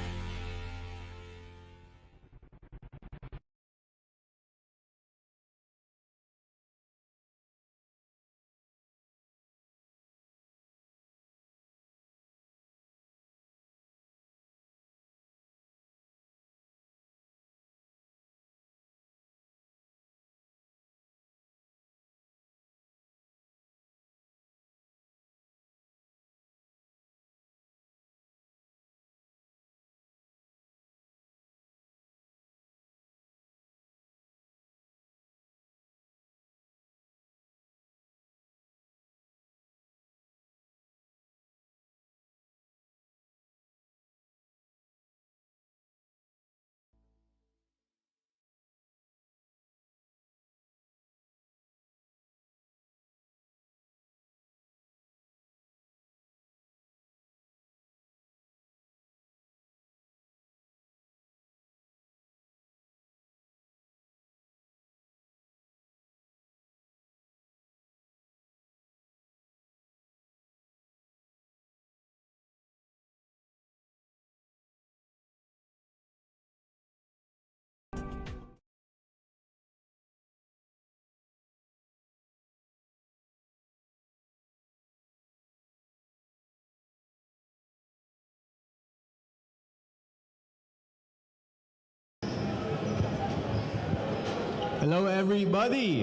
Hello everybody!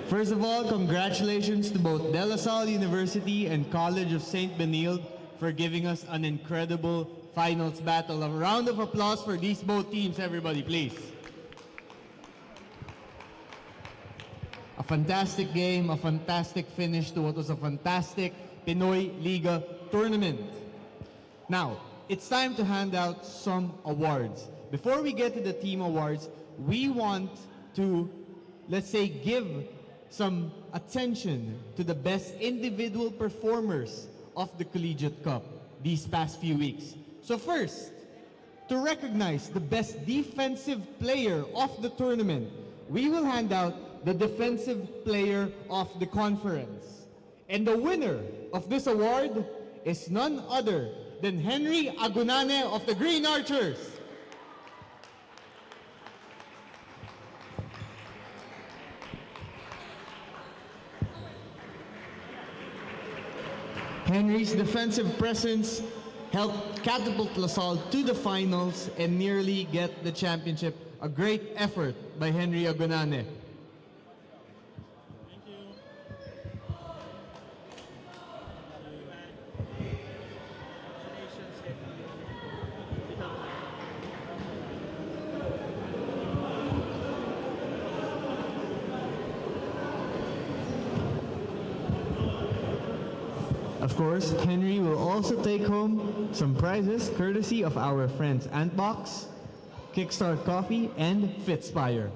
First of all, congratulations to both De La Salle University and College of St. Benilde for giving us an incredible finals battle. A round of applause for these both teams, everybody, please. A fantastic game, a fantastic finish to what was a fantastic Pinoyliga tournament. Now, it's time to hand out some awards. Before we get to the team awards, we want to, let's say, give some attention to the best individual performers of the Collegiate Cup these past few weeks. So first, to recognize the best defensive player of the tournament, we will hand out the Defensive Player of the Conference. And the winner of this award is none other than Henry Agunane of the Green Archers. Henry's defensive presence helped catapult LaSalle to the finals and nearly get the championship. A great effort by Henry Agonane. Of course, Henry will also take home some prizes courtesy of our friends Antbox, Kickstart Coffee, and Fitspire.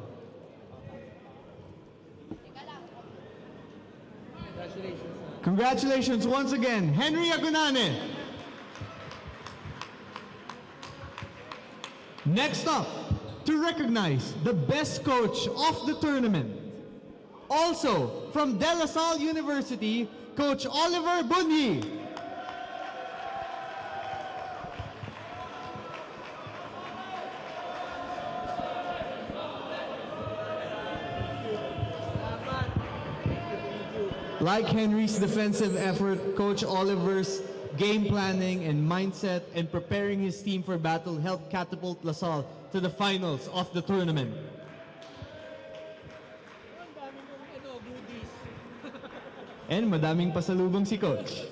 Congratulations once again, Henry Agonane. Next up, to recognize the best coach of the tournament, also from De La Salle University, Coach Oliver Bunyi. Like Henry's defensive effort, Coach Oliver's game planning and mindset and preparing his team for battle helped catapult LaSalle to the finals of the tournament. And madaming pasalubong si Coach.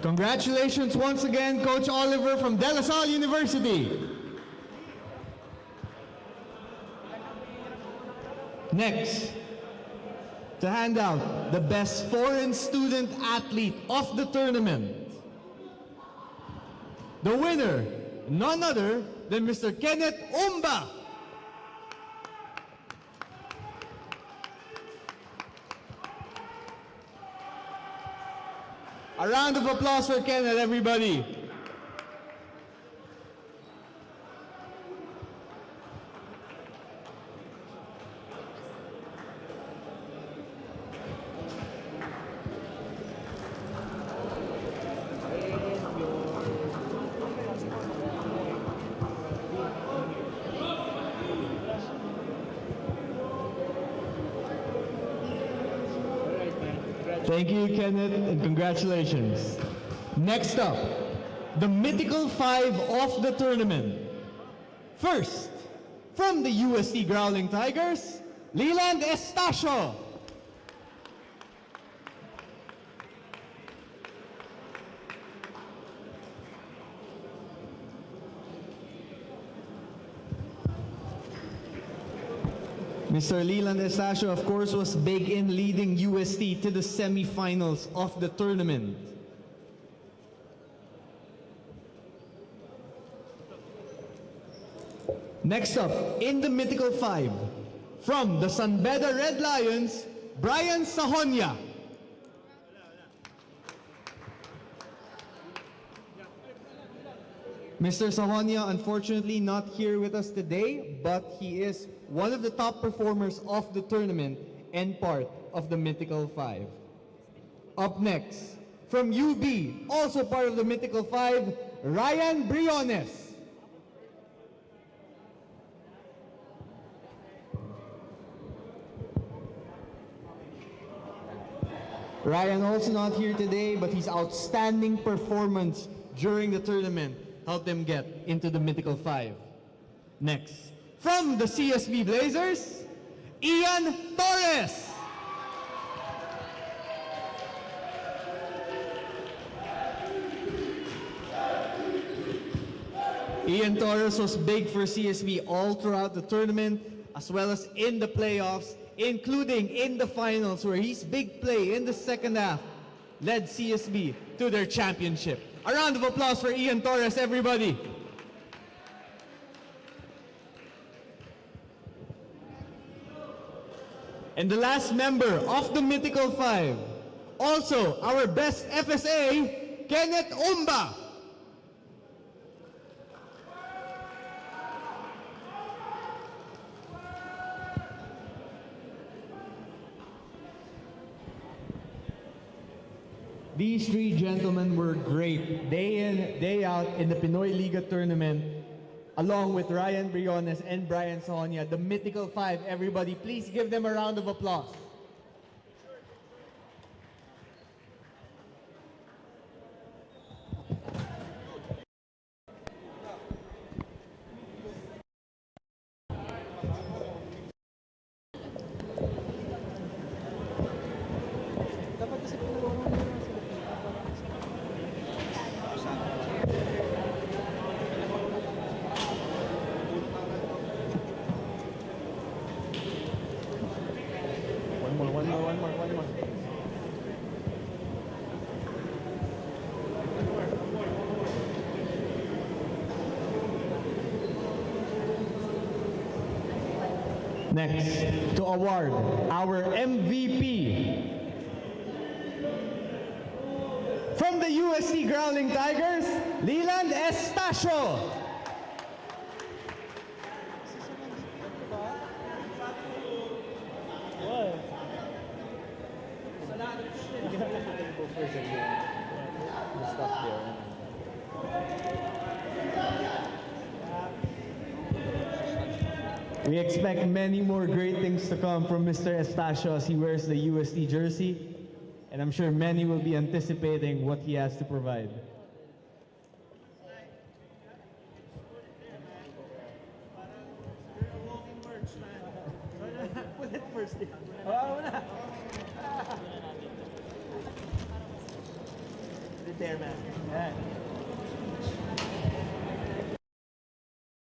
Congratulations once again, Coach Oliver from De La Salle University. Next, to hand out the best foreign student athlete of the tournament. The winner, none other than Mr. Kenneth Umba. A round of applause for Kenneth, everybody. Thank you, Kenneth, and congratulations. Next up, the mythical five of the tournament. First, from the UST Growling Tigers, Leland Estacio. Mr. Leland Estacio, of course, was big in leading UST to the semifinals of the tournament. Next up, in the mythical five, from the San Beda Red Lions, Brian Sahonia. Mr. Sahonia, unfortunately not here with us today, but he is one of the top performers of the tournament and part of the Mythical Five. Up next, from UB, also part of the Mythical Five, Ryan Briones. Ryan also not here today, but his outstanding performance during the tournament helped them get into the Mythical Five. Next, from the CSB Blazers, Ian Torres. Ian Torres was big for CSB all throughout the tournament, as well as in the playoffs, including in the finals, where his big play in the second half led CSB to their championship. A round of applause for Ian Torres, everybody. And the last member of the Mythical Five, also our best FSA, Kenneth Umba. These three gentlemen were great day in, day out in the Pinoyliga tournament, along with Ryan Briones and Brian Sonia, the mythical five. Everybody, please give them a round of applause. One more. Next, to award our MVP from the UST Growling Tigers, Leland Estacio. We expect many more great things to come from Mr. Estacio as he wears the UST jersey, and I'm sure many will be anticipating what he has to provide.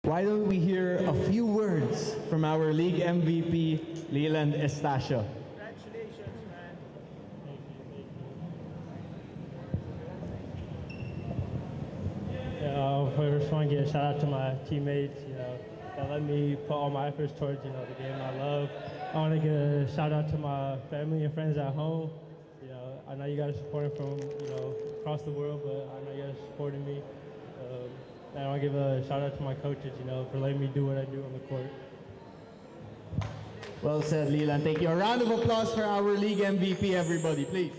Why don't we hear a few words from our league MVP, Leland Estacio? Congratulations, man. First, I want to give a shout out to my teammates, that let me put all my efforts towards, the game I love. I want to give a shout out to my family and friends at home. I know you guys are supporting from, across the world, but I know you guys are supporting me. And I want to give a shout out to my coaches, for letting me do what I do on the court. Well said, Leland. Thank you. A round of applause for our league MVP, everybody, please.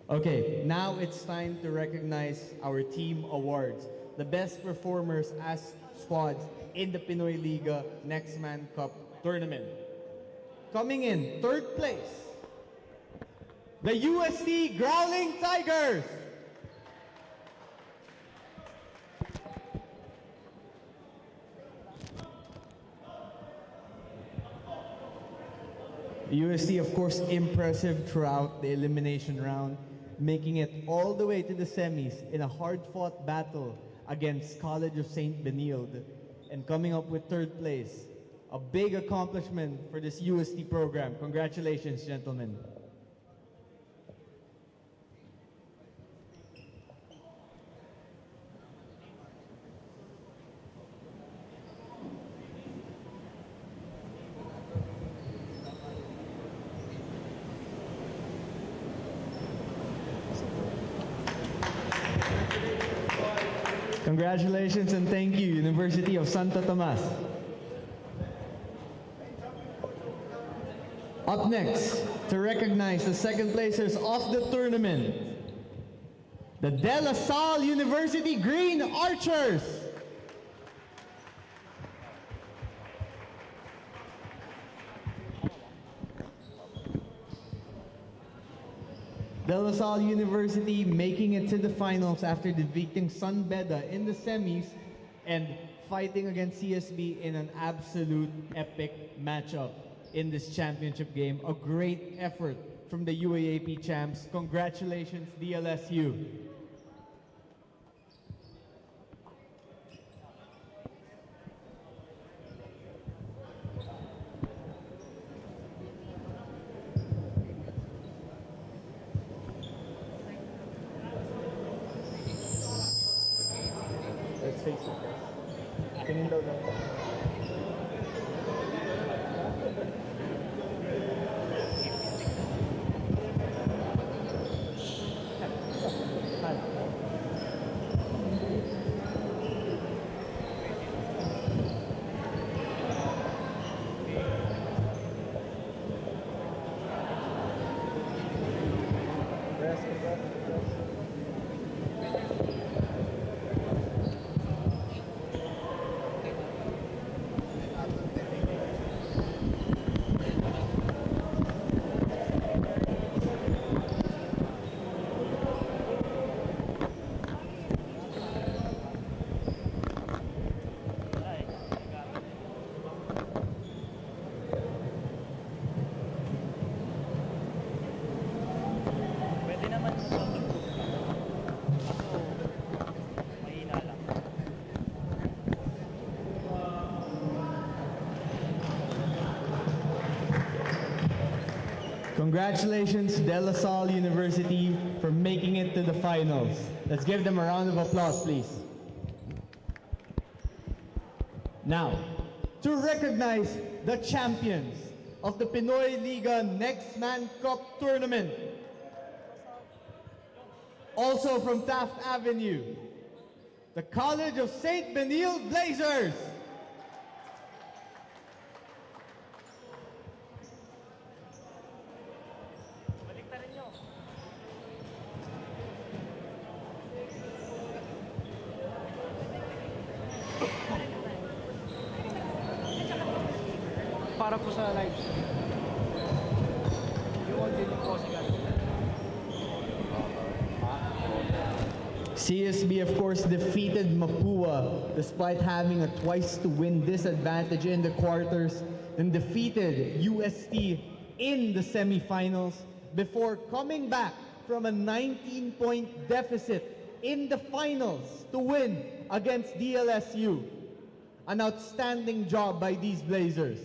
Okay, now it's time to recognize our team awards. The best performers as squads in the Pinoyliga Next Man Cup tournament. Coming in third place, the UST Growling Tigers. UST, of course, impressive throughout the elimination round, making it all the way to the semis in a hard-fought battle against College of St. Benilde and coming up with third place. A big accomplishment for this UST program. Congratulations, gentlemen. Congratulations and thank you, University of Santo Tomas. Up next, to recognize the second placers of the tournament, the De La Salle University Green Archers. De La Salle University making it to the finals after defeating San Beda in the semis and fighting against CSB in an absolute epic matchup in this championship game. A great effort from the UAAP champs. Congratulations, DLSU. Let's face it. Tingin daw daw. Congratulations to De La Salle University for making it to the finals. Let's give them a round of applause, please. Now, to recognize the champions of the Pinoyliga Next Man Cup Tournament, also from Taft Avenue, the College of St. Benil Blazers. Para po sa live. CSB, of course, defeated Mapua despite having a twice-to-win disadvantage in the quarters, and defeated UST in the semifinals before coming back from a 19-point deficit in the finals to win against DLSU. An outstanding job by these Blazers.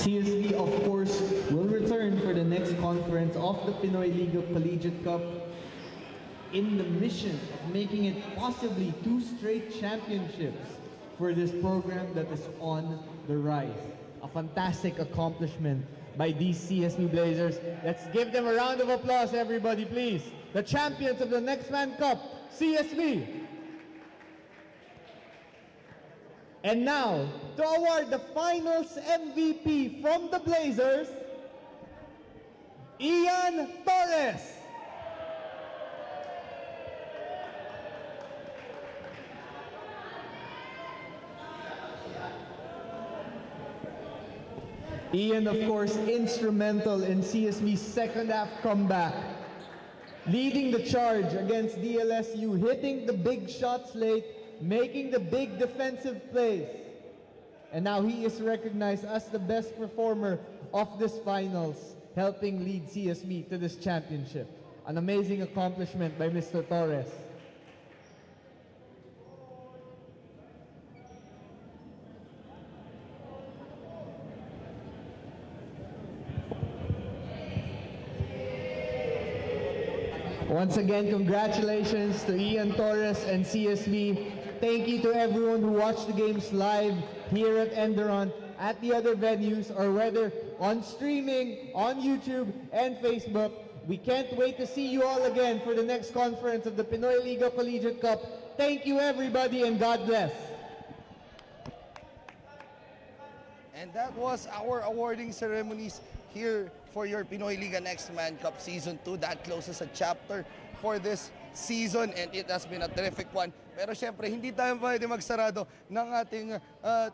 CSB, of course, will return for the next conference of the Pinoyliga Collegiate Cup in the mission of making it possibly 2 straight championships for this program that is on the rise. A fantastic accomplishment by these CSB Blazers. Let's give them a round of applause, everybody, please. The champions of the Next Man Cup, CSB. And now, to award the finals MVP from the Blazers, Ian Torres. Ian, of course, instrumental in CSB's second half comeback, leading the charge against DLSU, hitting the big shots late, making the big defensive plays. And now he is recognized as the best performer of this finals, helping lead CSB to this championship. An amazing accomplishment by Mr. Torres. Once again, congratulations to Ian Torres and CSB. Thank you to everyone who watched the games live here at Enderun, at the other venues, or whether on streaming, on YouTube and Facebook. We can't wait to see you all again for the next conference of the Pinoyliga Collegiate Cup. Thank you, everybody, and God bless. And that was our awarding ceremonies here for your Pinoyliga Next Man Cup Season 2. That closes a chapter for this season and it has been a terrific one. Pero syempre, hindi tayo pwede magsarado ng ating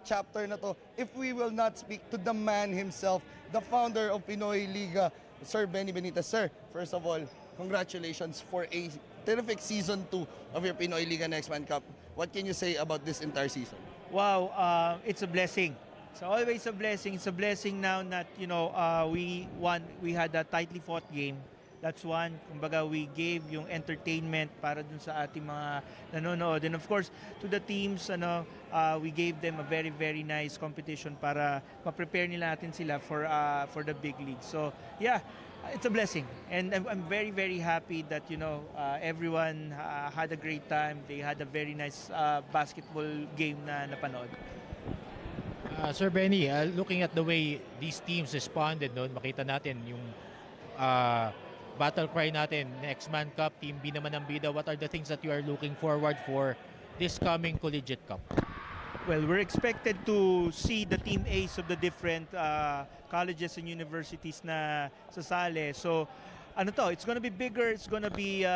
chapter na to if we will not speak to the man himself, the founder of Pinoyliga, Sir Benny Benitez. Sir, first of all, congratulations for a terrific season 2 of your Pinoyliga Next Man Cup. What can you say about this entire season? Wow, it's a blessing. It's always a blessing. It's a blessing now that, you know, we won. We had a tightly fought game. That's one. Kumbaga, we gave yung entertainment para dun sa ating mga nanonood. And of course, to the teams, we gave them a very, very nice competition para ma-prepare nila natin sila for the big league. So, yeah, it's a blessing. And I'm very, very happy that, you know, everyone had a great time. They had a very nice basketball game na napanood. Sir Benny, looking at the way these teams responded noon, makita natin yung battle cry natin, Next Man Cup, Team B naman ang bida. What are the things that you are looking forward for this coming Collegiate Cup? Well, we're expected to see the Team A's of the different colleges and universities na sasali. So, it's going to be bigger, it's going to be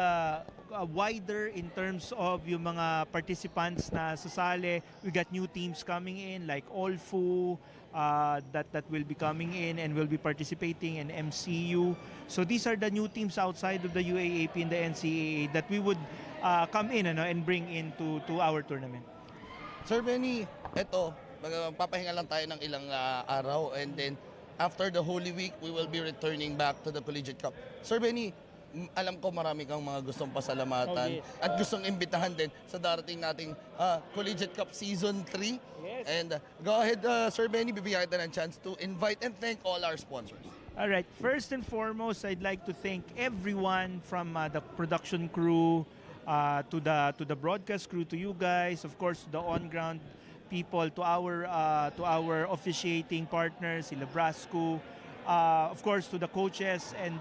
wider in terms of yung mga participants na sasali. We got new teams coming in like Olfu, that will be coming in and will be participating in MCU. So these are the new teams outside of the UAAP and the NCAA that we would come in and bring into our tournament. Sir Benny, eto, papahinga lang tayo ng ilang araw and then after the Holy Week, we will be returning back to the Collegiate Cup. Sir Benny, alam ko marami kang mga gustong pasalamatan at gustong imbitahan din sa darating nating Collegiate Cup Season 3. Yes. And go ahead, Sir Benny, bibigyan kita ng chance to invite and thank all our sponsors. All right. First and foremost, I'd like to thank everyone from the production crew to the broadcast crew, to you guys, of course, the on-ground people, to our officiating partners, sila Brasco, of course, to the coaches and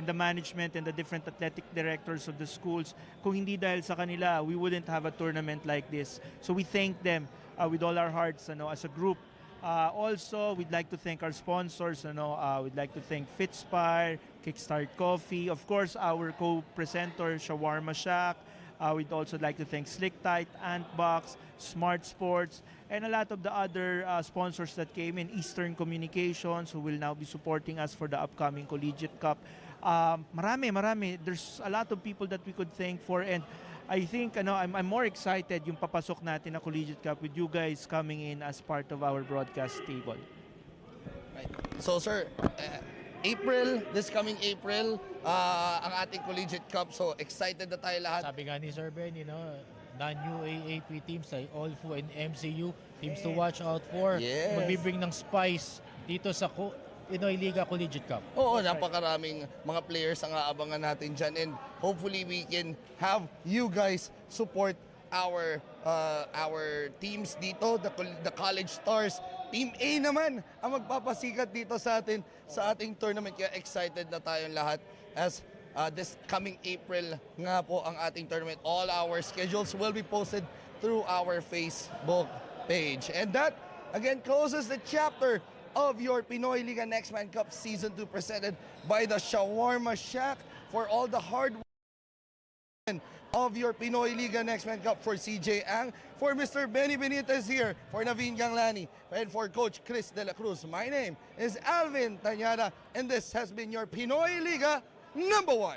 the management and the different athletic directors of the schools. Kung hindi dahil sa kanila, we wouldn't have a tournament like this. So we thank them with all our hearts, as a group. Also, we'd like to thank our sponsors. We'd like to thank Fitspire, Kickstart Coffee, of course, our co-presenter, Shawarma Shack. We'd also like to thank Slick Tight, Antbox, Smart Sports, and a lot of the other sponsors that came in, Eastern Communications, who will now be supporting us for the upcoming Collegiate Cup. Marami. There's a lot of people that we could thank for, and I think I'm more excited yung papasok natin na Collegiate Cup with you guys coming in as part of our broadcast table. Right. So sir, this coming April, ang ating Collegiate Cup. So excited na tayo lahat. Sabi nga ni Sir Benny, non-UAAP teams like Olfu and MCU, teams to watch out for. Yes. Magbibring ng spice dito sa Pinoyliga Collegiate Cup. Oo, napakaraming mga players ang aabangan natin dyan and hopefully we can have you guys support our teams dito, the College Stars. Team A naman ang magpapasikat dito sa ating tournament. Kaya excited na tayong lahat as this coming April nga po ang ating tournament. All our schedules will be posted through our Facebook page. And that, again, closes the chapter of your Pinoyliga Next Man Cup Season 2 presented by the Shawarma Shack. For all the hard work of your Pinoyliga Next Man Cup, for CJ Ang, for Mr. Benny Benitez here, for Naveen Ganglani, and for Coach Chris De La Cruz. My name is Alvin Tanyada, and this has been your Pinoyliga #1.